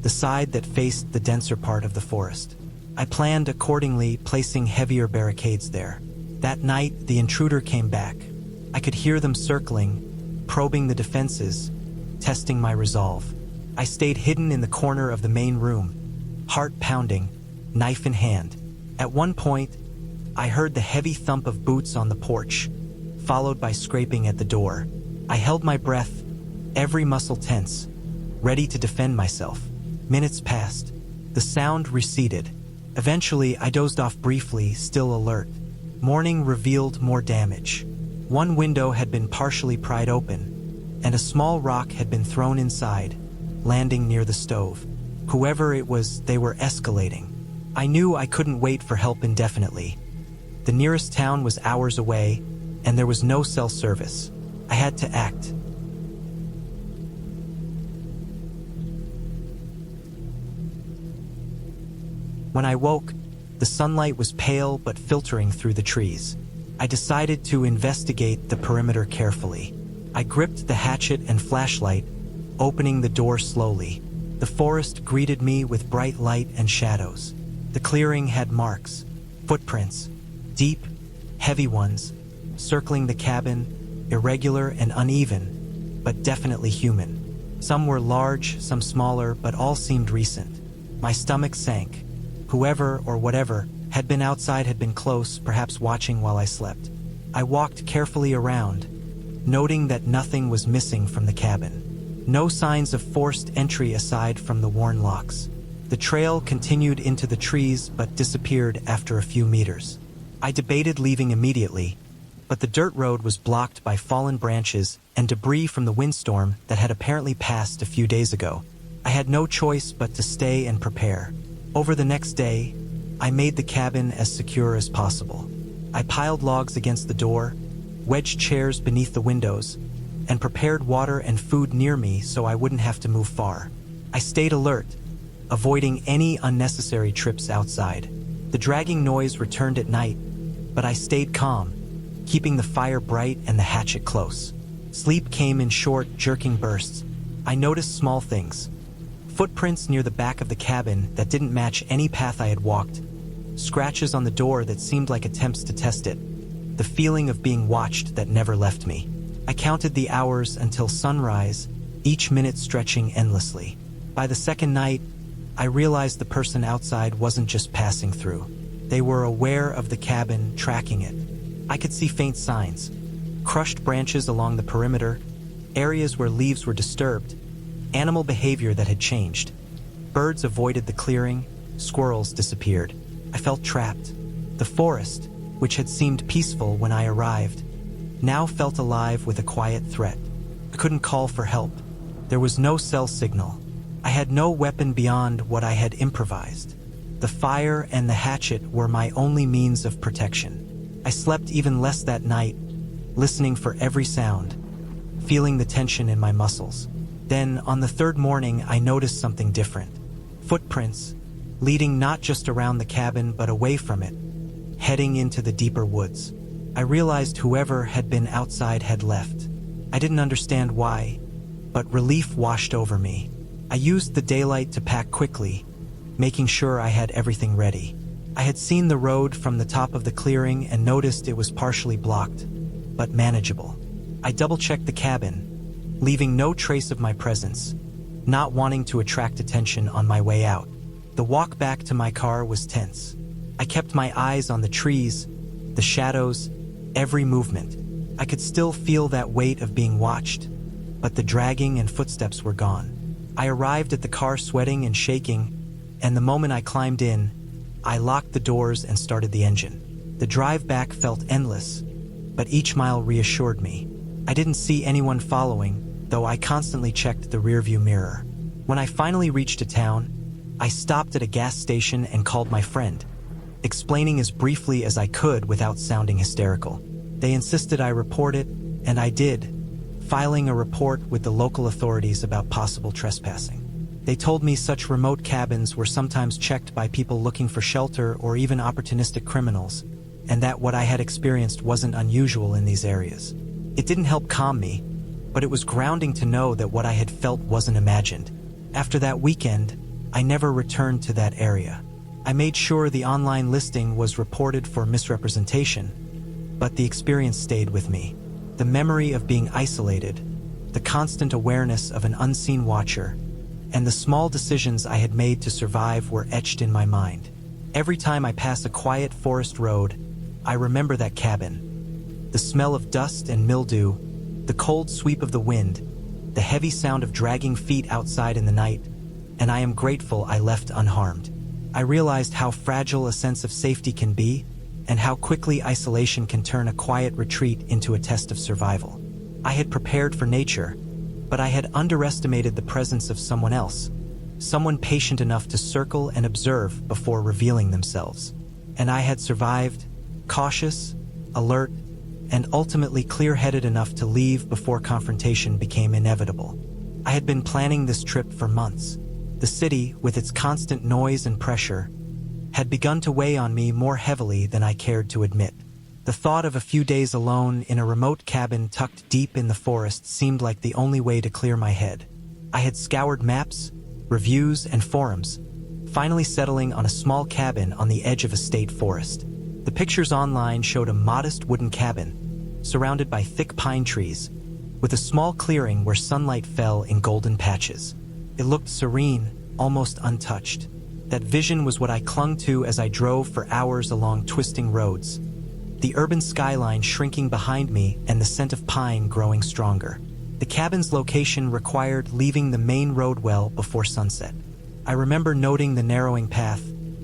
the side that faced the denser part of the forest. I planned accordingly, placing heavier barricades there. That night, the intruder came back. I could hear them circling, probing the defenses, testing my resolve. I stayed hidden in the corner of the main room, heart pounding, knife in hand. At one point, I heard the heavy thump of boots on the porch, followed by scraping at the door. I held my breath, every muscle tense, ready to defend myself. Minutes passed. The sound receded. Eventually, I dozed off briefly, still alert. Morning revealed more damage. One window had been partially pried open, and a small rock had been thrown inside, landing near the stove. Whoever it was, they were escalating. I knew I couldn't wait for help indefinitely. The nearest town was hours away, and there was no cell service. I had to act. When I woke, the sunlight was pale but filtering through the trees. I decided to investigate the perimeter carefully. I gripped the hatchet and flashlight, opening the door slowly. The forest greeted me with bright light and shadows. The clearing had marks, footprints, deep, heavy ones, circling the cabin, irregular and uneven, but definitely human. Some were large, some smaller, but all seemed recent. My stomach sank. Whoever or whatever had been outside had been close, perhaps watching while I slept. I walked carefully around, noting that nothing was missing from the cabin. No signs of forced entry aside from the worn locks. The trail continued into the trees but disappeared after a few meters. I debated leaving immediately, but the dirt road was blocked by fallen branches and debris from the windstorm that had apparently passed a few days ago. I had no choice but to stay and prepare. Over the next day, I made the cabin as secure as possible. I piled logs against the door, wedged chairs beneath the windows, and prepared water and food near me so I wouldn't have to move far. I stayed alert, avoiding any unnecessary trips outside. The dragging noise returned at night, but I stayed calm, keeping the fire bright and the hatchet close. Sleep came in short, jerking bursts. I noticed small things. Footprints near the back of the cabin that didn't match any path I had walked. Scratches on the door that seemed like attempts to test it. The feeling of being watched that never left me. I counted the hours until sunrise, each minute stretching endlessly. By the second night, I realized the person outside wasn't just passing through. They were aware of the cabin, tracking it. I could see faint signs. Crushed branches along the perimeter, areas where leaves were disturbed, animal behavior that had changed. Birds avoided the clearing, squirrels disappeared. I felt trapped. The forest, which had seemed peaceful when I arrived, now felt alive with a quiet threat. I couldn't call for help. There was no cell signal. I had no weapon beyond what I had improvised. The fire and the hatchet were my only means of protection. I slept even less that night, listening for every sound, feeling the tension in my muscles. Then, on the third morning, I noticed something different. Footprints, leading not just around the cabin but away from it, heading into the deeper woods. I realized whoever had been outside had left. I didn't understand why, but relief washed over me. I used the daylight to pack quickly, making sure I had everything ready. I had seen the road from the top of the clearing and noticed it was partially blocked, but manageable. I double-checked the cabin, leaving no trace of my presence, not wanting to attract attention on my way out. The walk back to my car was tense. I kept my eyes on the trees, the shadows, every movement. I could still feel that weight of being watched, but the dragging and footsteps were gone. I arrived at the car sweating and shaking, and the moment I climbed in, I locked the doors and started the engine. The drive back felt endless, but each mile reassured me. I didn't see anyone following, though I constantly checked the rearview mirror. When I finally reached a town, I stopped at a gas station and called my friend, explaining as briefly as I could without sounding hysterical. They insisted I report it, and I did, filing a report with the local authorities about possible trespassing. They told me such remote cabins were sometimes checked by people looking for shelter or even opportunistic criminals, and that what I had experienced wasn't unusual in these areas. It didn't help calm me, but it was grounding to know that what I had felt wasn't imagined. After that weekend, I never returned to that area. I made sure the online listing was reported for misrepresentation, but the experience stayed with me. The memory of being isolated, the constant awareness of an unseen watcher, and the small decisions I had made to survive were etched in my mind. Every time I pass a quiet forest road, I remember that cabin. The smell of dust and mildew, the cold sweep of the wind, the heavy sound of dragging feet outside in the night, and I am grateful I left unharmed. I realized how fragile a sense of safety can be, and how quickly isolation can turn a quiet retreat into a test of survival. I had prepared for nature, but I had underestimated the presence of someone else, someone patient enough to circle and observe before revealing themselves. And I had survived, cautious, alert, and ultimately clear-headed enough to leave before confrontation became inevitable. I had been planning this trip for months. The city, with its constant noise and pressure, had begun to weigh on me more heavily than I cared to admit. The thought of a few days alone in a remote cabin tucked deep in the forest seemed like the only way to clear my head. I had scoured maps, reviews, and forums, finally settling on a small cabin on the edge of a state forest. The pictures online showed a modest wooden cabin, surrounded by thick pine trees, with a small clearing where sunlight fell in golden patches. It looked serene, almost untouched. That vision was what I clung to as I drove for hours along twisting roads, the urban skyline shrinking behind me and the scent of pine growing stronger. The cabin's location required leaving the main road well before sunset. I remember noting the narrowing path,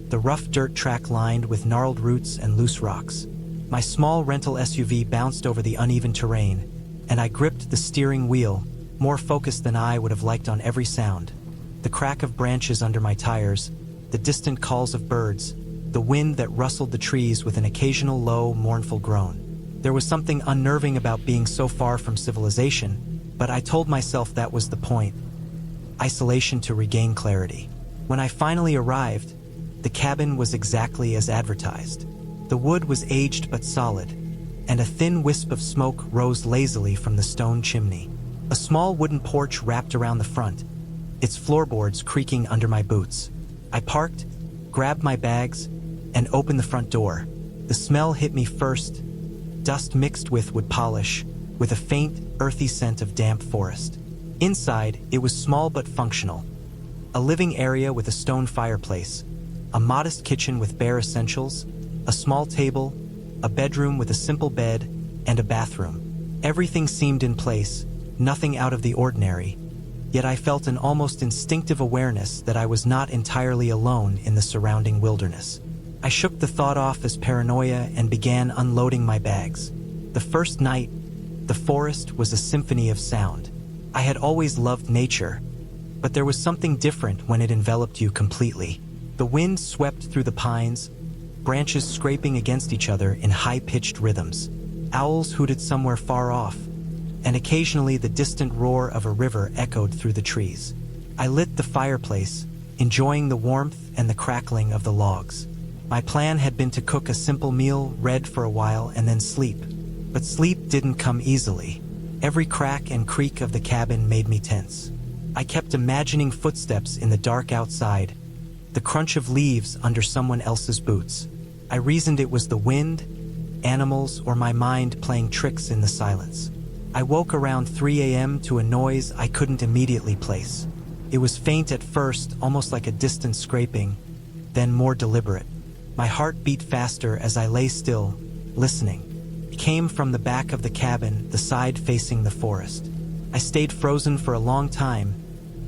the rough dirt track lined with gnarled roots and loose rocks. My small rental SUV bounced over the uneven terrain, and I gripped the steering wheel, more focused than I would have liked on every sound. The crack of branches under my tires, the distant calls of birds, the wind that rustled the trees with an occasional low, mournful groan. There was something unnerving about being so far from civilization, but I told myself that was the point. Isolation to regain clarity. When I finally arrived, the cabin was exactly as advertised. The wood was aged but solid, and a thin wisp of smoke rose lazily from the stone chimney. A small wooden porch wrapped around the front, its floorboards creaking under my boots. I parked, grabbed my bags, and opened the front door. The smell hit me first, dust mixed with wood polish, with a faint, earthy scent of damp forest. Inside, it was small but functional. A living area with a stone fireplace, a modest kitchen with bare essentials, a small table, a bedroom with a simple bed, and a bathroom. Everything seemed in place, nothing out of the ordinary, yet I felt an almost instinctive awareness that I was not entirely alone in the surrounding wilderness. I shook the thought off as paranoia and began unloading my bags. The first night, the forest was a symphony of sound. I had always loved nature, but there was something different when it enveloped you completely. The wind swept through the pines, branches scraping against each other in high-pitched rhythms. Owls hooted somewhere far off, and occasionally the distant roar of a river echoed through the trees. I lit the fireplace, enjoying the warmth and the crackling of the logs. My plan had been to cook a simple meal, read for a while, and then sleep. But sleep didn't come easily. Every crack and creak of the cabin made me tense. I kept imagining footsteps in the dark outside, the crunch of leaves under someone else's boots. I reasoned it was the wind, animals, or my mind playing tricks in the silence. I woke around 3 a.m. to a noise I couldn't immediately place. It was faint at first, almost like a distant scraping, then more deliberate. My heart beat faster as I lay still, listening. It came from the back of the cabin, the side facing the forest. I stayed frozen for a long time,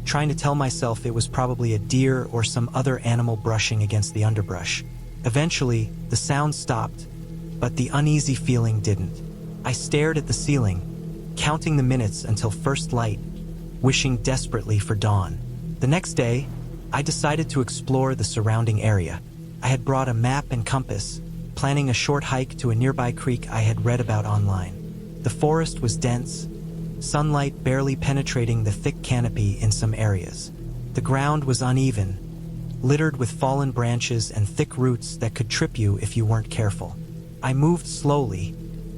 trying to tell myself it was probably a deer or some other animal brushing against the underbrush. Eventually, the sound stopped, but the uneasy feeling didn't. I stared at the ceiling, counting the minutes until first light, wishing desperately for dawn. The next day, I decided to explore the surrounding area. I had brought a map and compass, planning a short hike to a nearby creek I had read about online. The forest was dense, sunlight barely penetrating the thick canopy in some areas. The ground was uneven, littered with fallen branches and thick roots that could trip you if you weren't careful. I moved slowly,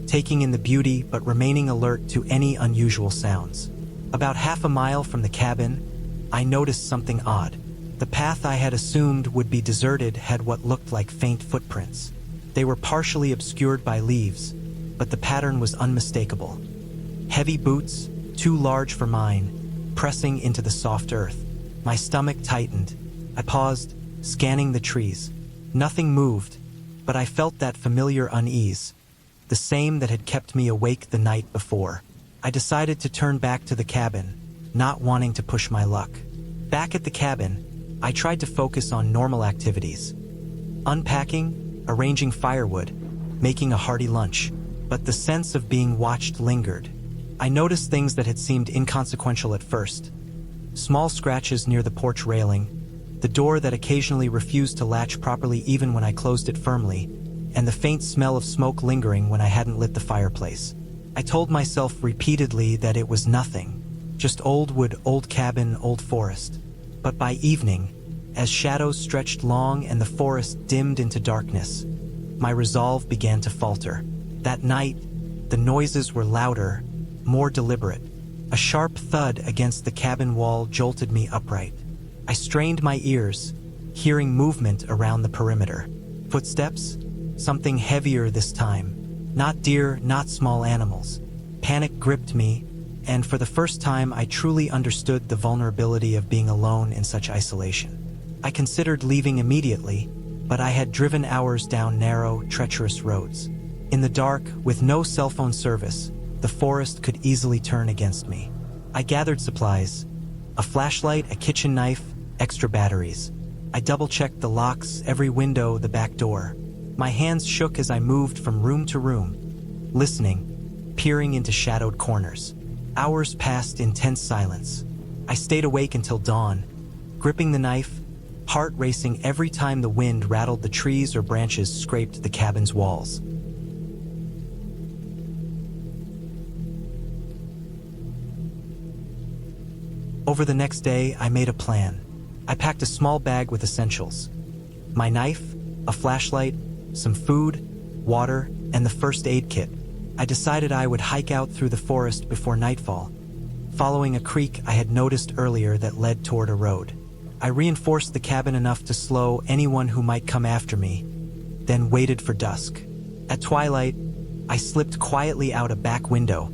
taking in the beauty but remaining alert to any unusual sounds. About half a mile from the cabin, I noticed something odd. The path I had assumed would be deserted had what looked like faint footprints. They were partially obscured by leaves, but the pattern was unmistakable. Heavy boots, too large for mine, pressing into the soft earth. My stomach tightened. I paused, scanning the trees. Nothing moved, but I felt that familiar unease, the same that had kept me awake the night before. I decided to turn back to the cabin, not wanting to push my luck. Back at the cabin, I tried to focus on normal activities. Unpacking, arranging firewood, making a hearty lunch. But the sense of being watched lingered. I noticed things that had seemed inconsequential at first. Small scratches near the porch railing, the door that occasionally refused to latch properly even when I closed it firmly, and the faint smell of smoke lingering when I hadn't lit the fireplace. I told myself repeatedly that it was nothing, just old wood, old cabin, old forest. But by evening, as shadows stretched long and the forest dimmed into darkness, my resolve began to falter. That night, the noises were louder, more deliberate. A sharp thud against the cabin wall jolted me upright. I strained my ears, hearing movement around the perimeter. Footsteps? Something heavier this time. Not deer, not small animals. Panic gripped me, and for the first time I truly understood the vulnerability of being alone in such isolation. I considered leaving immediately, but I had driven hours down narrow, treacherous roads. In the dark, with no cell phone service, the forest could easily turn against me. I gathered supplies, a flashlight, a kitchen knife, extra batteries. I double-checked the locks, every window, the back door. My hands shook as I moved from room to room, listening, peering into shadowed corners. Hours passed in tense silence. I stayed awake until dawn, gripping the knife, heart racing every time the wind rattled the trees or branches scraped the cabin's walls. Over the next day, I made a plan. I packed a small bag with essentials. My knife, a flashlight, some food, water, and the first aid kit. I decided I would hike out through the forest before nightfall, following a creek I had noticed earlier that led toward a road. I reinforced the cabin enough to slow anyone who might come after me, then waited for dusk. At twilight, I slipped quietly out a back window,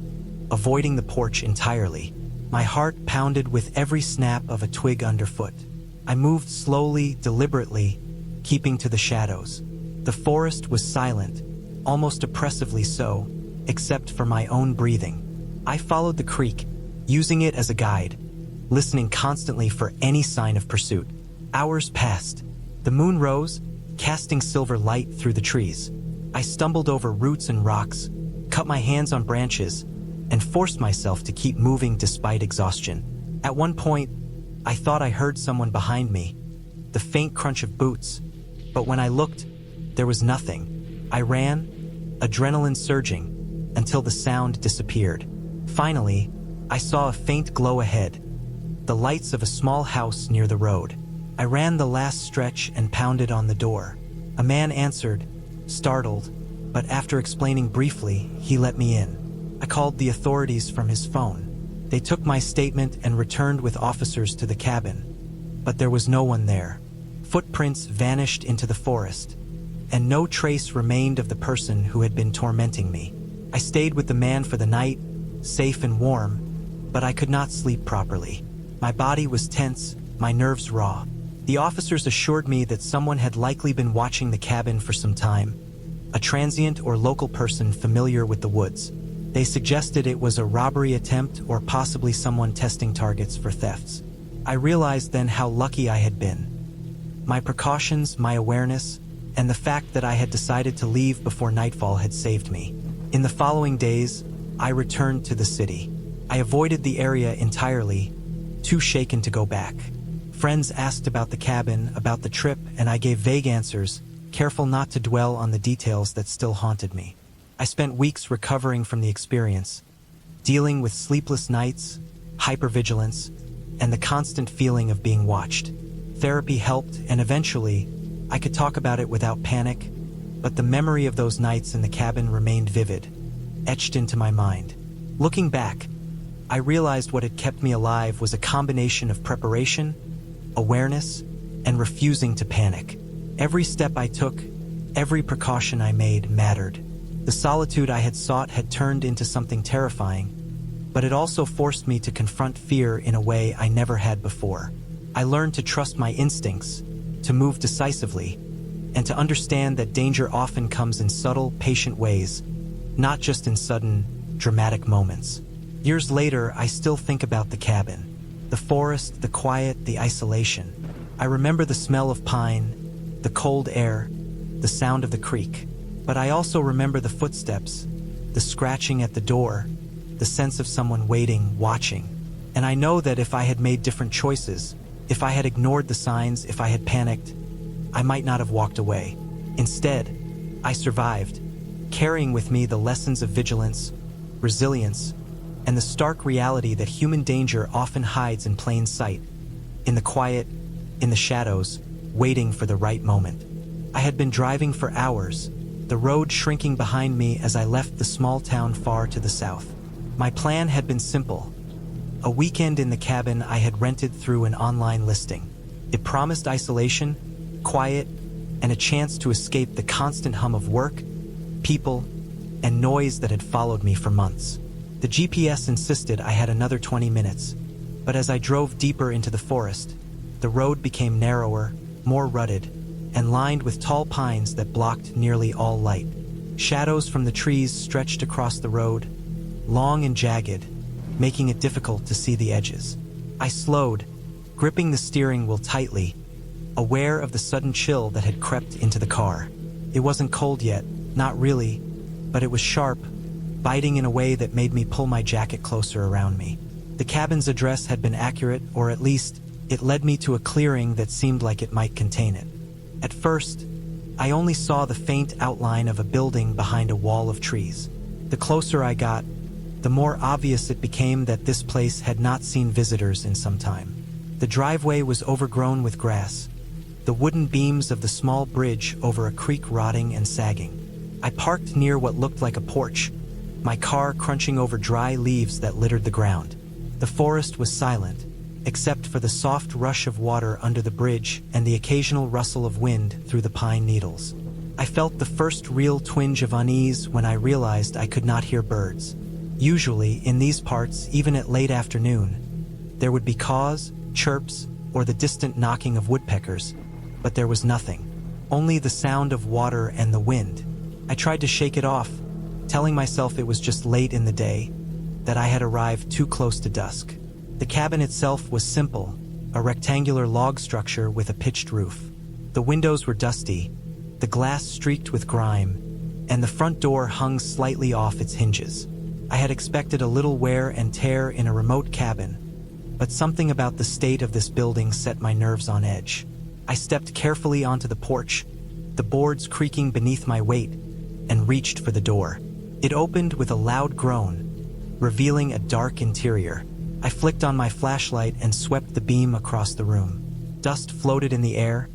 avoiding the porch entirely. My heart pounded with every snap of a twig underfoot. I moved slowly, deliberately, keeping to the shadows. The forest was silent, almost oppressively so, except for my own breathing. I followed the creek, using it as a guide, listening constantly for any sign of pursuit. Hours passed. The moon rose, casting silver light through the trees. I stumbled over roots and rocks, cut my hands on branches, and forced myself to keep moving despite exhaustion. At one point, I thought I heard someone behind me, the faint crunch of boots, but when I looked, there was nothing. I ran, adrenaline surging, until the sound disappeared. Finally, I saw a faint glow ahead, the lights of a small house near the road. I ran the last stretch and pounded on the door. A man answered, startled, but after explaining briefly, he let me in. I called the authorities from his phone. They took my statement and returned with officers to the cabin. But there was no one there. Footprints vanished into the forest, and no trace remained of the person who had been tormenting me. I stayed with the man for the night, safe and warm, but I could not sleep properly. My body was tense, my nerves raw. The officers assured me that someone had likely been watching the cabin for some time, a transient or local person familiar with the woods. They suggested it was a robbery attempt or possibly someone testing targets for thefts. I realized then how lucky I had been. My precautions, my awareness, and the fact that I had decided to leave before nightfall had saved me. In the following days, I returned to the city. I avoided the area entirely, too shaken to go back. Friends asked about the cabin, about the trip, and I gave vague answers, careful not to dwell on the details that still haunted me. I spent weeks recovering from the experience, dealing with sleepless nights, hypervigilance, and the constant feeling of being watched. Therapy helped, and eventually, I could talk about it without panic, but the memory of those nights in the cabin remained vivid, etched into my mind. Looking back, I realized what had kept me alive was a combination of preparation, awareness, and refusing to panic. Every step I took, every precaution I made mattered. The solitude I had sought had turned into something terrifying, but it also forced me to confront fear in a way I never had before. I learned to trust my instincts, to move decisively, and to understand that danger often comes in subtle, patient ways, not just in sudden, dramatic moments. Years later, I still think about the cabin, the forest, the quiet, the isolation. I remember the smell of pine, the cold air, the sound of the creek. But I also remember the footsteps, the scratching at the door, the sense of someone waiting, watching. And I know that if I had made different choices, if I had ignored the signs, if I had panicked, I might not have walked away. Instead, I survived, carrying with me the lessons of vigilance, resilience, and the stark reality that human danger often hides in plain sight, in the quiet, in the shadows, waiting for the right moment. I had been driving for hours, the road shrinking behind me as I left the small town far to the south. My plan had been simple. A weekend in the cabin I had rented through an online listing. It promised isolation, quiet, and a chance to escape the constant hum of work, people, and noise that had followed me for months. The GPS insisted I had another 20 minutes, but as I drove deeper into the forest, the road became narrower, more rutted, and lined with tall pines that blocked nearly all light. Shadows from the trees stretched across the road, long and jagged, making it difficult to see the edges. I slowed, gripping the steering wheel tightly, aware of the sudden chill that had crept into the car. It wasn't cold yet, not really, but it was sharp, biting in a way that made me pull my jacket closer around me. The cabin's address had been accurate, or at least, it led me to a clearing that seemed like it might contain it. At first, I only saw the faint outline of a building behind a wall of trees. The closer I got, the more obvious it became that this place had not seen visitors in some time. The driveway was overgrown with grass, the wooden beams of the small bridge over a creek rotting and sagging. I parked near what looked like a porch, my car crunching over dry leaves that littered the ground. The forest was silent, except for the soft rush of water under the bridge and the occasional rustle of wind through the pine needles. I felt the first real twinge of unease when I realized I could not hear birds. Usually, in these parts, even at late afternoon, there would be caws, chirps, or the distant knocking of woodpeckers, but there was nothing. Only the sound of water and the wind. I tried to shake it off, telling myself it was just late in the day, that I had arrived too close to dusk. The cabin itself was simple, a rectangular log structure with a pitched roof. The windows were dusty, the glass streaked with grime, and the front door hung slightly off its hinges. I had expected a little wear and tear in a remote cabin, but something about the state of this building set my nerves on edge. I stepped carefully onto the porch, the boards creaking beneath my weight, and reached for the door. It opened with a loud groan, revealing a dark interior. I flicked on my flashlight and swept the beam across the room. Dust floated in the air,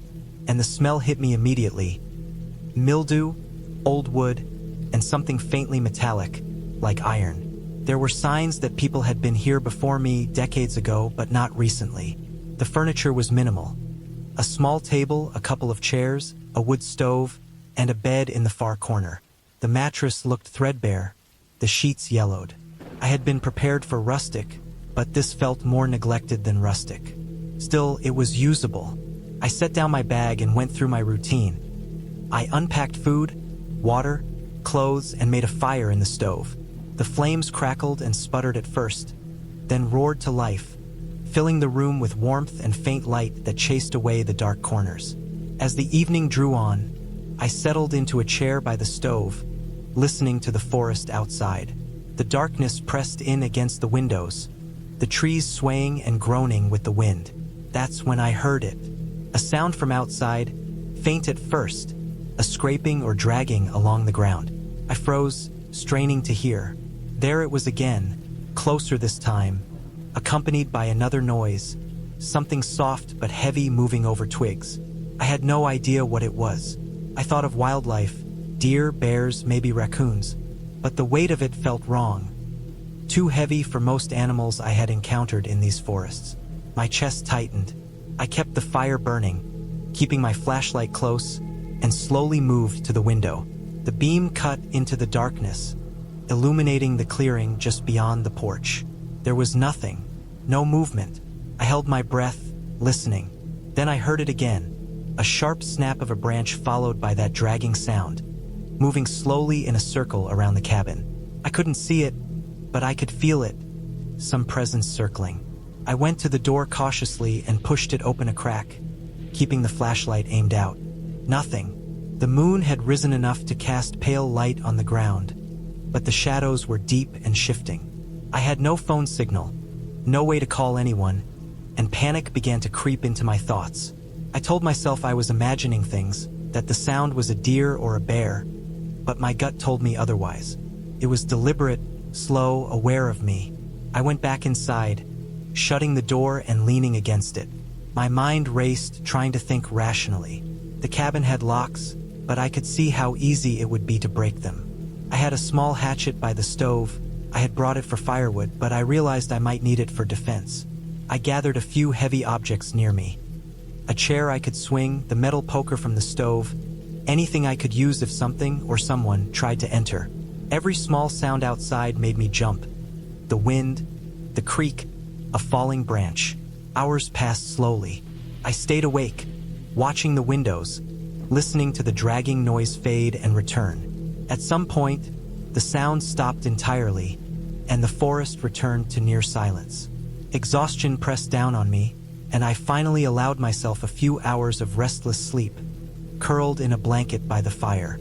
and the smell hit me immediately. Mildew, old wood, and something faintly metallic, like iron. There were signs that people had been here before me decades ago, but not recently. The furniture was minimal. A small table, a couple of chairs, a wood stove, and a bed in the far corner. The mattress looked threadbare, the sheets yellowed. I had been prepared for rustic, but this felt more neglected than rustic. Still, it was usable. I set down my bag and went through my routine. I unpacked food, water, clothes, and made a fire in the stove. The flames crackled and sputtered at first, then roared to life, filling the room with warmth and faint light that chased away the dark corners. As the evening drew on, I settled into a chair by the stove, listening to the forest outside. The darkness pressed in against the windows, the trees swaying and groaning with the wind. That's when I heard it. A sound from outside, faint at first, a scraping or dragging along the ground. I froze, straining to hear. There it was again, closer this time, accompanied by another noise, something soft but heavy moving over twigs. I had no idea what it was. I thought of wildlife, deer, bears, maybe raccoons, but the weight of it felt wrong. Too heavy for most animals I had encountered in these forests. My chest tightened. I kept the fire burning, keeping my flashlight close, and slowly moved to the window. The beam cut into the darkness, illuminating the clearing just beyond the porch. There was nothing, no movement. I held my breath, listening. Then I heard it again, a sharp snap of a branch followed by that dragging sound, moving slowly in a circle around the cabin. I couldn't see it, but I could feel it, some presence circling. I went to the door cautiously and pushed it open a crack, keeping the flashlight aimed out. Nothing. The moon had risen enough to cast pale light on the ground, but the shadows were deep and shifting. I had no phone signal, no way to call anyone, and panic began to creep into my thoughts. I told myself I was imagining things, that the sound was a deer or a bear, but my gut told me otherwise. It was deliberate, slow, aware of me. I went back inside, shutting the door and leaning against it. My mind raced, trying to think rationally. The cabin had locks, but I could see how easy it would be to break them. I had a small hatchet by the stove. I had brought it for firewood, but I realized I might need it for defense. I gathered a few heavy objects near me. A chair I could swing, the metal poker from the stove, anything I could use if something or someone tried to enter. Every small sound outside made me jump. The wind, the creak, a falling branch. Hours passed slowly. I stayed awake, watching the windows, listening to the dragging noise fade and return. At some point, the sound stopped entirely, and the forest returned to near silence. Exhaustion pressed down on me, and I finally allowed myself a few hours of restless sleep, curled in a blanket by the fire.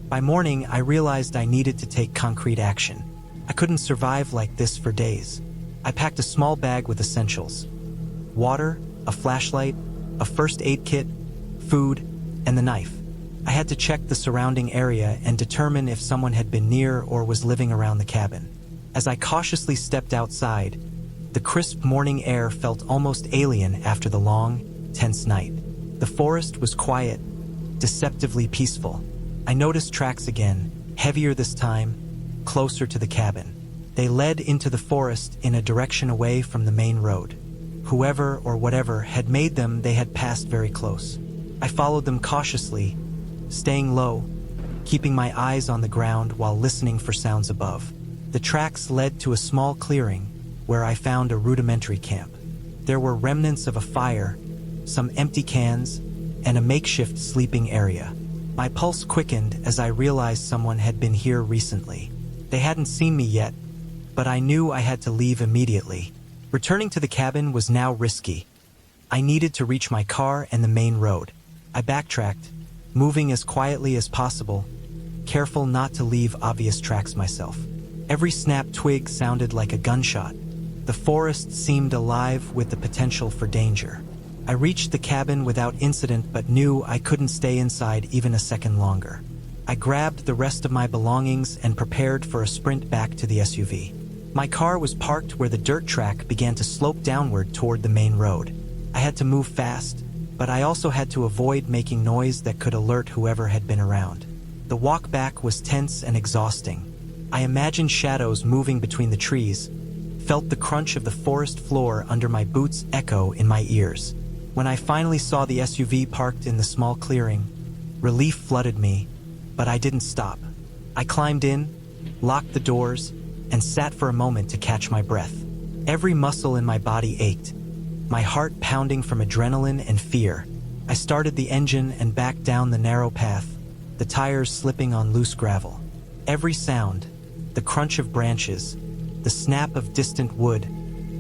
By morning, I realized I needed to take concrete action. I couldn't survive like this for days. I packed a small bag with essentials: water, a flashlight, a first aid kit, food, and the knife. I had to check the surrounding area and determine if someone had been near or was living around the cabin. As I cautiously stepped outside, the crisp morning air felt almost alien after the long, tense night. The forest was quiet, deceptively peaceful. I noticed tracks again, heavier this time, closer to the cabin. They led into the forest in a direction away from the main road. Whoever or whatever had made them, they had passed very close. I followed them cautiously, staying low, keeping my eyes on the ground while listening for sounds above. The tracks led to a small clearing where I found a rudimentary camp. There were remnants of a fire, some empty cans, and a makeshift sleeping area. My pulse quickened as I realized someone had been here recently. They hadn't seen me yet, but I knew I had to leave immediately. Returning to the cabin was now risky. I needed to reach my car and the main road. I backtracked, moving as quietly as possible, careful not to leave obvious tracks myself. Every snapped twig sounded like a gunshot. The forest seemed alive with the potential for danger. I reached the cabin without incident but knew I couldn't stay inside even a second longer. I grabbed the rest of my belongings and prepared for a sprint back to the SUV. My car was parked where the dirt track began to slope downward toward the main road. I had to move fast, but I also had to avoid making noise that could alert whoever had been around. The walk back was tense and exhausting. I imagined shadows moving between the trees, felt the crunch of the forest floor under my boots echo in my ears. When I finally saw the SUV parked in the small clearing, relief flooded me, but I didn't stop. I climbed in, locked the doors, and sat for a moment to catch my breath. Every muscle in my body ached, my heart pounding from adrenaline and fear. I started the engine and backed down the narrow path, the tires slipping on loose gravel. Every sound, the crunch of branches, the snap of distant wood,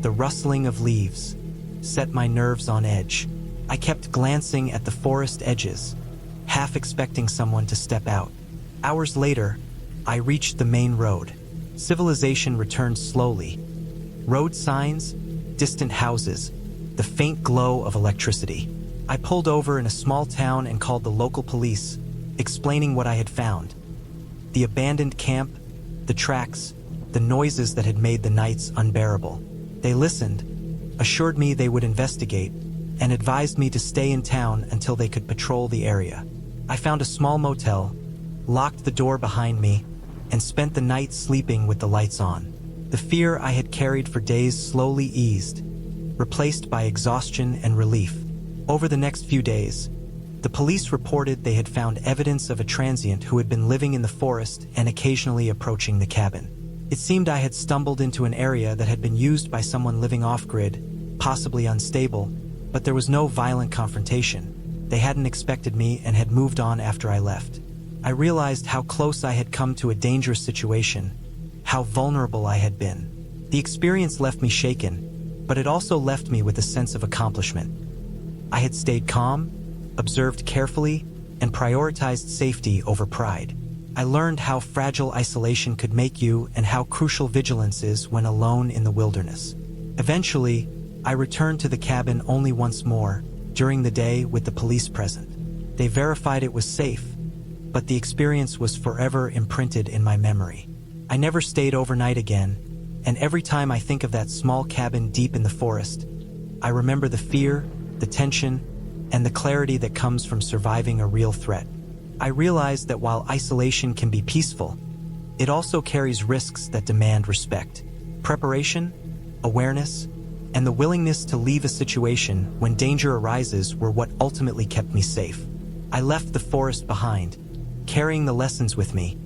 the rustling of leaves, set my nerves on edge. I kept glancing at the forest edges, half expecting someone to step out. Hours later, I reached the main road. Civilization returned slowly. Road signs, distant houses, the faint glow of electricity. I pulled over in a small town and called the local police, explaining what I had found. The abandoned camp, the tracks, the noises that had made the nights unbearable. They listened, assured me they would investigate, and advised me to stay in town until they could patrol the area. I found a small motel, locked the door behind me, and spent the night sleeping with the lights on. The fear I had carried for days slowly eased, replaced by exhaustion and relief. Over the next few days, the police reported they had found evidence of a transient who had been living in the forest and occasionally approaching the cabin. It seemed I had stumbled into an area that had been used by someone living off-grid, possibly unstable, but there was no violent confrontation. They hadn't expected me and had moved on after I left. I realized how close I had come to a dangerous situation, how vulnerable I had been. The experience left me shaken, but it also left me with a sense of accomplishment. I had stayed calm, observed carefully, and prioritized safety over pride. I learned how fragile isolation could make you and how crucial vigilance is when alone in the wilderness. Eventually, I returned to the cabin only once more, during the day with the police present. They verified it was safe, but the experience was forever imprinted in my memory. I never stayed overnight again, and every time I think of that small cabin deep in the forest, I remember the fear, the tension, and the clarity that comes from surviving a real threat. I realized that while isolation can be peaceful, it also carries risks that demand respect. Preparation, awareness, and the willingness to leave a situation when danger arises were what ultimately kept me safe. I left the forest behind, carrying the lessons with me,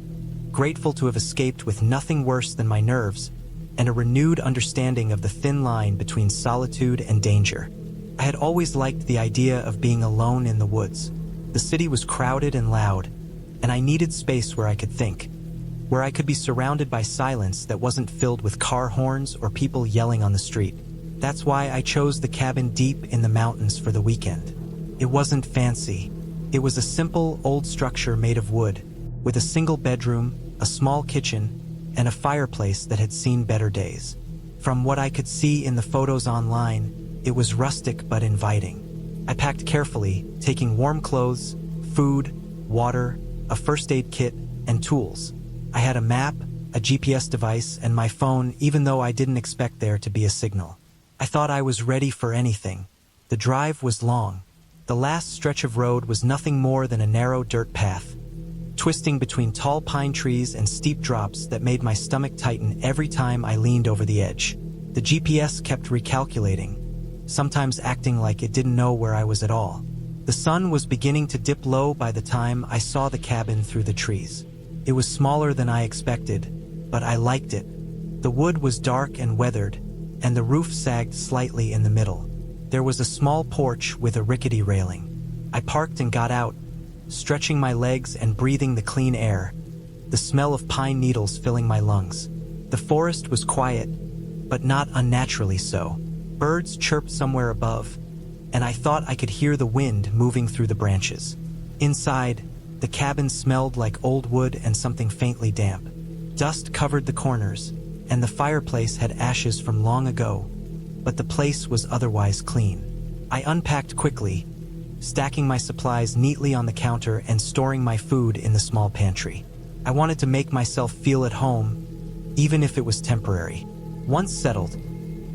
grateful to have escaped with nothing worse than my nerves and a renewed understanding of the thin line between solitude and danger. I had always liked the idea of being alone in the woods. The city was crowded and loud, and I needed space where I could think, where I could be surrounded by silence that wasn't filled with car horns or people yelling on the street. That's why I chose the cabin deep in the mountains for the weekend. It wasn't fancy. It was a simple, old structure made of wood, with a single bedroom, a small kitchen, and a fireplace that had seen better days. From what I could see in the photos online, it was rustic but inviting. I packed carefully, taking warm clothes, food, water, a first aid kit, and tools. I had a map, a GPS device, and my phone, even though I didn't expect there to be a signal. I thought I was ready for anything. The drive was long. The last stretch of road was nothing more than a narrow dirt path, twisting between tall pine trees and steep drops that made my stomach tighten every time I leaned over the edge. The GPS kept recalculating, sometimes acting like it didn't know where I was at all. The sun was beginning to dip low by the time I saw the cabin through the trees. It was smaller than I expected, but I liked it. The wood was dark and weathered, and the roof sagged slightly in the middle. There was a small porch with a rickety railing. I parked and got out, stretching my legs and breathing the clean air, the smell of pine needles filling my lungs. The forest was quiet, but not unnaturally so. Birds chirped somewhere above, and I thought I could hear the wind moving through the branches. Inside, the cabin smelled like old wood and something faintly damp. Dust covered the corners, and the fireplace had ashes from long ago, but the place was otherwise clean. I unpacked quickly, stacking my supplies neatly on the counter and storing my food in the small pantry. I wanted to make myself feel at home, even if it was temporary. Once settled,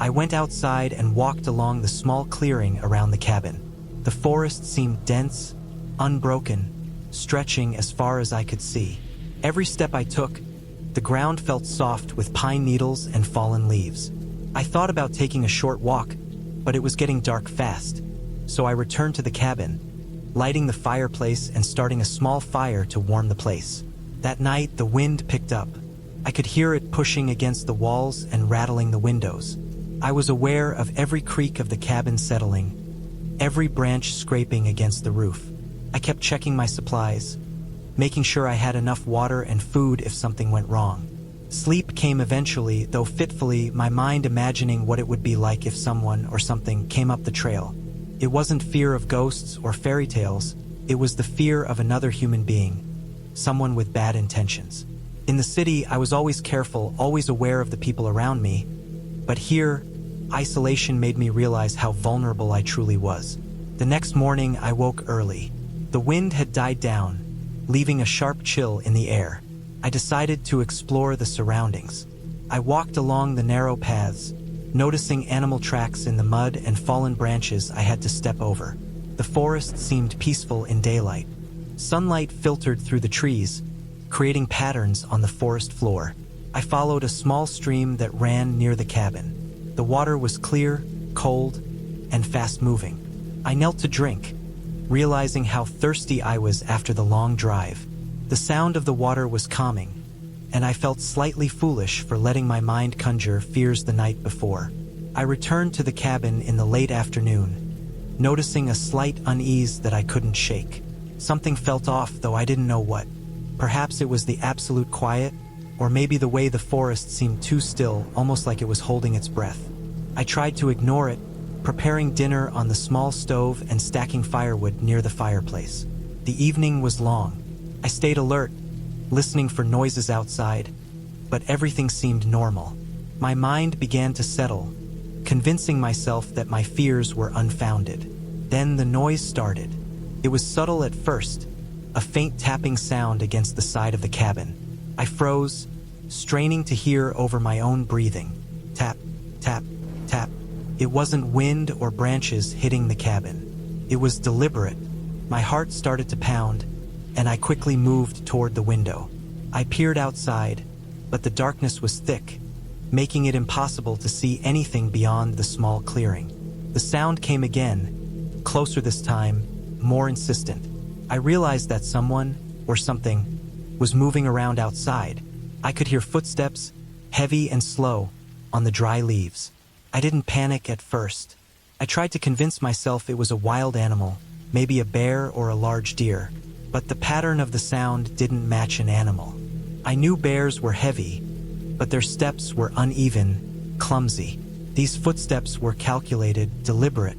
I went outside and walked along the small clearing around the cabin. The forest seemed dense, unbroken, stretching as far as I could see. Every step I took, the ground felt soft with pine needles and fallen leaves. I thought about taking a short walk, but it was getting dark fast, so I returned to the cabin, lighting the fireplace and starting a small fire to warm the place. That night, the wind picked up. I could hear it pushing against the walls and rattling the windows. I was aware of every creak of the cabin settling, every branch scraping against the roof. I kept checking my supplies, making sure I had enough water and food if something went wrong. Sleep came eventually, though fitfully, my mind imagining what it would be like if someone or something came up the trail. It wasn't fear of ghosts or fairy tales, it was the fear of another human being, someone with bad intentions. In the city, I was always careful, always aware of the people around me, but here, isolation made me realize how vulnerable I truly was. The next morning, I woke early. The wind had died down, leaving a sharp chill in the air. I decided to explore the surroundings. I walked along the narrow paths, noticing animal tracks in the mud and fallen branches I had to step over. The forest seemed peaceful in daylight. Sunlight filtered through the trees, creating patterns on the forest floor. I followed a small stream that ran near the cabin. The water was clear, cold, and fast-moving. I knelt to drink, realizing how thirsty I was after the long drive. The sound of the water was calming, and I felt slightly foolish for letting my mind conjure fears the night before. I returned to the cabin in the late afternoon, noticing a slight unease that I couldn't shake. Something felt off, though I didn't know what. Perhaps it was the absolute quiet, or maybe the way the forest seemed too still, almost like it was holding its breath. I tried to ignore it, preparing dinner on the small stove and stacking firewood near the fireplace. The evening was long. I stayed alert, listening for noises outside, but everything seemed normal. My mind began to settle, convincing myself that my fears were unfounded. Then the noise started. It was subtle at first, a faint tapping sound against the side of the cabin. I froze, straining to hear over my own breathing. Tap, tap, tap. It wasn't wind or branches hitting the cabin. It was deliberate. My heart started to pound, and I quickly moved toward the window. I peered outside, but the darkness was thick, making it impossible to see anything beyond the small clearing. The sound came again, closer this time, more insistent. I realized that someone, or something, was moving around outside. I could hear footsteps, heavy and slow, on the dry leaves. I didn't panic at first. I tried to convince myself it was a wild animal, maybe a bear or a large deer, but the pattern of the sound didn't match an animal. I knew bears were heavy, but their steps were uneven, clumsy. These footsteps were calculated, deliberate.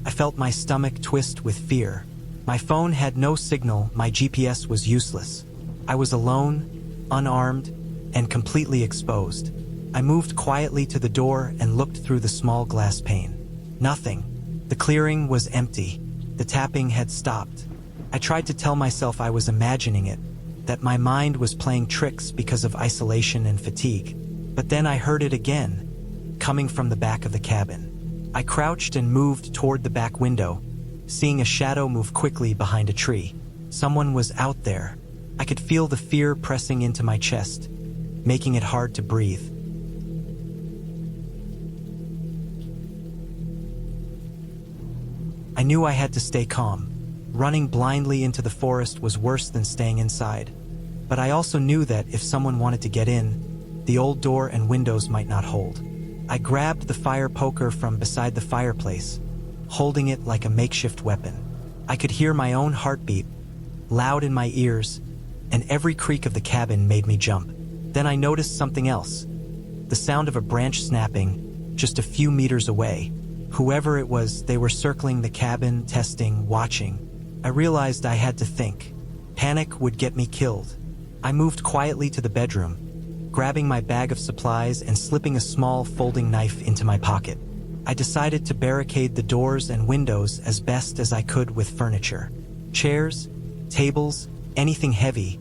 I felt my stomach twist with fear. My phone had no signal, my GPS was useless. I was alone, unarmed, and completely exposed. I moved quietly to the door and looked through the small glass pane. Nothing. The clearing was empty. The tapping had stopped. I tried to tell myself I was imagining it, that my mind was playing tricks because of isolation and fatigue. But then I heard it again, coming from the back of the cabin. I crouched and moved toward the back window, seeing a shadow move quickly behind a tree. Someone was out there. I could feel the fear pressing into my chest, making it hard to breathe. I knew I had to stay calm. Running blindly into the forest was worse than staying inside. But I also knew that if someone wanted to get in, the old door and windows might not hold. I grabbed the fire poker from beside the fireplace, holding it like a makeshift weapon. I could hear my own heartbeat, loud in my ears, and every creak of the cabin made me jump. Then I noticed something else. The sound of a branch snapping just a few meters away. Whoever it was, they were circling the cabin, testing, watching. I realized I had to think. Panic would get me killed. I moved quietly to the bedroom, grabbing my bag of supplies and slipping a small folding knife into my pocket. I decided to barricade the doors and windows as best as I could with furniture. Chairs, tables, anything heavy.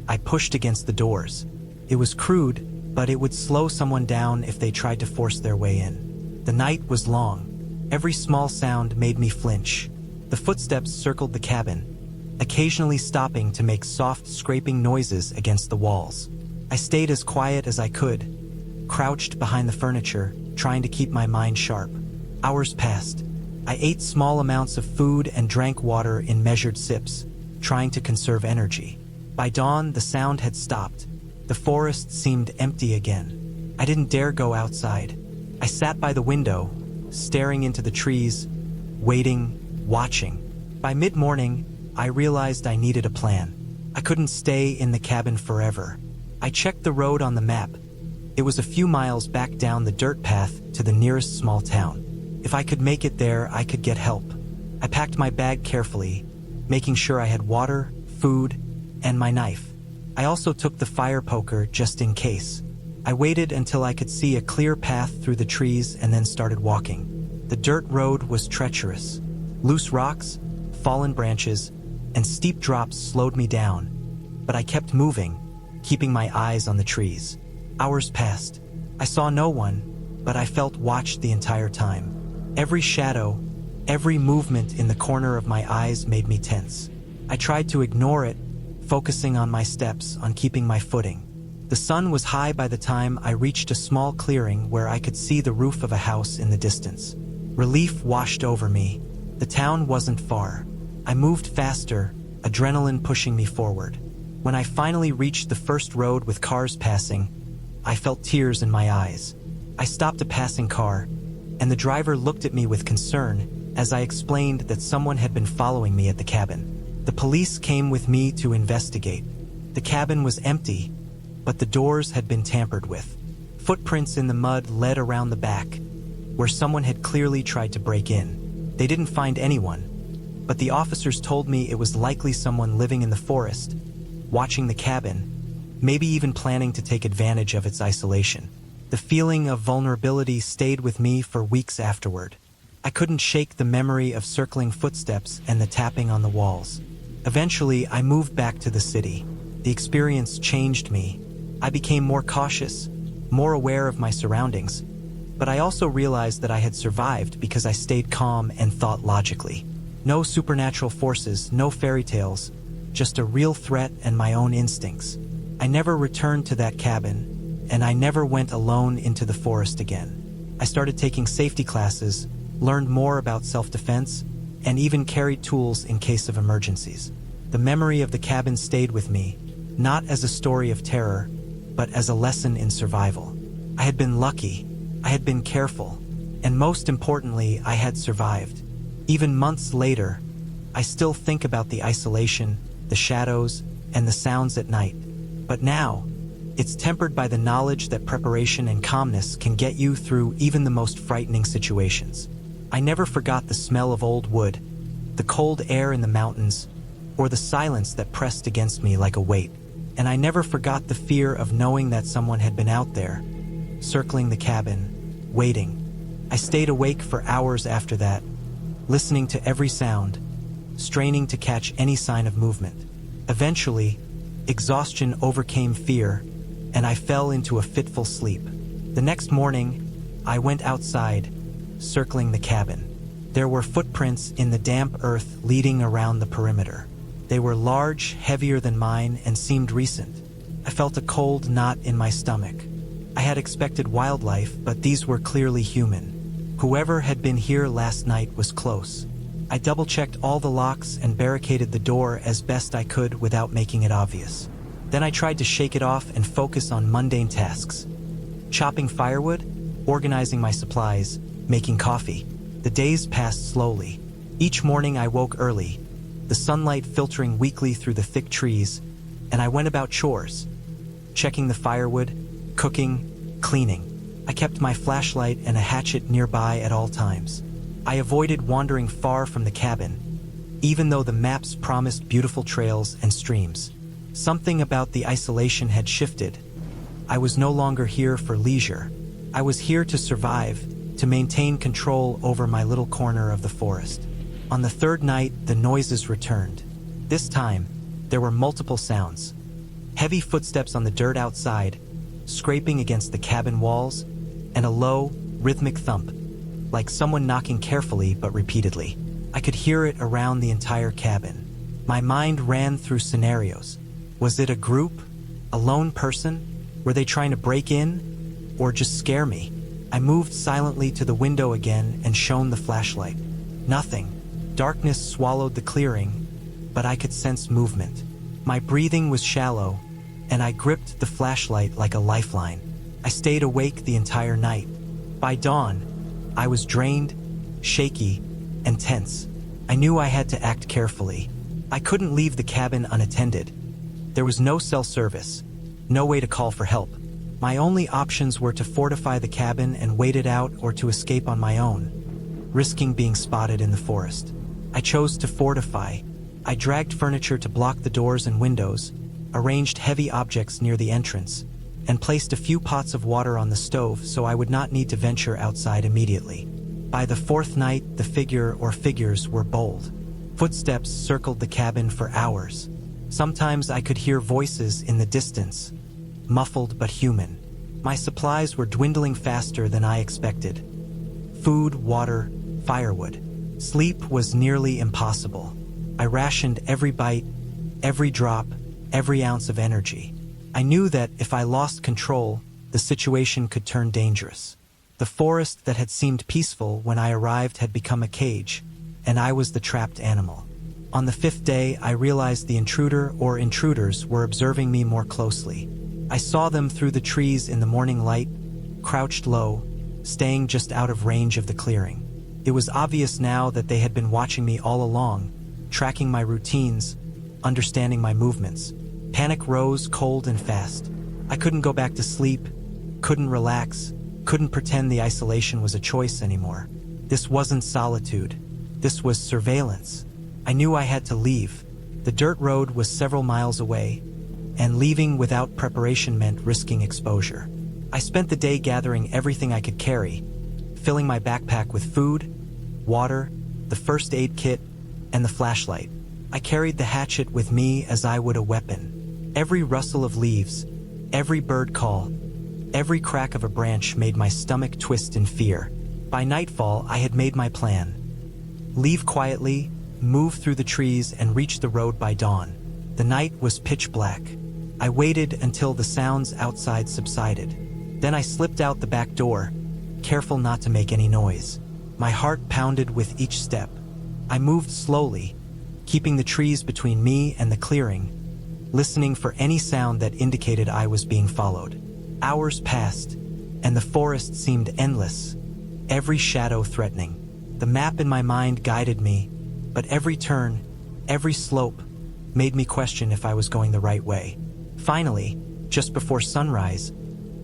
I pushed against the doors. It was crude, but it would slow someone down if they tried to force their way in. The night was long. Every small sound made me flinch. The footsteps circled the cabin, occasionally stopping to make soft scraping noises against the walls. I stayed as quiet as I could, crouched behind the furniture, trying to keep my mind sharp. Hours passed. I ate small amounts of food and drank water in measured sips, trying to conserve energy. By dawn, the sound had stopped. The forest seemed empty again. I didn't dare go outside. I sat by the window, staring into the trees, waiting, watching. By mid-morning, I realized I needed a plan. I couldn't stay in the cabin forever. I checked the road on the map. It was a few miles back down the dirt path to the nearest small town. If I could make it there, I could get help. I packed my bag carefully, making sure I had water, food, and my knife. I also took the fire poker just in case. I waited until I could see a clear path through the trees and then started walking. The dirt road was treacherous. Loose rocks, fallen branches, and steep drops slowed me down. But I kept moving, keeping my eyes on the trees. Hours passed. I saw no one, but I felt watched the entire time. Every shadow, every movement in the corner of my eyes made me tense. I tried to ignore it, focusing on my steps, on keeping my footing. The sun was high by the time I reached a small clearing where I could see the roof of a house in the distance. Relief washed over me. The town wasn't far. I moved faster, adrenaline pushing me forward. When I finally reached the first road with cars passing, I felt tears in my eyes. I stopped a passing car, and the driver looked at me with concern as I explained that someone had been following me at the cabin. The police came with me to investigate. The cabin was empty, but the doors had been tampered with. Footprints in the mud led around the back, where someone had clearly tried to break in. They didn't find anyone, but the officers told me it was likely someone living in the forest, watching the cabin, maybe even planning to take advantage of its isolation. The feeling of vulnerability stayed with me for weeks afterward. I couldn't shake the memory of circling footsteps and the tapping on the walls. Eventually, I moved back to the city. The experience changed me. I became more cautious, more aware of my surroundings, but I also realized that I had survived because I stayed calm and thought logically. No supernatural forces, no fairy tales, just a real threat and my own instincts. I never returned to that cabin, and I never went alone into the forest again. I started taking safety classes, learned more about self-defense, and even carried tools in case of emergencies. The memory of the cabin stayed with me, not as a story of terror, but as a lesson in survival. I had been lucky, I had been careful, and most importantly, I had survived. Even months later, I still think about the isolation, the shadows, and the sounds at night. But now, it's tempered by the knowledge that preparation and calmness can get you through even the most frightening situations. I never forgot the smell of old wood, the cold air in the mountains, or the silence that pressed against me like a weight. And I never forgot the fear of knowing that someone had been out there, circling the cabin, waiting. I stayed awake for hours after that, listening to every sound, straining to catch any sign of movement. Eventually, exhaustion overcame fear, and I fell into a fitful sleep. The next morning, I went outside, circling the cabin. There were footprints in the damp earth leading around the perimeter. They were large, heavier than mine, and seemed recent. I felt a cold knot in my stomach. I had expected wildlife, but these were clearly human. Whoever had been here last night was close. I double-checked all the locks and barricaded the door as best I could without making it obvious. Then I tried to shake it off and focus on mundane tasks. Chopping firewood, organizing my supplies, making coffee. The days passed slowly. Each morning I woke early, the sunlight filtering weakly through the thick trees, and I went about chores, checking the firewood, cooking, cleaning. I kept my flashlight and a hatchet nearby at all times. I avoided wandering far from the cabin, even though the maps promised beautiful trails and streams. Something about the isolation had shifted. I was no longer here for leisure. I was here to survive, to maintain control over my little corner of the forest. On the third night, the noises returned. This time, there were multiple sounds. Heavy footsteps on the dirt outside, scraping against the cabin walls, and a low, rhythmic thump, like someone knocking carefully but repeatedly. I could hear it around the entire cabin. My mind ran through scenarios. Was it a group? A lone person? Were they trying to break in? Or just scare me? I moved silently to the window again and shone the flashlight. Nothing. Darkness swallowed the clearing, but I could sense movement. My breathing was shallow, and I gripped the flashlight like a lifeline. I stayed awake the entire night. By dawn, I was drained, shaky, and tense. I knew I had to act carefully. I couldn't leave the cabin unattended. There was no cell service, no way to call for help. My only options were to fortify the cabin and wait it out, or to escape on my own, risking being spotted in the forest. I chose to fortify. I dragged furniture to block the doors and windows, arranged heavy objects near the entrance, and placed a few pots of water on the stove so I would not need to venture outside immediately. By the fourth night, the figure or figures were bold. Footsteps circled the cabin for hours. Sometimes I could hear voices in the distance, muffled but human. My supplies were dwindling faster than I expected. Food, water, firewood. Sleep was nearly impossible. I rationed every bite, every drop, every ounce of energy. I knew that if I lost control, the situation could turn dangerous. The forest that had seemed peaceful when I arrived had become a cage, and I was the trapped animal. On the fifth day, I realized the intruder or intruders were observing me more closely. I saw them through the trees in the morning light, crouched low, staying just out of range of the clearing. It was obvious now that they had been watching me all along, tracking my routines, understanding my movements. Panic rose cold and fast. I couldn't go back to sleep, couldn't relax, couldn't pretend the isolation was a choice anymore. This wasn't solitude. This was surveillance. I knew I had to leave. The dirt road was several miles away, and leaving without preparation meant risking exposure. I spent the day gathering everything I could carry, filling my backpack with food, water, the first aid kit, and the flashlight. I carried the hatchet with me as I would a weapon. Every rustle of leaves, every bird call, every crack of a branch made my stomach twist in fear. By nightfall, I had made my plan. Leave quietly, move through the trees, and reach the road by dawn. The night was pitch black. I waited until the sounds outside subsided. Then I slipped out the back door, careful not to make any noise. My heart pounded with each step. I moved slowly, keeping the trees between me and the clearing, listening for any sound that indicated I was being followed. Hours passed, and the forest seemed endless, every shadow threatening. The map in my mind guided me, but every turn, every slope, made me question if I was going the right way. Finally, just before sunrise,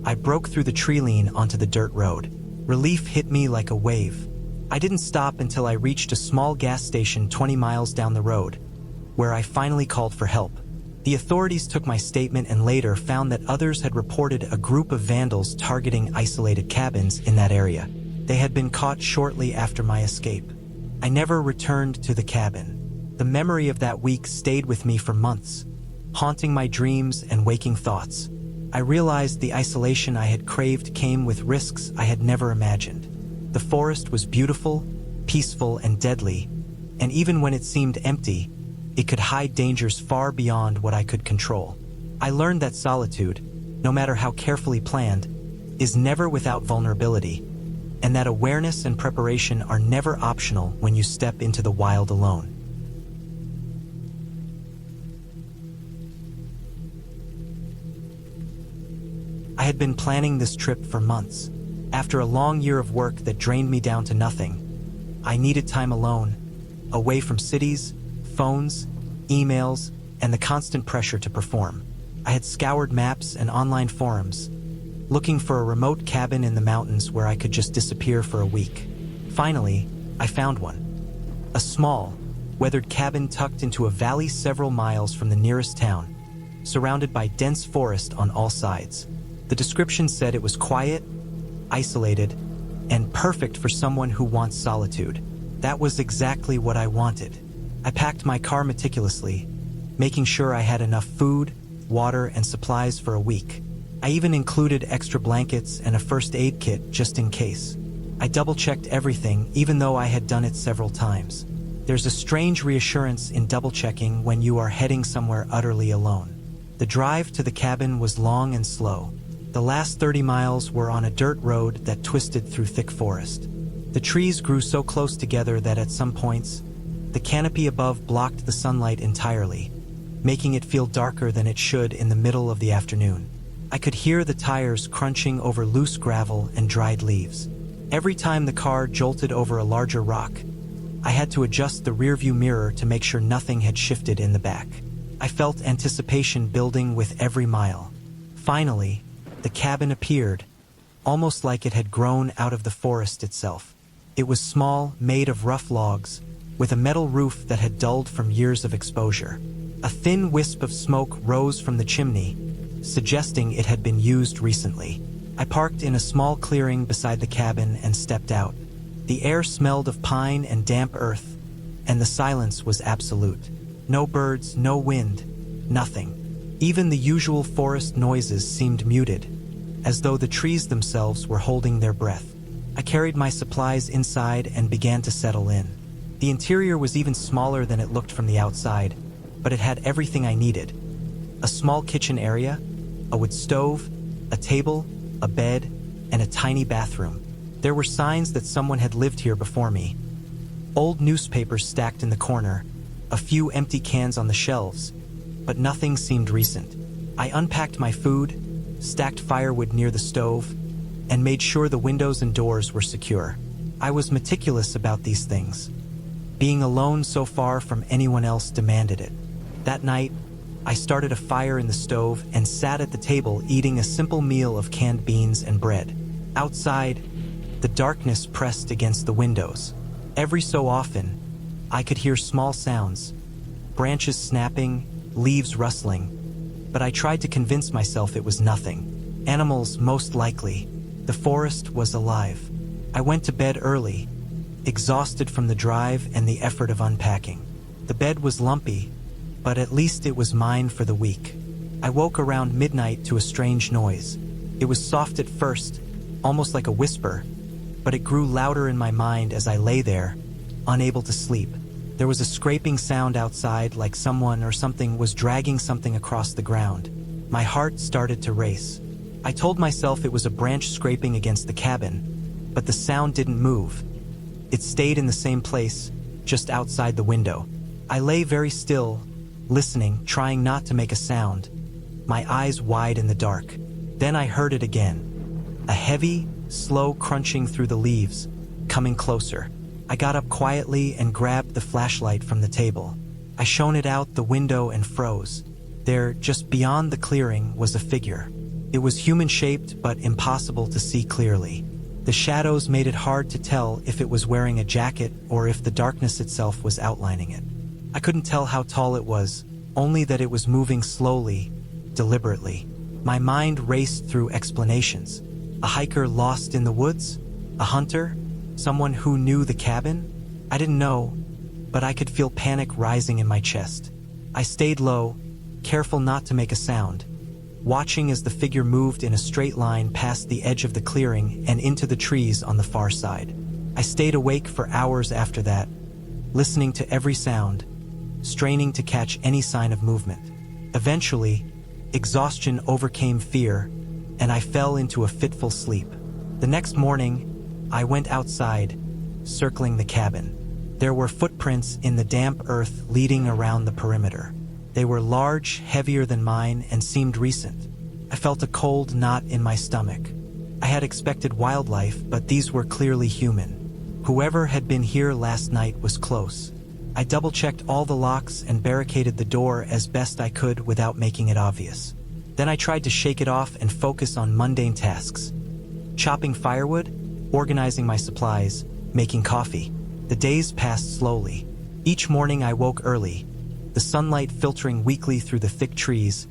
I broke through the tree line onto the dirt road. Relief hit me like a wave. I didn't stop until I reached a small gas station 20 miles down the road, where I finally called for help. The authorities took my statement and later found that others had reported a group of vandals targeting isolated cabins in that area. They had been caught shortly after my escape. I never returned to the cabin. The memory of that week stayed with me for months, haunting my dreams and waking thoughts. I realized the isolation I had craved came with risks I had never imagined. The forest was beautiful, peaceful, and deadly, and even when it seemed empty, it could hide dangers far beyond what I could control. I learned that solitude, no matter how carefully planned, is never without vulnerability, and that awareness and preparation are never optional when you step into the wild alone. I had been planning this trip for months. After a long year of work that drained me down to nothing, I needed time alone, away from cities, phones, emails, and the constant pressure to perform. I had scoured maps and online forums, looking for a remote cabin in the mountains where I could just disappear for a week. Finally, I found one. A small, weathered cabin tucked into a valley several miles from the nearest town, surrounded by dense forest on all sides. The description said it was quiet, isolated, and perfect for someone who wants solitude. That was exactly what I wanted. I packed my car meticulously, making sure I had enough food, water, and supplies for a week. I even included extra blankets and a first aid kit just in case. I double-checked everything, even though I had done it several times. There's a strange reassurance in double-checking when you are heading somewhere utterly alone. The drive to the cabin was long and slow. The last 30 miles were on a dirt road that twisted through thick forest. The trees grew so close together that at some points, the canopy above blocked the sunlight entirely, making it feel darker than it should in the middle of the afternoon. I could hear the tires crunching over loose gravel and dried leaves. Every time the car jolted over a larger rock, I had to adjust the rearview mirror to make sure nothing had shifted in the back. I felt anticipation building with every mile. Finally, the cabin appeared, almost like it had grown out of the forest itself. It was small, made of rough logs, with a metal roof that had dulled from years of exposure. A thin wisp of smoke rose from the chimney, suggesting it had been used recently. I parked in a small clearing beside the cabin and stepped out. The air smelled of pine and damp earth, and the silence was absolute. No birds, no wind, nothing. Even the usual forest noises seemed muted, as though the trees themselves were holding their breath. I carried my supplies inside and began to settle in. The interior was even smaller than it looked from the outside, but it had everything I needed. A small kitchen area, a wood stove, a table, a bed, and a tiny bathroom. There were signs that someone had lived here before me. Old newspapers stacked in the corner, a few empty cans on the shelves, but nothing seemed recent. I unpacked my food, stacked firewood near the stove, and made sure the windows and doors were secure. I was meticulous about these things. Being alone so far from anyone else demanded it. That night, I started a fire in the stove and sat at the table eating a simple meal of canned beans and bread. Outside, the darkness pressed against the windows. Every so often, I could hear small sounds, branches snapping, leaves rustling, but I tried to convince myself it was nothing. Animals, most likely. The forest was alive. I went to bed early, exhausted from the drive and the effort of unpacking. The bed was lumpy, but at least it was mine for the week. I woke around midnight to a strange noise. It was soft at first, almost like a whisper, but it grew louder in my mind as I lay there, unable to sleep. There was a scraping sound outside, like someone or something was dragging something across the ground. My heart started to race. I told myself it was a branch scraping against the cabin, but the sound didn't move. It stayed in the same place, just outside the window. I lay very still, listening, trying not to make a sound, my eyes wide in the dark. Then I heard it again. A heavy, slow crunching through the leaves, coming closer. I got up quietly and grabbed the flashlight from the table. I shone it out the window and froze. There, just beyond the clearing, was a figure. It was human-shaped but impossible to see clearly. The shadows made it hard to tell if it was wearing a jacket or if the darkness itself was outlining it. I couldn't tell how tall it was, only that it was moving slowly, deliberately. My mind raced through explanations. A hiker lost in the woods? A hunter? Someone who knew the cabin? I didn't know, but I could feel panic rising in my chest. I stayed low, careful not to make a sound, watching as the figure moved in a straight line past the edge of the clearing and into the trees on the far side. I stayed awake for hours after that, listening to every sound, straining to catch any sign of movement. Eventually, exhaustion overcame fear, and I fell into a fitful sleep. The next morning, I went outside, circling the cabin. There were footprints in the damp earth leading around the perimeter. They were large, heavier than mine, and seemed recent. I felt a cold knot in my stomach. I had expected wildlife, but these were clearly human. Whoever had been here last night was close. I double-checked all the locks and barricaded the door as best I could without making it obvious. Then I tried to shake it off and focus on mundane tasks. Chopping firewood, organizing my supplies, making coffee. The days passed slowly. Each morning I woke early, the sunlight filtering weakly through the thick trees,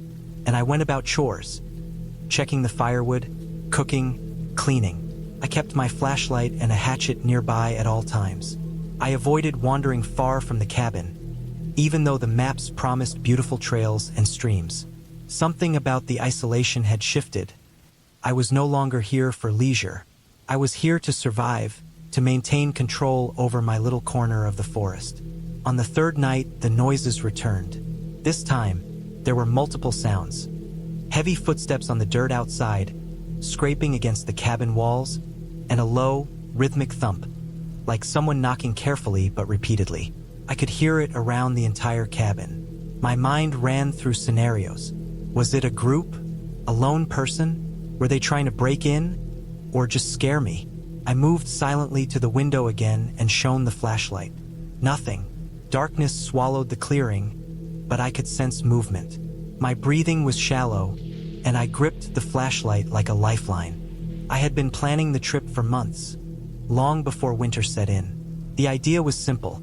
and I went about chores, checking the firewood, cooking, cleaning. I kept my flashlight and a hatchet nearby at all times. I avoided wandering far from the cabin, even though the maps promised beautiful trails and streams. Something about the isolation had shifted. I was no longer here for leisure. I was here to survive, to maintain control over my little corner of the forest. On the third night, the noises returned. This time, there were multiple sounds. Heavy footsteps on the dirt outside, scraping against the cabin walls, and a low, rhythmic thump, like someone knocking carefully but repeatedly. I could hear it around the entire cabin. My mind ran through scenarios. Was it a group? A lone person? Were they trying to break in? Or just scare me? I moved silently to the window again and shone the flashlight. Nothing. Darkness swallowed the clearing, but I could sense movement. My breathing was shallow, and I gripped the flashlight like a lifeline. I had been planning the trip for months, long before winter set in. The idea was simple.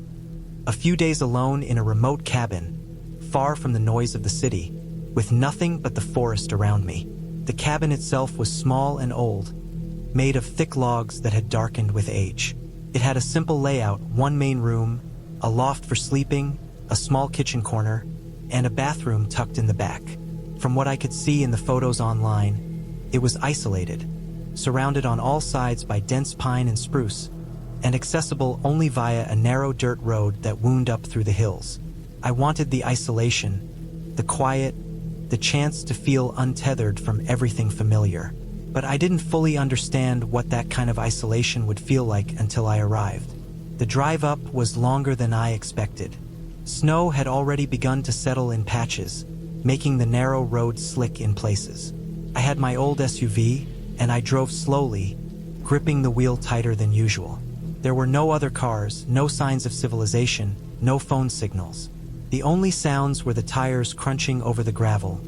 A few days alone in a remote cabin, far from the noise of the city, with nothing but the forest around me. The cabin itself was small and old, made of thick logs that had darkened with age. It had a simple layout: one main room, a loft for sleeping, a small kitchen corner, and a bathroom tucked in the back. From what I could see in the photos online, it was isolated, surrounded on all sides by dense pine and spruce, and accessible only via a narrow dirt road that wound up through the hills. I wanted the isolation, the quiet, the chance to feel untethered from everything familiar. But I didn't fully understand what that kind of isolation would feel like until I arrived. The drive up was longer than I expected. Snow had already begun to settle in patches, making the narrow road slick in places. I had my old SUV, and I drove slowly, gripping the wheel tighter than usual. There were no other cars, no signs of civilization, no phone signals. The only sounds were the tires crunching over the gravel,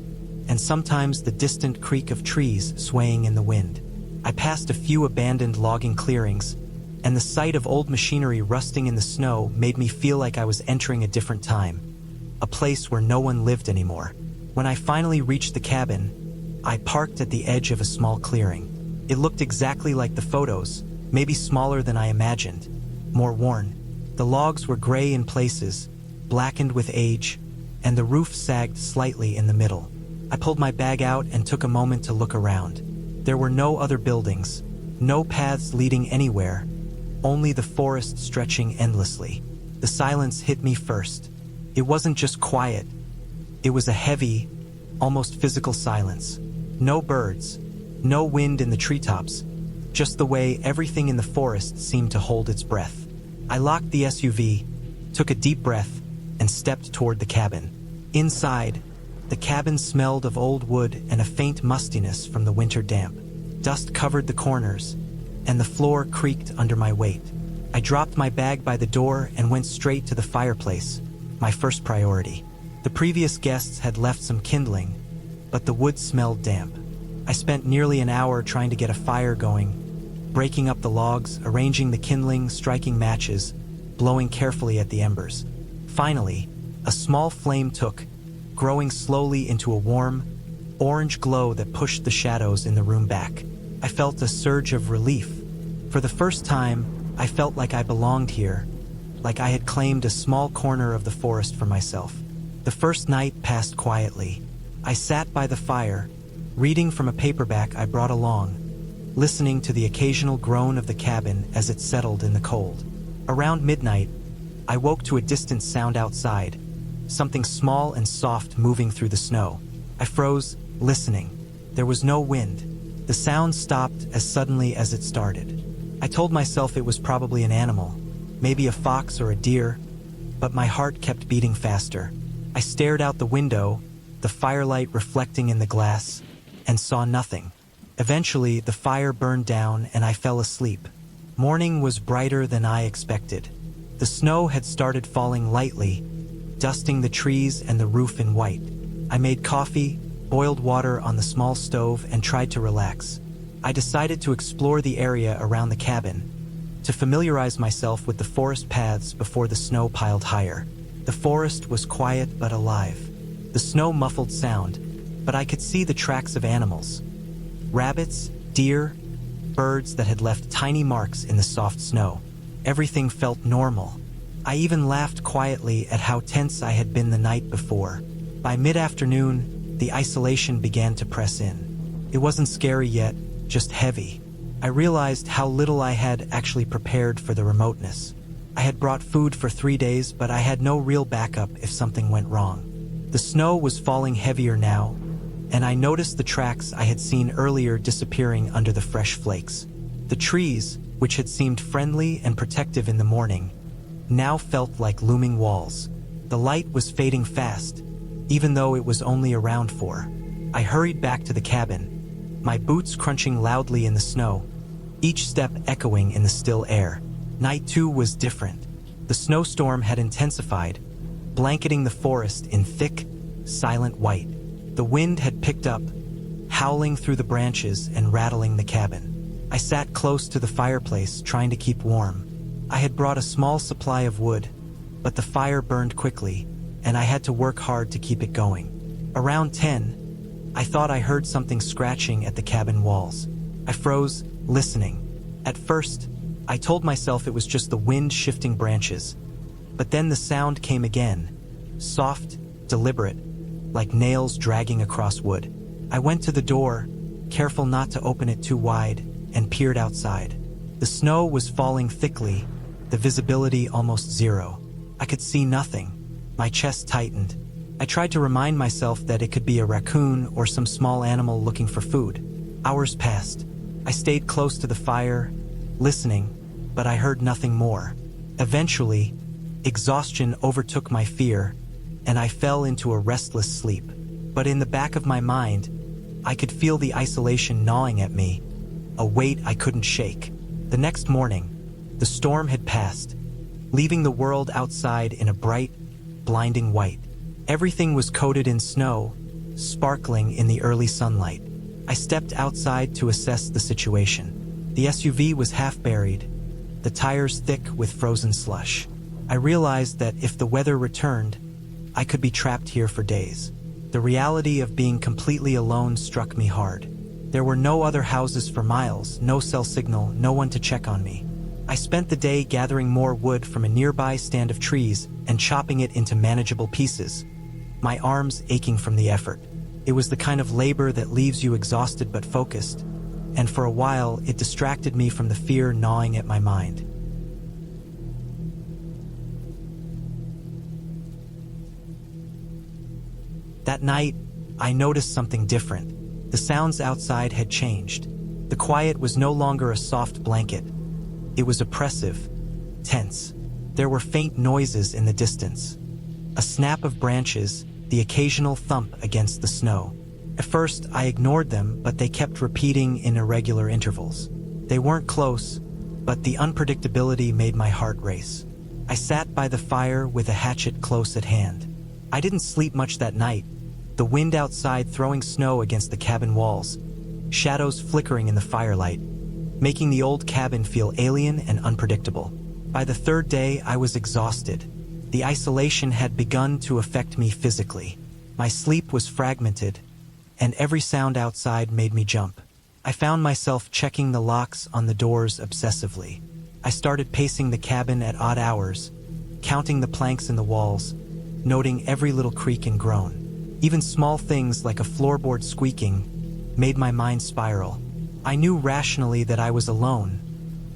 and sometimes the distant creak of trees swaying in the wind. I passed a few abandoned logging clearings, and the sight of old machinery rusting in the snow made me feel like I was entering a different time, a place where no one lived anymore. When I finally reached the cabin, I parked at the edge of a small clearing. It looked exactly like the photos, maybe smaller than I imagined, more worn. The logs were gray in places, blackened with age, and the roof sagged slightly in the middle. I pulled my bag out and took a moment to look around. There were no other buildings, no paths leading anywhere, only the forest stretching endlessly. The silence hit me first. It wasn't just quiet. It was a heavy, almost physical silence. No birds, no wind in the treetops, just the way everything in the forest seemed to hold its breath. I locked the SUV, took a deep breath, and stepped toward the cabin. Inside, the cabin smelled of old wood and a faint mustiness from the winter damp. Dust covered the corners, and the floor creaked under my weight. I dropped my bag by the door and went straight to the fireplace, my first priority. The previous guests had left some kindling, but the wood smelled damp. I spent nearly an hour trying to get a fire going, breaking up the logs, arranging the kindling, striking matches, blowing carefully at the embers. Finally, a small flame took, growing slowly into a warm, orange glow that pushed the shadows in the room back. I felt a surge of relief. For the first time, I felt like I belonged here, like I had claimed a small corner of the forest for myself. The first night passed quietly. I sat by the fire, reading from a paperback I brought along, listening to the occasional groan of the cabin as it settled in the cold. Around midnight, I woke to a distant sound outside, something small and soft moving through the snow. I froze, listening. There was no wind. The sound stopped as suddenly as it started. I told myself it was probably an animal, maybe a fox or a deer, but my heart kept beating faster. I stared out the window, the firelight reflecting in the glass, and saw nothing. Eventually, the fire burned down and I fell asleep. Morning was brighter than I expected. The snow had started falling lightly, dusting the trees and the roof in white. I made coffee, boiled water on the small stove, and tried to relax. I decided to explore the area around the cabin, to familiarize myself with the forest paths before the snow piled higher. The forest was quiet but alive. The snow muffled sound, but I could see the tracks of animals. Rabbits, deer, birds that had left tiny marks in the soft snow. Everything felt normal. I even laughed quietly at how tense I had been the night before. By mid-afternoon, the isolation began to press in. It wasn't scary yet, just heavy. I realized how little I had actually prepared for the remoteness. I had brought food for 3 days, but I had no real backup if something went wrong. The snow was falling heavier now, and I noticed the tracks I had seen earlier disappearing under the fresh flakes. The trees, which had seemed friendly and protective in the morning, now felt like looming walls. The light was fading fast, even though it was only around 4. I hurried back to the cabin, my boots crunching loudly in the snow, each step echoing in the still air. Night 2 was different. The snowstorm had intensified, blanketing the forest in thick, silent white. The wind had picked up, howling through the branches and rattling the cabin. I sat close to the fireplace, trying to keep warm. I had brought a small supply of wood, but the fire burned quickly, and I had to work hard to keep it going. Around 10, I thought I heard something scratching at the cabin walls. I froze, listening. At first, I told myself it was just the wind shifting branches, but then the sound came again, soft, deliberate, like nails dragging across wood. I went to the door, careful not to open it too wide, and peered outside. The snow was falling thickly, the visibility almost zero. I could see nothing. My chest tightened. I tried to remind myself that it could be a raccoon or some small animal looking for food. Hours passed. I stayed close to the fire, listening, but I heard nothing more. Eventually, exhaustion overtook my fear, and I fell into a restless sleep. But in the back of my mind, I could feel the isolation gnawing at me, a weight I couldn't shake. The next morning, the storm had passed, leaving the world outside in a bright, blinding white. Everything was coated in snow, sparkling in the early sunlight. I stepped outside to assess the situation. The SUV was half buried, the tires thick with frozen slush. I realized that if the weather returned, I could be trapped here for days. The reality of being completely alone struck me hard. There were no other houses for miles, no cell signal, no one to check on me. I spent the day gathering more wood from a nearby stand of trees and chopping it into manageable pieces, my arms aching from the effort. It was the kind of labor that leaves you exhausted but focused, and for a while it distracted me from the fear gnawing at my mind. That night, I noticed something different. The sounds outside had changed. The quiet was no longer a soft blanket. It was oppressive, tense. There were faint noises in the distance. A snap of branches, the occasional thump against the snow. At first, I ignored them, but they kept repeating in irregular intervals. They weren't close, but the unpredictability made my heart race. I sat by the fire with a hatchet close at hand. I didn't sleep much that night, the wind outside throwing snow against the cabin walls, shadows flickering in the firelight, making the old cabin feel alien and unpredictable. By the 3rd day, I was exhausted. The isolation had begun to affect me physically. My sleep was fragmented, and every sound outside made me jump. I found myself checking the locks on the doors obsessively. I started pacing the cabin at odd hours, counting the planks in the walls, noting every little creak and groan. Even small things like a floorboard squeaking made my mind spiral. I knew rationally that I was alone,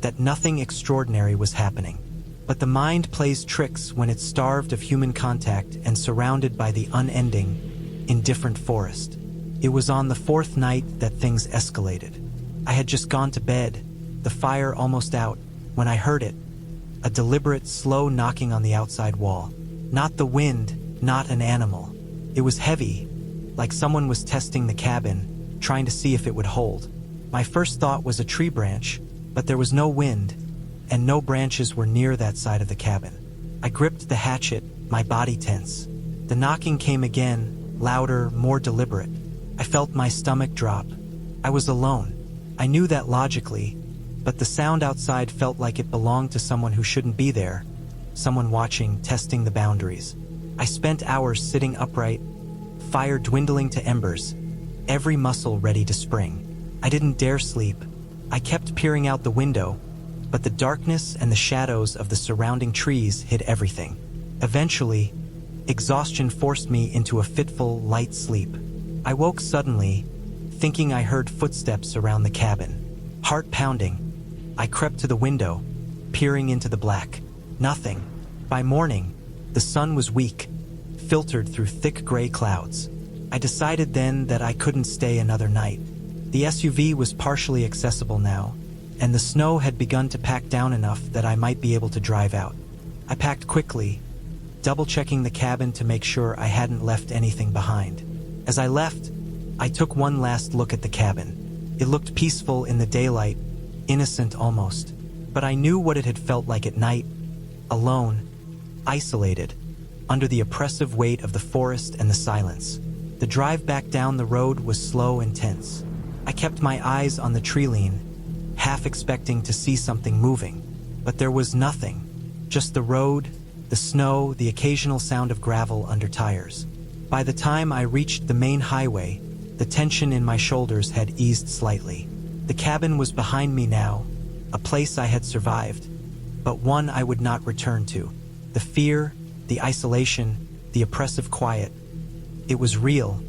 that nothing extraordinary was happening. But the mind plays tricks when it's starved of human contact and surrounded by the unending, indifferent forest. It was on the 4th night that things escalated. I had just gone to bed, the fire almost out, when I heard it, a deliberate, slow knocking on the outside wall. Not the wind, not an animal. It was heavy, like someone was testing the cabin, trying to see if it would hold. My first thought was a tree branch, but there was no wind, and no branches were near that side of the cabin. I gripped the hatchet, my body tense. The knocking came again, louder, more deliberate. I felt my stomach drop. I was alone. I knew that logically, but the sound outside felt like it belonged to someone who shouldn't be there, someone watching, testing the boundaries. I spent hours sitting upright, fire dwindling to embers, every muscle ready to spring. I didn't dare sleep. I kept peering out the window, but the darkness and the shadows of the surrounding trees hid everything. Eventually, exhaustion forced me into a fitful, light sleep. I woke suddenly, thinking I heard footsteps around the cabin. Heart pounding, I crept to the window, peering into the black. Nothing. By morning, the sun was weak, filtered through thick gray clouds. I decided then that I couldn't stay another night. The SUV was partially accessible now, and the snow had begun to pack down enough that I might be able to drive out. I packed quickly, double-checking the cabin to make sure I hadn't left anything behind. As I left, I took one last look at the cabin. It looked peaceful in the daylight, innocent almost, but I knew what it had felt like at night, alone, isolated, under the oppressive weight of the forest and the silence. The drive back down the road was slow and tense. I kept my eyes on the tree-line, half expecting to see something moving, but there was nothing. Just the road, the snow, the occasional sound of gravel under tires. By the time I reached the main highway, the tension in my shoulders had eased slightly. The cabin was behind me now, a place I had survived, but one I would not return to. The fear, the isolation, the oppressive quiet. It was real,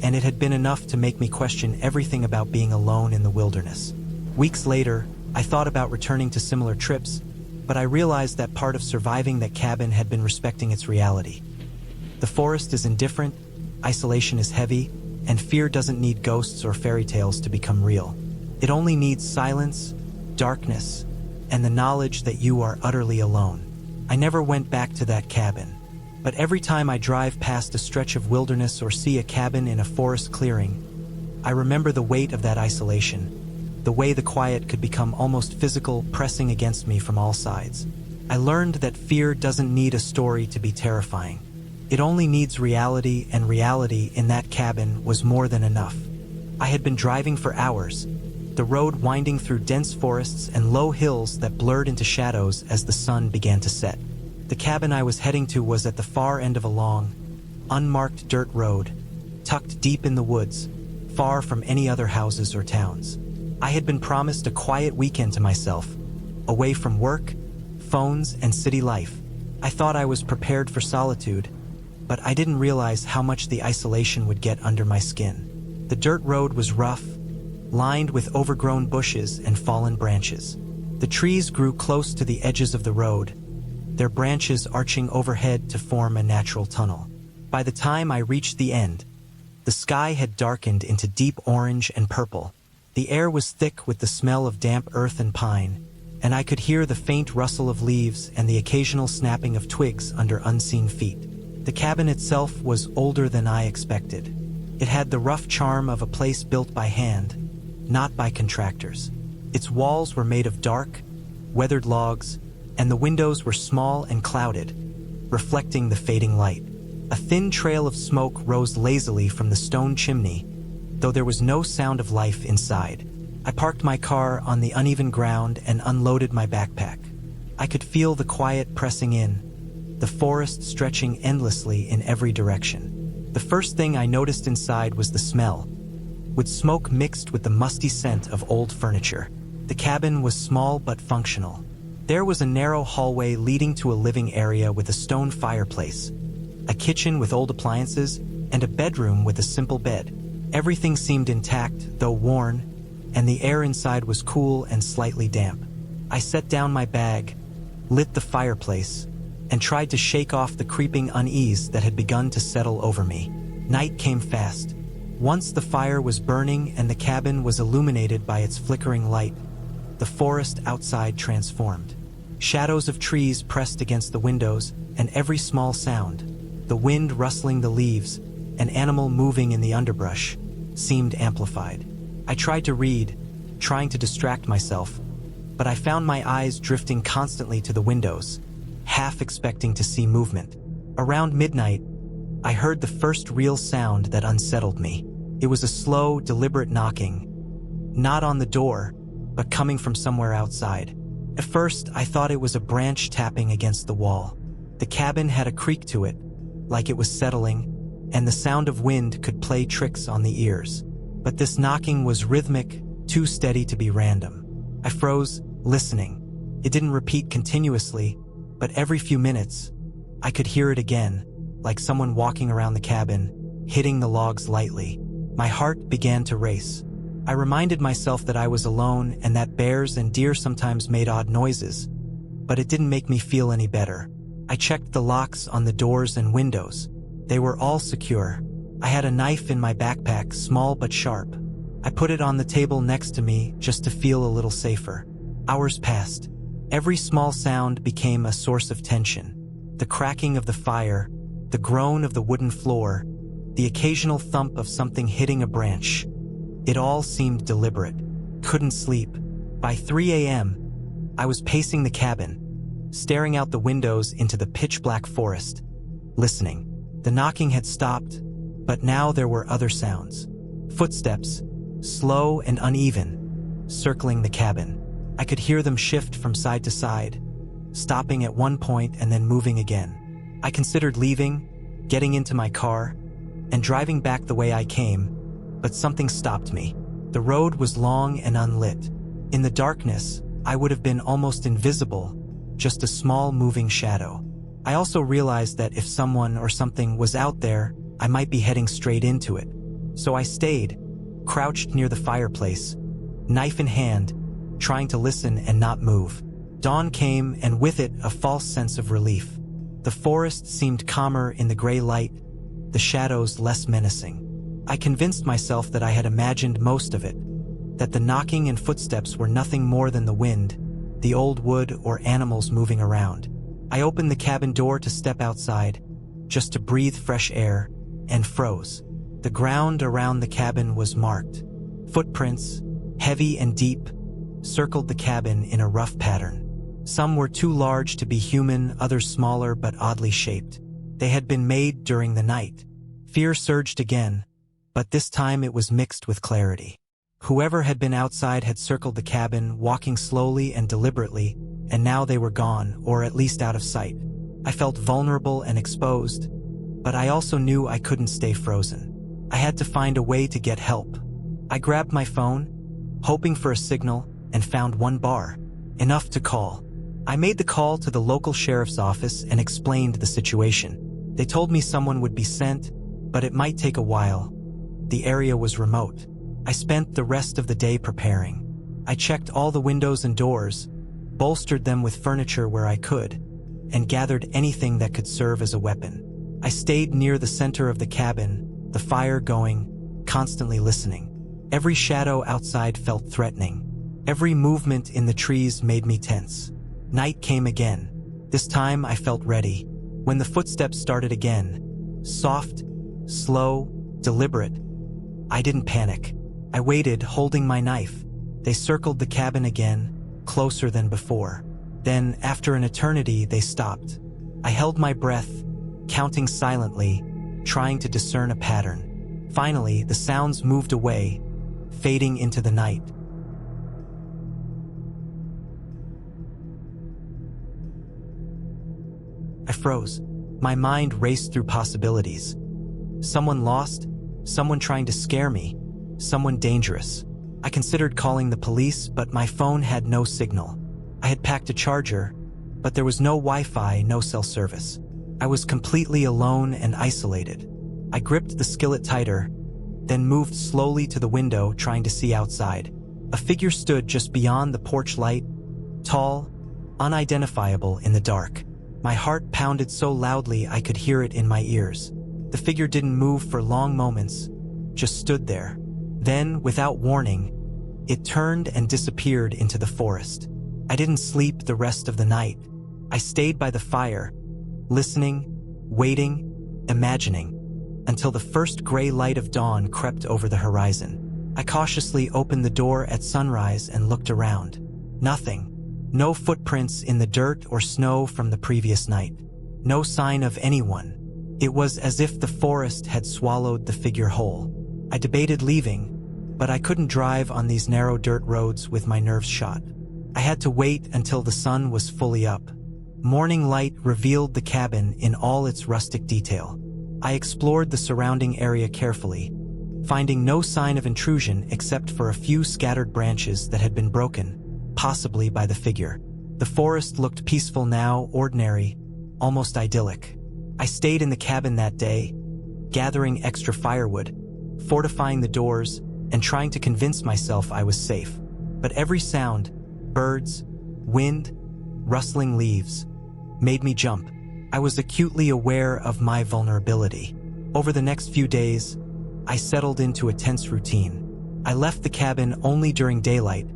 and it had been enough to make me question everything about being alone in the wilderness. Weeks later, I thought about returning to similar trips, but I realized that part of surviving that cabin had been respecting its reality. The forest is indifferent, isolation is heavy, and fear doesn't need ghosts or fairy tales to become real. It only needs silence, darkness, and the knowledge that you are utterly alone. I never went back to that cabin, but every time I drive past a stretch of wilderness or see a cabin in a forest clearing, I remember the weight of that isolation, the way the quiet could become almost physical, pressing against me from all sides. I learned that fear doesn't need a story to be terrifying. It only needs reality, and reality in that cabin was more than enough. I had been driving for hours, the road winding through dense forests and low hills that blurred into shadows as the sun began to set. The cabin I was heading to was at the far end of a long, unmarked dirt road, tucked deep in the woods, far from any other houses or towns. I had been promised a quiet weekend to myself, away from work, phones, and city life. I thought I was prepared for solitude, but I didn't realize how much the isolation would get under my skin. The dirt road was rough, lined with overgrown bushes and fallen branches. The trees grew close to the edges of the road, their branches arching overhead to form a natural tunnel. By the time I reached the end, the sky had darkened into deep orange and purple. The air was thick with the smell of damp earth and pine, and I could hear the faint rustle of leaves and the occasional snapping of twigs under unseen feet. The cabin itself was older than I expected. It had the rough charm of a place built by hand, not by contractors. Its walls were made of dark, weathered logs, and the windows were small and clouded, reflecting the fading light. A thin trail of smoke rose lazily from the stone chimney, though there was no sound of life inside. I parked my car on the uneven ground and unloaded my backpack. I could feel the quiet pressing in, the forest stretching endlessly in every direction. The first thing I noticed inside was the smell, with smoke mixed with the musty scent of old furniture. The cabin was small but functional. There was a narrow hallway leading to a living area with a stone fireplace, a kitchen with old appliances, and a bedroom with a simple bed. Everything seemed intact, though worn, and the air inside was cool and slightly damp. I set down my bag, lit the fireplace, and tried to shake off the creeping unease that had begun to settle over me. Night came fast. Once the fire was burning and the cabin was illuminated by its flickering light, the forest outside transformed. Shadows of trees pressed against the windows, and every small sound, the wind rustling the leaves, an animal moving in the underbrush, seemed amplified. I tried to read, trying to distract myself, but I found my eyes drifting constantly to the windows, half expecting to see movement. Around midnight, I heard the first real sound that unsettled me. It was a slow, deliberate knocking, not on the door, but coming from somewhere outside. At first, I thought it was a branch tapping against the wall. The cabin had a creak to it, like it was settling, and the sound of wind could play tricks on the ears. But this knocking was rhythmic, too steady to be random. I froze, listening. It didn't repeat continuously, but every few minutes, I could hear it again, like someone walking around the cabin, hitting the logs lightly. My heart began to race. I reminded myself that I was alone and that bears and deer sometimes made odd noises, but it didn't make me feel any better. I checked the locks on the doors and windows. They were all secure. I had a knife in my backpack, small but sharp. I put it on the table next to me just to feel a little safer. Hours passed. Every small sound became a source of tension. The cracking of the fire, the groan of the wooden floor, the occasional thump of something hitting a branch. It all seemed deliberate. Couldn't sleep. By 3 a.m., I was pacing the cabin, staring out the windows into the pitch-black forest, listening. The knocking had stopped, but now there were other sounds. Footsteps, slow and uneven, circling the cabin. I could hear them shift from side to side, stopping at one point and then moving again. I considered leaving, getting into my car, and driving back the way I came, but something stopped me. The road was long and unlit. In the darkness, I would have been almost invisible, just a small moving shadow. I also realized that if someone or something was out there, I might be heading straight into it. So I stayed, crouched near the fireplace, knife in hand, trying to listen and not move. Dawn came, and with it a false sense of relief. The forest seemed calmer in the gray light, the shadows less menacing. I convinced myself that I had imagined most of it, that the knocking and footsteps were nothing more than the wind, the old wood or animals moving around. I opened the cabin door to step outside, just to breathe fresh air, and froze. The ground around the cabin was marked. Footprints, heavy and deep, circled the cabin in a rough pattern. Some were too large to be human, others smaller but oddly shaped. They had been made during the night. Fear surged again, but this time it was mixed with clarity. Whoever had been outside had circled the cabin, walking slowly and deliberately, and now they were gone, or at least out of sight. I felt vulnerable and exposed, but I also knew I couldn't stay frozen. I had to find a way to get help. I grabbed my phone, hoping for a signal, and found one bar, enough to call. I made the call to the local sheriff's office and explained the situation. They told me someone would be sent, but it might take a while. The area was remote. I spent the rest of the day preparing. I checked all the windows and doors, bolstered them with furniture where I could, and gathered anything that could serve as a weapon. I stayed near the center of the cabin, the fire going, constantly listening. Every shadow outside felt threatening. Every movement in the trees made me tense. Night came again. This time I felt ready. When the footsteps started again, soft, slow, deliberate, I didn't panic. I waited, holding my knife. They circled the cabin again, closer than before. Then, after an eternity, they stopped. I held my breath, counting silently, trying to discern a pattern. Finally, the sounds moved away, fading into the night. I froze. My mind raced through possibilities. Someone lost, someone trying to scare me, someone dangerous. I considered calling the police, but my phone had no signal. I had packed a charger, but there was no Wi-Fi, no cell service. I was completely alone and isolated. I gripped the skillet tighter, then moved slowly to the window, trying to see outside. A figure stood just beyond the porch light, tall, unidentifiable in the dark. My heart pounded so loudly I could hear it in my ears. The figure didn't move for long moments, just stood there. Then, without warning, it turned and disappeared into the forest. I didn't sleep the rest of the night. I stayed by the fire, listening, waiting, imagining, until the first gray light of dawn crept over the horizon. I cautiously opened the door at sunrise and looked around. Nothing. No footprints in the dirt or snow from the previous night. No sign of anyone. It was as if the forest had swallowed the figure whole. I debated leaving, but I couldn't drive on these narrow dirt roads with my nerves shot. I had to wait until the sun was fully up. Morning light revealed the cabin in all its rustic detail. I explored the surrounding area carefully, finding no sign of intrusion except for a few scattered branches that had been broken, possibly by the figure. The forest looked peaceful now, ordinary, almost idyllic. I stayed in the cabin that day, gathering extra firewood, fortifying the doors, and trying to convince myself I was safe. But every sound, birds, wind, rustling leaves, made me jump. I was acutely aware of my vulnerability. Over the next few days, I settled into a tense routine. I left the cabin only during daylight,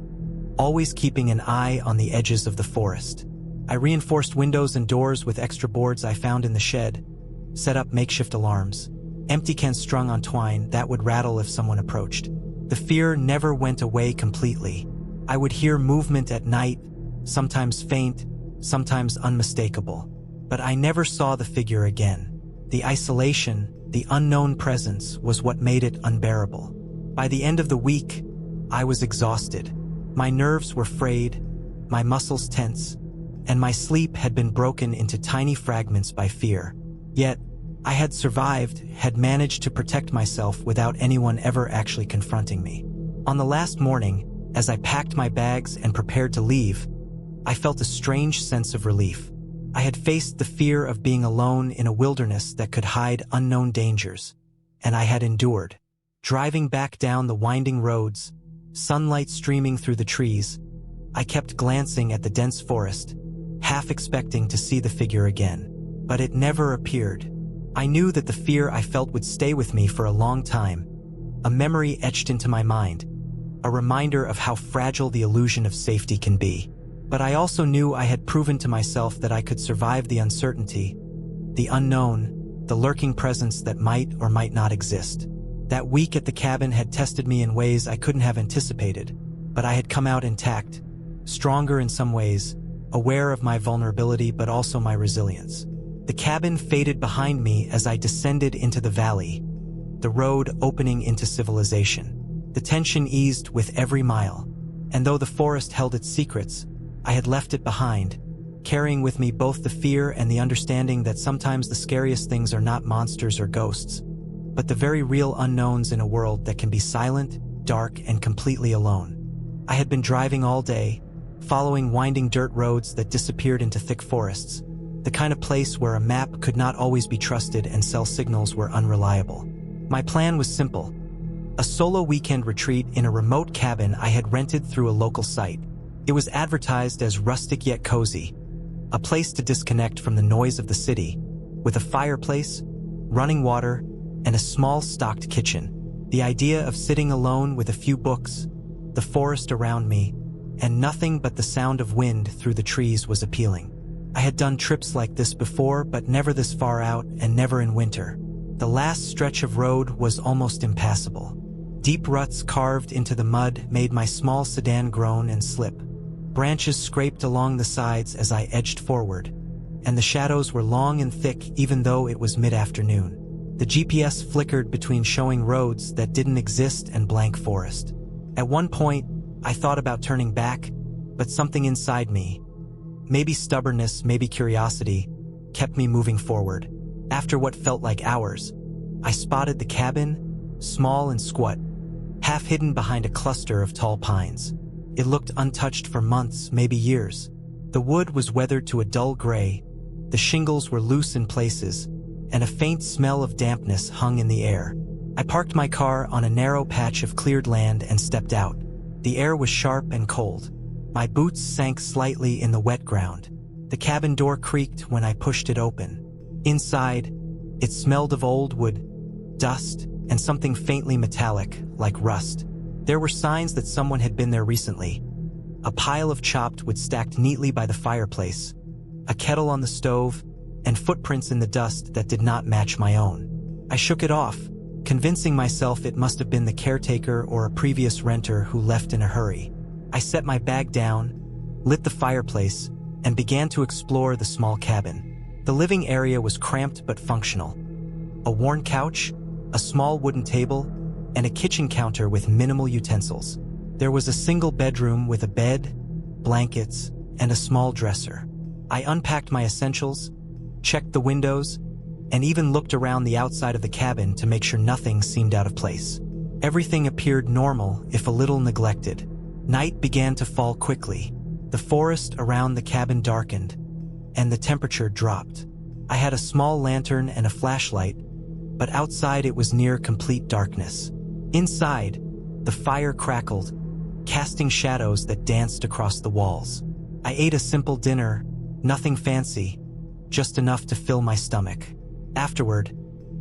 always keeping an eye on the edges of the forest. I reinforced windows and doors with extra boards I found in the shed, set up makeshift alarms, empty cans strung on twine that would rattle if someone approached. The fear never went away completely. I would hear movement at night, sometimes faint, sometimes unmistakable. But I never saw the figure again. The isolation, the unknown presence was what made it unbearable. By the end of the week, I was exhausted. My nerves were frayed, my muscles tense, and my sleep had been broken into tiny fragments by fear. Yet, I had survived, had managed to protect myself without anyone ever actually confronting me. On the last morning, as I packed my bags and prepared to leave, I felt a strange sense of relief. I had faced the fear of being alone in a wilderness that could hide unknown dangers, and I had endured. Driving back down the winding roads, sunlight streaming through the trees, I kept glancing at the dense forest, half expecting to see the figure again. But it never appeared. I knew that the fear I felt would stay with me for a long time, a memory etched into my mind, a reminder of how fragile the illusion of safety can be. But I also knew I had proven to myself that I could survive the uncertainty, the unknown, the lurking presence that might or might not exist. That week at the cabin had tested me in ways I couldn't have anticipated, but I had come out intact, stronger in some ways, aware of my vulnerability but also my resilience. The cabin faded behind me as I descended into the valley, the road opening into civilization. The tension eased with every mile, and though the forest held its secrets, I had left it behind, carrying with me both the fear and the understanding that sometimes the scariest things are not monsters or ghosts, but the very real unknowns in a world that can be silent, dark, and completely alone. I had been driving all day, following winding dirt roads that disappeared into thick forests, the kind of place where a map could not always be trusted and cell signals were unreliable. My plan was simple: a solo weekend retreat in a remote cabin I had rented through a local site. It was advertised as rustic yet cozy, a place to disconnect from the noise of the city, with a fireplace, running water, and a small stocked kitchen. The idea of sitting alone with a few books, the forest around me, and nothing but the sound of wind through the trees was appealing. I had done trips like this before, but never this far out and never in winter. The last stretch of road was almost impassable. Deep ruts carved into the mud made my small sedan groan and slip. Branches scraped along the sides as I edged forward, and the shadows were long and thick even though it was mid-afternoon. The GPS flickered between showing roads that didn't exist and blank forest. At one point, I thought about turning back, but something inside me, maybe stubbornness, maybe curiosity, kept me moving forward. After what felt like hours, I spotted the cabin, small and squat, half hidden behind a cluster of tall pines. It looked untouched for months, maybe years. The wood was weathered to a dull gray, the shingles were loose in places, and a faint smell of dampness hung in the air. I parked my car on a narrow patch of cleared land and stepped out. The air was sharp and cold. My boots sank slightly in the wet ground. The cabin door creaked when I pushed it open. Inside, it smelled of old wood, dust, and something faintly metallic, like rust. There were signs that someone had been there recently. A pile of chopped wood stacked neatly by the fireplace, a kettle on the stove, and footprints in the dust that did not match my own. I shook it off, convincing myself it must have been the caretaker or a previous renter who left in a hurry. I set my bag down, lit the fireplace, and began to explore the small cabin. The living area was cramped but functional. A worn couch, a small wooden table, and a kitchen counter with minimal utensils. There was a single bedroom with a bed, blankets, and a small dresser. I unpacked my essentials, checked the windows, and even looked around the outside of the cabin to make sure nothing seemed out of place. Everything appeared normal, if a little neglected. Night began to fall quickly. The forest around the cabin darkened, and the temperature dropped. I had a small lantern and a flashlight, but outside it was near complete darkness. Inside, the fire crackled, casting shadows that danced across the walls. I ate a simple dinner, nothing fancy, just enough to fill my stomach. Afterward,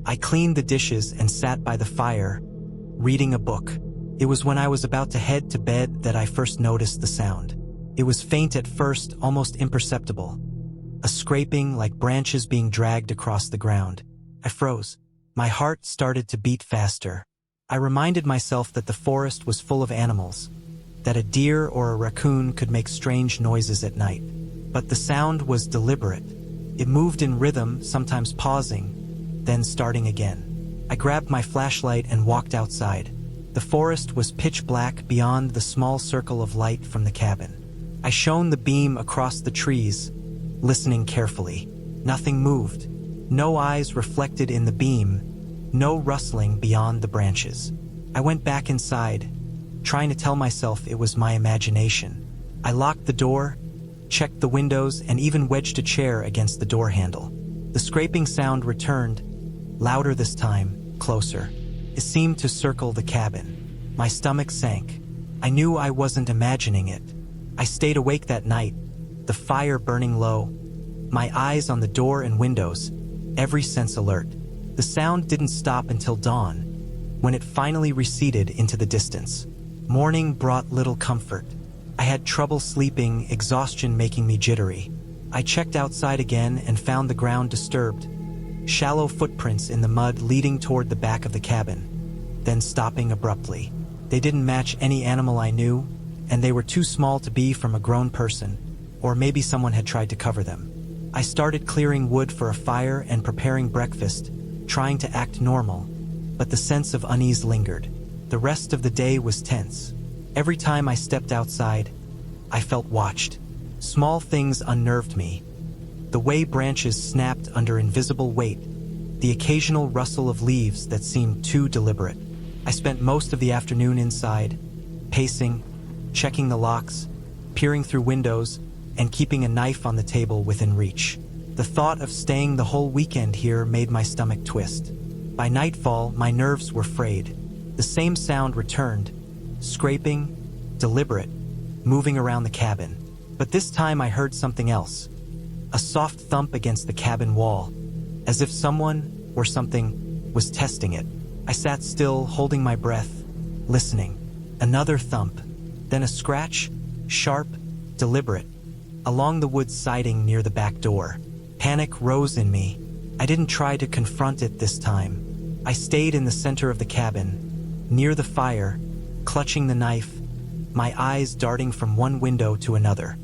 I cleaned the dishes and sat by the fire, reading a book. It was when I was about to head to bed that I first noticed the sound. It was faint at first, almost imperceptible. A scraping like branches being dragged across the ground. I froze. My heart started to beat faster. I reminded myself that the forest was full of animals, that a deer or a raccoon could make strange noises at night. But the sound was deliberate. It moved in rhythm, sometimes pausing, then starting again. I grabbed my flashlight and walked outside. The forest was pitch black beyond the small circle of light from the cabin. I shone the beam across the trees, listening carefully. Nothing moved. No eyes reflected in the beam, no rustling beyond the branches. I went back inside, trying to tell myself it was my imagination. I locked the door, checked the windows, and even wedged a chair against the door handle. The scraping sound returned, louder this time, closer. It seemed to circle the cabin. My stomach sank. I knew I wasn't imagining it. I stayed awake that night, the fire burning low, my eyes on the door and windows, every sense alert. The sound didn't stop until dawn, when it finally receded into the distance. Morning brought little comfort. I had trouble sleeping, exhaustion making me jittery. I checked outside again and found the ground disturbed. Shallow footprints in the mud leading toward the back of the cabin, then stopping abruptly. They didn't match any animal I knew, and they were too small to be from a grown person, or maybe someone had tried to cover them. I started clearing wood for a fire and preparing breakfast, trying to act normal, but the sense of unease lingered. The rest of the day was tense. Every time I stepped outside, I felt watched. Small things unnerved me. The way branches snapped under invisible weight, the occasional rustle of leaves that seemed too deliberate. I spent most of the afternoon inside, pacing, checking the locks, peering through windows, and keeping a knife on the table within reach. The thought of staying the whole weekend here made my stomach twist. By nightfall, my nerves were frayed. The same sound returned, scraping, deliberate, moving around the cabin. But this time I heard something else. A soft thump against the cabin wall, as if someone or something was testing it. I sat still, holding my breath, listening. Another thump, then a scratch, sharp, deliberate, along the wood siding near the back door. Panic rose in me. I didn't try to confront it this time. I stayed in the center of the cabin, near the fire, clutching the knife, my eyes darting from one window to another.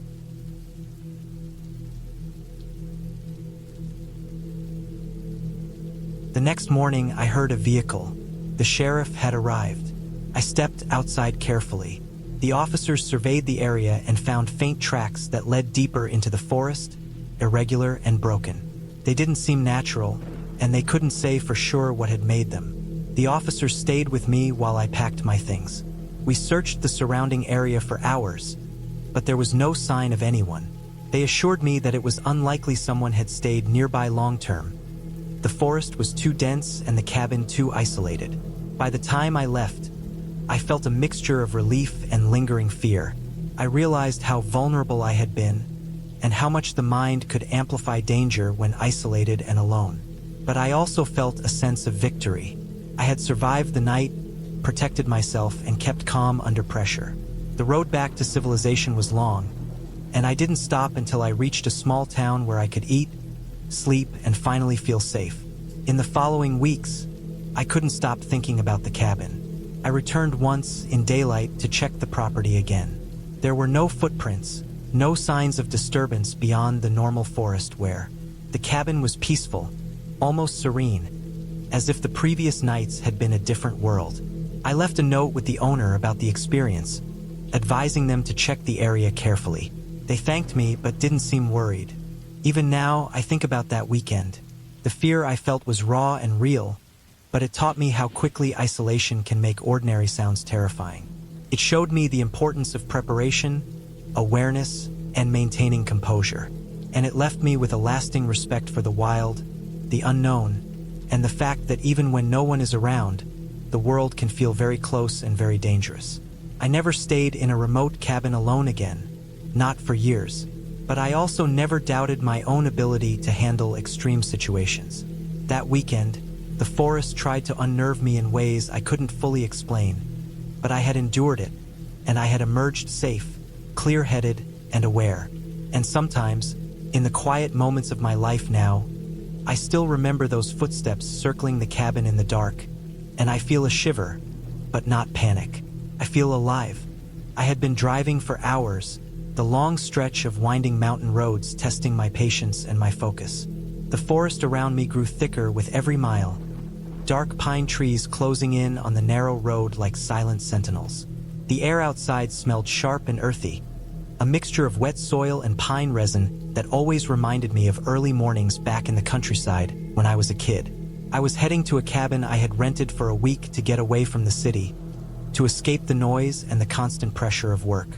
The next morning, I heard a vehicle. The sheriff had arrived. I stepped outside carefully. The officers surveyed the area and found faint tracks that led deeper into the forest, irregular and broken. They didn't seem natural, and they couldn't say for sure what had made them. The officers stayed with me while I packed my things. We searched the surrounding area for hours, but there was no sign of anyone. They assured me that it was unlikely someone had stayed nearby long-term. The forest was too dense and the cabin too isolated. By the time I left, I felt a mixture of relief and lingering fear. I realized how vulnerable I had been, and how much the mind could amplify danger when isolated and alone. But I also felt a sense of victory. I had survived the night, protected myself, and kept calm under pressure. The road back to civilization was long, and I didn't stop until I reached a small town where I could eat, sleep, and finally feel safe. In the following weeks, I couldn't stop thinking about the cabin. I returned once in daylight to check the property again. There were no footprints, No signs of disturbance beyond the normal forest wear. The cabin was peaceful, almost serene, as if the previous nights had been a different world. I left a note with the owner about the experience, advising them to check the area carefully. They thanked me but didn't seem worried. Even now, I think about that weekend. The fear I felt was raw and real, but it taught me how quickly isolation can make ordinary sounds terrifying. It showed me the importance of preparation, awareness, and maintaining composure. And it left me with a lasting respect for the wild, the unknown, and the fact that even when no one is around, the world can feel very close and very dangerous. I never stayed in a remote cabin alone again, not for years, but I also never doubted my own ability to handle extreme situations. That weekend, the forest tried to unnerve me in ways I couldn't fully explain, but I had endured it, and I had emerged safe, clear-headed, and aware. And sometimes, in the quiet moments of my life now, I still remember those footsteps circling the cabin in the dark, and I feel a shiver, but not panic. I feel alive. I had been driving for hours, the long stretch of winding mountain roads testing my patience and my focus. The forest around me grew thicker with every mile, dark pine trees closing in on the narrow road like silent sentinels. The air outside smelled sharp and earthy, a mixture of wet soil and pine resin that always reminded me of early mornings back in the countryside when I was a kid. I was heading to a cabin I had rented for a week to get away from the city, to escape the noise and the constant pressure of work.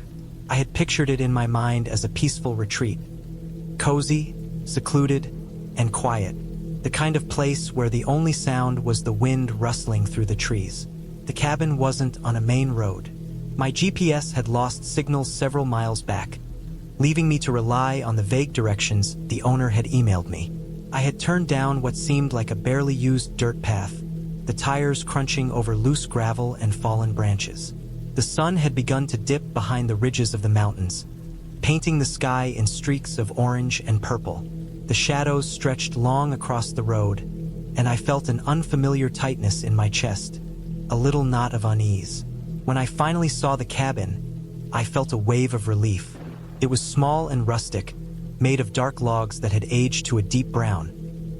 I had pictured it in my mind as a peaceful retreat, cozy, secluded, and quiet, the kind of place where the only sound was the wind rustling through the trees. The cabin wasn't on a main road. My GPS had lost signals several miles back, leaving me to rely on the vague directions the owner had emailed me. I had turned down what seemed like a barely used dirt path, the tires crunching over loose gravel and fallen branches. The sun had begun to dip behind the ridges of the mountains, painting the sky in streaks of orange and purple. The shadows stretched long across the road, and I felt an unfamiliar tightness in my chest, a little knot of unease. When I finally saw the cabin, I felt a wave of relief. It was small and rustic, made of dark logs that had aged to a deep brown,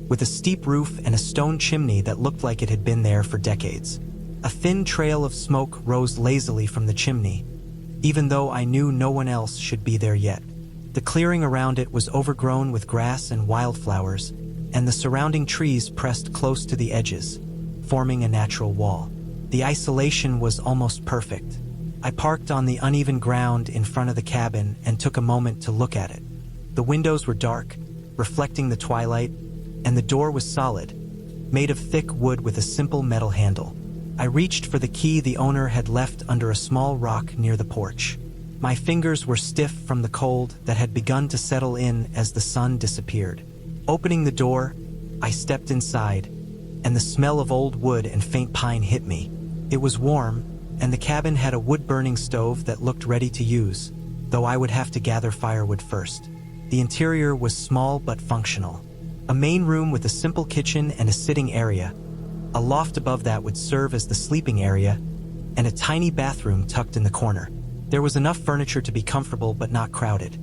with a steep roof and a stone chimney that looked like it had been there for decades. A thin trail of smoke rose lazily from the chimney, even though I knew no one else should be there yet. The clearing around it was overgrown with grass and wildflowers, and the surrounding trees pressed close to the edges, forming a natural wall. The isolation was almost perfect. I parked on the uneven ground in front of the cabin and took a moment to look at it. The windows were dark, reflecting the twilight, and the door was solid, made of thick wood with a simple metal handle. I reached for the key the owner had left under a small rock near the porch. My fingers were stiff from the cold that had begun to settle in as the sun disappeared. Opening the door, I stepped inside, and the smell of old wood and faint pine hit me. It was warm, and the cabin had a wood-burning stove that looked ready to use, though I would have to gather firewood first. The interior was small but functional. A main room with a simple kitchen and a sitting area. A loft above that would serve as the sleeping area, and a tiny bathroom tucked in the corner. There was enough furniture to be comfortable but not crowded.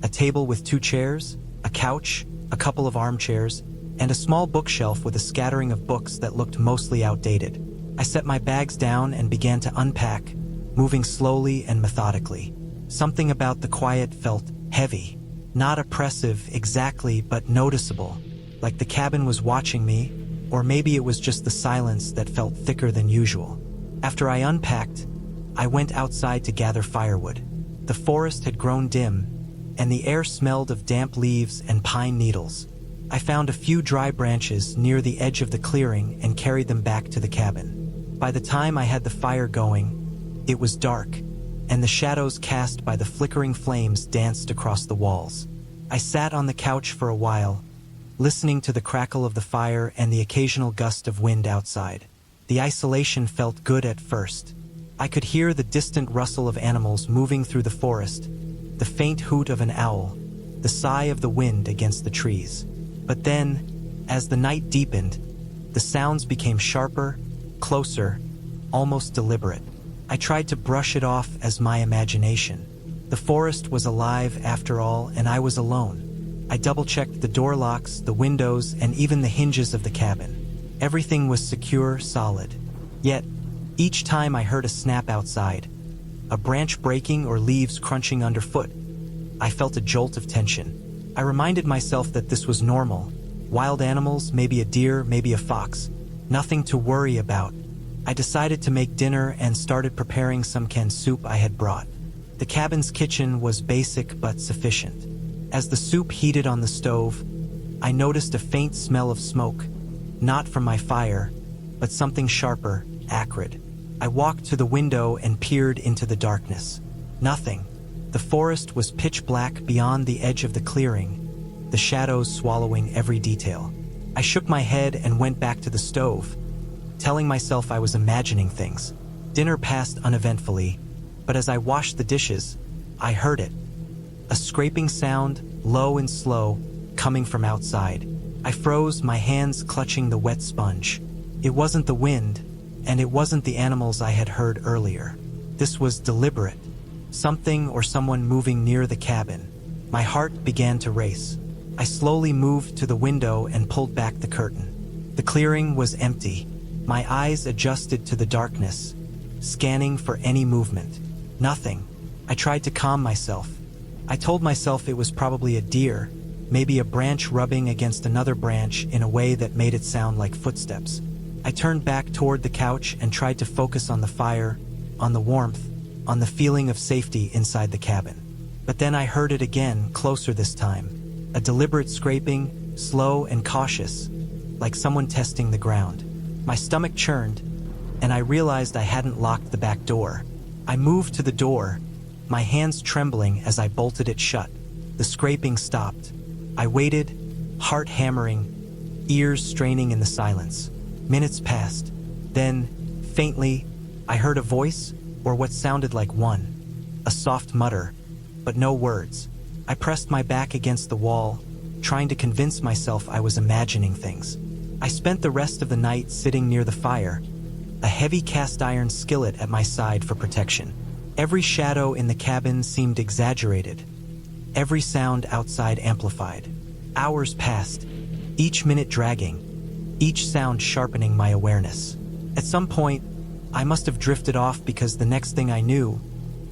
A table with 2 chairs, a couch, a couple of armchairs, and a small bookshelf with a scattering of books that looked mostly outdated. I set my bags down and began to unpack, moving slowly and methodically. Something about the quiet felt heavy. Not oppressive exactly, but noticeable, like the cabin was watching me, or maybe it was just the silence that felt thicker than usual. After I unpacked, I went outside to gather firewood. The forest had grown dim, and the air smelled of damp leaves and pine needles. I found a few dry branches near the edge of the clearing and carried them back to the cabin. By the time I had the fire going, it was dark, and the shadows cast by the flickering flames danced across the walls. I sat on the couch for a while, listening to the crackle of the fire and the occasional gust of wind outside. The isolation felt good at first. I could hear the distant rustle of animals moving through the forest, the faint hoot of an owl, the sigh of the wind against the trees. But then, as the night deepened, the sounds became sharper, closer, almost deliberate. I tried to brush it off as my imagination, The forest was alive after all, and I was alone. I double-checked the door locks, the windows, and even the hinges of the cabin. Everything was secure, solid. Yet, each time I heard a snap outside, a branch breaking or leaves crunching underfoot, I felt a jolt of tension. I reminded myself that this was normal. Wild animals, maybe a deer, maybe a fox. Nothing to worry about. I decided to make dinner and started preparing some canned soup I had brought. The cabin's kitchen was basic but sufficient. As the soup heated on the stove, I noticed a faint smell of smoke, not from my fire, but something sharper, acrid. I walked to the window and peered into the darkness. Nothing. The forest was pitch black beyond the edge of the clearing, the shadows swallowing every detail. I shook my head and went back to the stove, telling myself I was imagining things. Dinner passed uneventfully, but as I washed the dishes, I heard it. A scraping sound, low and slow, coming from outside. I froze, my hands clutching the wet sponge. It wasn't the wind, and it wasn't the animals I had heard earlier. This was deliberate. Something or someone moving near the cabin. My heart began to race. I slowly moved to the window and pulled back the curtain. The clearing was empty. My eyes adjusted to the darkness, scanning for any movement. Nothing. I tried to calm myself. I told myself it was probably a deer, maybe a branch rubbing against another branch in a way that made it sound like footsteps. I turned back toward the couch and tried to focus on the fire, on the warmth, on the feeling of safety inside the cabin. But then I heard it again, closer this time. A deliberate scraping, slow and cautious, like someone testing the ground. My stomach churned, and I realized I hadn't locked the back door. I moved to the door, my hands trembling as I bolted it shut. The scraping stopped. I waited, heart hammering, ears straining in the silence. Minutes passed. Then, faintly, I heard a voice, or what sounded like one. A soft mutter, but no words. I pressed my back against the wall, trying to convince myself I was imagining things. I spent the rest of the night sitting near the fire, a heavy cast iron skillet at my side for protection. Every shadow in the cabin seemed exaggerated, every sound outside amplified. Hours passed, each minute dragging, each sound sharpening my awareness. At some point, I must have drifted off because the next thing I knew,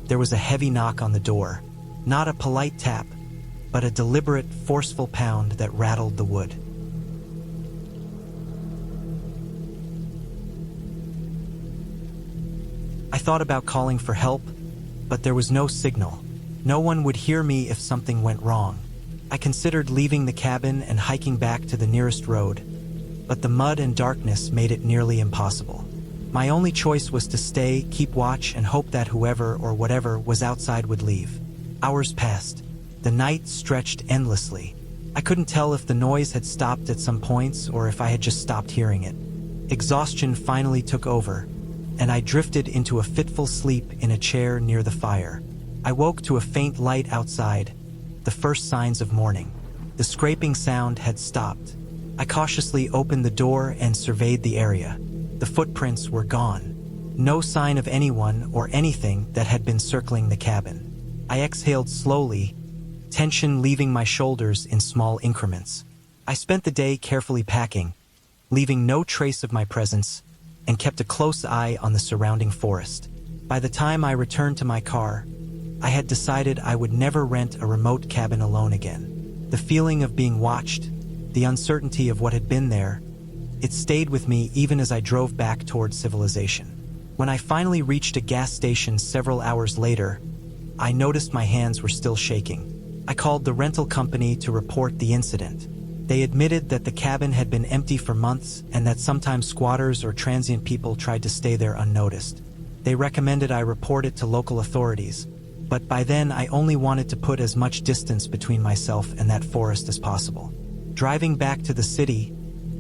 there was a heavy knock on the door. Not a polite tap, but a deliberate, forceful pound that rattled the wood. I thought about calling for help, but there was no signal. No one would hear me if something went wrong. I considered leaving the cabin and hiking back to the nearest road, but the mud and darkness made it nearly impossible. My only choice was to stay, keep watch, and hope that whoever or whatever was outside would leave. Hours passed. The night stretched endlessly. I couldn't tell if the noise had stopped at some points or if I had just stopped hearing it. Exhaustion finally took over, and I drifted into a fitful sleep in a chair near the fire. I woke to a faint light outside, the first signs of morning. The scraping sound had stopped. I cautiously opened the door and surveyed the area. The footprints were gone. No sign of anyone or anything that had been circling the cabin. I exhaled slowly, tension leaving my shoulders in small increments. I spent the day carefully packing, leaving no trace of my presence, and kept a close eye on the surrounding forest. By the time I returned to my car, I had decided I would never rent a remote cabin alone again. The feeling of being watched, the uncertainty of what had been there, it stayed with me even as I drove back toward civilization. When I finally reached a gas station several hours later, I noticed my hands were still shaking. I called the rental company to report the incident. They admitted that the cabin had been empty for months and that sometimes squatters or transient people tried to stay there unnoticed. They recommended I report it to local authorities, but by then I only wanted to put as much distance between myself and that forest as possible. Driving back to the city,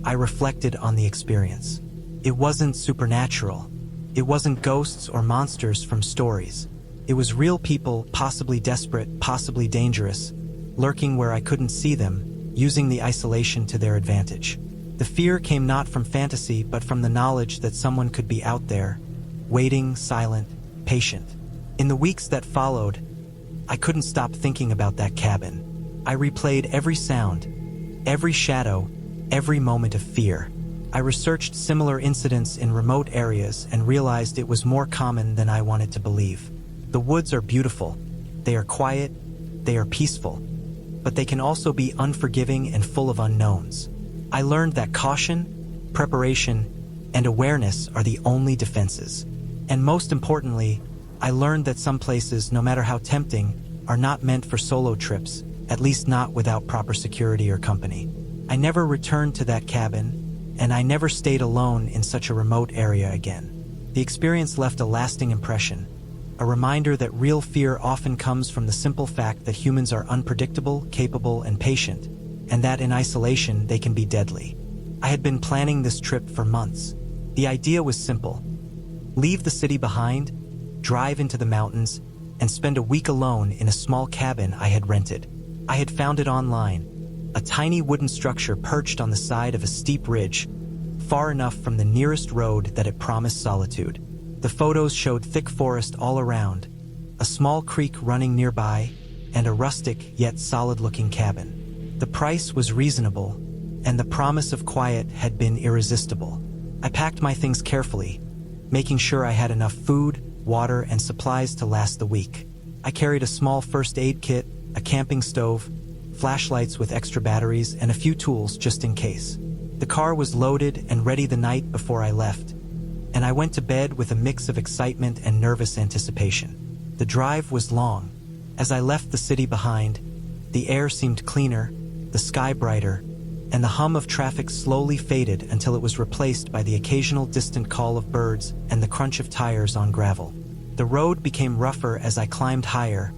I reflected on the experience. It wasn't supernatural. It wasn't ghosts or monsters from stories. It was real people, possibly desperate, possibly dangerous, lurking where I couldn't see them, using the isolation to their advantage. The fear came not from fantasy, but from the knowledge that someone could be out there, waiting, silent, patient. In the weeks that followed, I couldn't stop thinking about that cabin. I replayed every sound, every shadow, every moment of fear. I researched similar incidents in remote areas and realized it was more common than I wanted to believe. The woods are beautiful. They are quiet. They are peaceful. But they can also be unforgiving and full of unknowns. I learned that caution, preparation, and awareness are the only defenses. And most importantly, I learned that some places, no matter how tempting, are not meant for solo trips, at least not without proper security or company. I never returned to that cabin, and I never stayed alone in such a remote area again. The experience left a lasting impression, a reminder that real fear often comes from the simple fact that humans are unpredictable, capable, and patient, and that in isolation they can be deadly. I had been planning this trip for months. The idea was simple: leave the city behind, drive into the mountains, and spend a week alone in a small cabin I had rented. I had found it online, a tiny wooden structure perched on the side of a steep ridge, far enough from the nearest road that it promised solitude. The photos showed thick forest all around, a small creek running nearby, and a rustic yet solid-looking cabin. The price was reasonable, and the promise of quiet had been irresistible. I packed my things carefully, making sure I had enough food, water, and supplies to last the week. I carried a small first aid kit, a camping stove, flashlights with extra batteries, and a few tools just in case. The car was loaded and ready the night before I left, and I went to bed with a mix of excitement and nervous anticipation. The drive was long. As I left the city behind, the air seemed cleaner, the sky brighter, and the hum of traffic slowly faded until it was replaced by the occasional distant call of birds and the crunch of tires on gravel. The road became rougher as I climbed higher,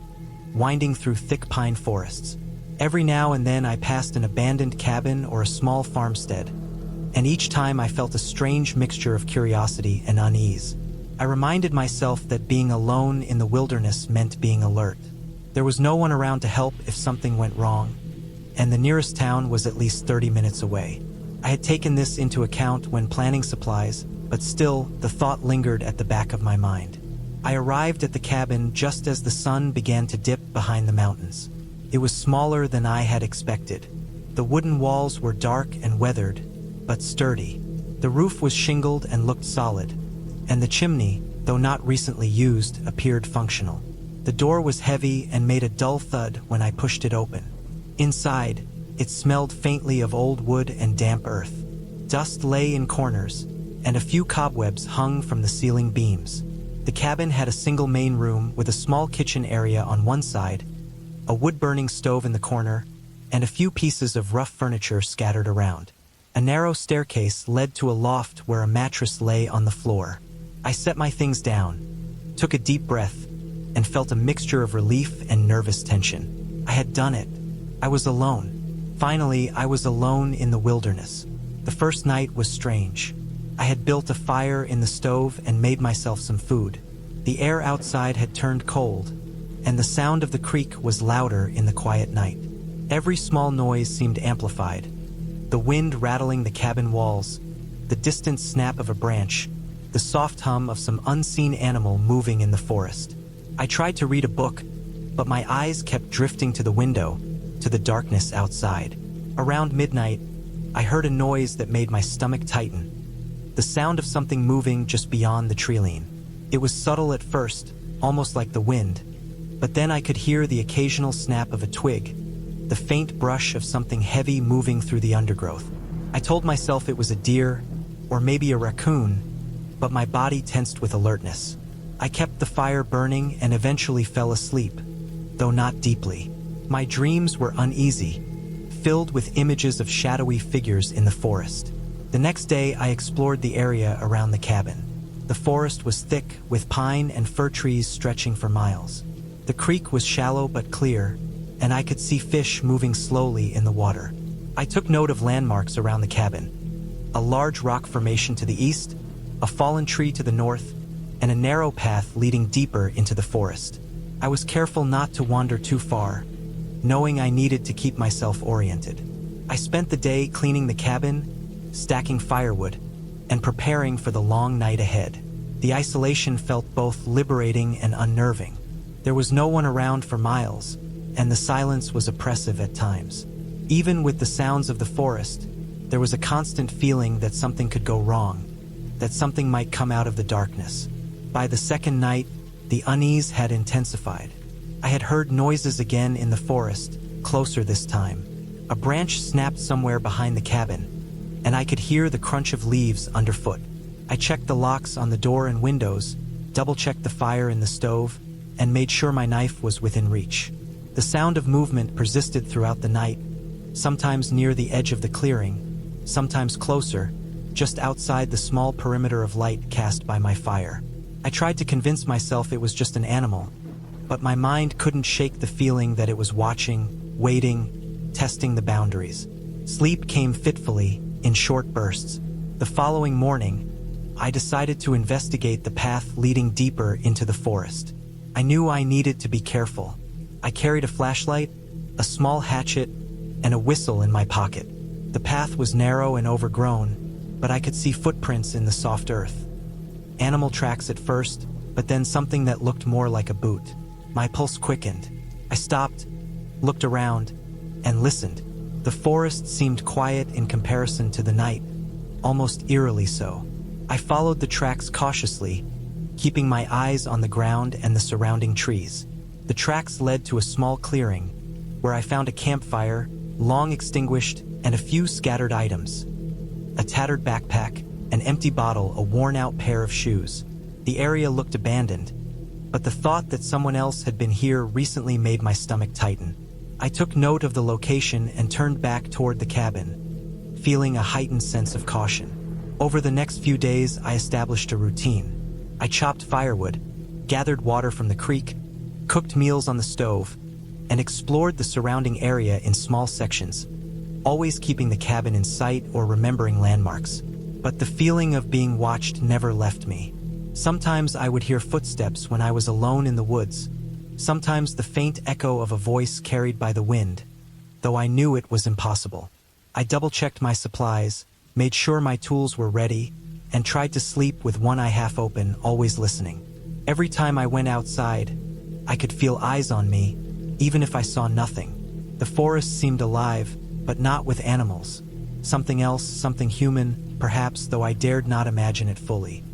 winding through thick pine forests. Every now and then I passed an abandoned cabin or a small farmstead, and each time I felt a strange mixture of curiosity and unease. I reminded myself that being alone in the wilderness meant being alert. There was no one around to help if something went wrong, and the nearest town was at least 30 minutes away. I had taken this into account when planning supplies, but still, the thought lingered at the back of my mind. I arrived at the cabin just as the sun began to dip behind the mountains. It was smaller than I had expected. The wooden walls were dark and weathered, but sturdy. The roof was shingled and looked solid, and the chimney, though not recently used, appeared functional. The door was heavy and made a dull thud when I pushed it open. Inside, it smelled faintly of old wood and damp earth. Dust lay in corners, and a few cobwebs hung from the ceiling beams. The cabin had a single main room with a small kitchen area on one side, a wood-burning stove in the corner, and a few pieces of rough furniture scattered around. A narrow staircase led to a loft where a mattress lay on the floor. I set my things down, took a deep breath, and felt a mixture of relief and nervous tension. I had done it. I was alone. Finally, I was alone in the wilderness. The first night was strange. I had built a fire in the stove and made myself some food. The air outside had turned cold, and the sound of the creek was louder in the quiet night. Every small noise seemed amplified. The wind rattling the cabin walls, the distant snap of a branch, the soft hum of some unseen animal moving in the forest. I tried to read a book, but my eyes kept drifting to the window, to the darkness outside. Around midnight, I heard a noise that made my stomach tighten, the sound of something moving just beyond the treeline. It was subtle at first, almost like the wind, but then I could hear the occasional snap of a twig, the faint brush of something heavy moving through the undergrowth. I told myself it was a deer, or maybe a raccoon, but my body tensed with alertness. I kept the fire burning and eventually fell asleep, though not deeply. My dreams were uneasy, filled with images of shadowy figures in the forest. The next day, I explored the area around the cabin. The forest was thick, with pine and fir trees stretching for miles. The creek was shallow but clear, and I could see fish moving slowly in the water. I took note of landmarks around the cabin: a large rock formation to the east, a fallen tree to the north, and a narrow path leading deeper into the forest. I was careful not to wander too far, knowing I needed to keep myself oriented. I spent the day cleaning the cabin, stacking firewood, and preparing for the long night ahead. The isolation felt both liberating and unnerving. There was no one around for miles, and the silence was oppressive at times. Even with the sounds of the forest, there was a constant feeling that something could go wrong, that something might come out of the darkness. By the second night, the unease had intensified. I had heard noises again in the forest, closer this time. A branch snapped somewhere behind the cabin, and I could hear the crunch of leaves underfoot. I checked the locks on the door and windows, double-checked the fire in the stove, and made sure my knife was within reach. The sound of movement persisted throughout the night, sometimes near the edge of the clearing, sometimes closer, just outside the small perimeter of light cast by my fire. I tried to convince myself it was just an animal, but my mind couldn't shake the feeling that it was watching, waiting, testing the boundaries. Sleep came fitfully, in short bursts. The following morning, I decided to investigate the path leading deeper into the forest. I knew I needed to be careful. I carried a flashlight, a small hatchet, and a whistle in my pocket. The path was narrow and overgrown, but I could see footprints in the soft earth. Animal tracks at first, but then something that looked more like a boot. My pulse quickened. I stopped, looked around, and listened. The forest seemed quiet in comparison to the night, almost eerily so. I followed the tracks cautiously, keeping my eyes on the ground and the surrounding trees. The tracks led to a small clearing, where I found a campfire, long extinguished, and a few scattered items. A tattered backpack, an empty bottle, a worn-out pair of shoes. The area looked abandoned, but the thought that someone else had been here recently made my stomach tighten. I took note of the location and turned back toward the cabin, feeling a heightened sense of caution. Over the next few days, I established a routine. I chopped firewood, gathered water from the creek, cooked meals on the stove, and explored the surrounding area in small sections, always keeping the cabin in sight or remembering landmarks. But the feeling of being watched never left me. Sometimes I would hear footsteps when I was alone in the woods, sometimes the faint echo of a voice carried by the wind, though I knew it was impossible. I double-checked my supplies, made sure my tools were ready, and tried to sleep with one eye half open, always listening. Every time I went outside, I could feel eyes on me, even if I saw nothing. The forest seemed alive, but not with animals. Something else, something human, perhaps, though I dared not imagine it fully.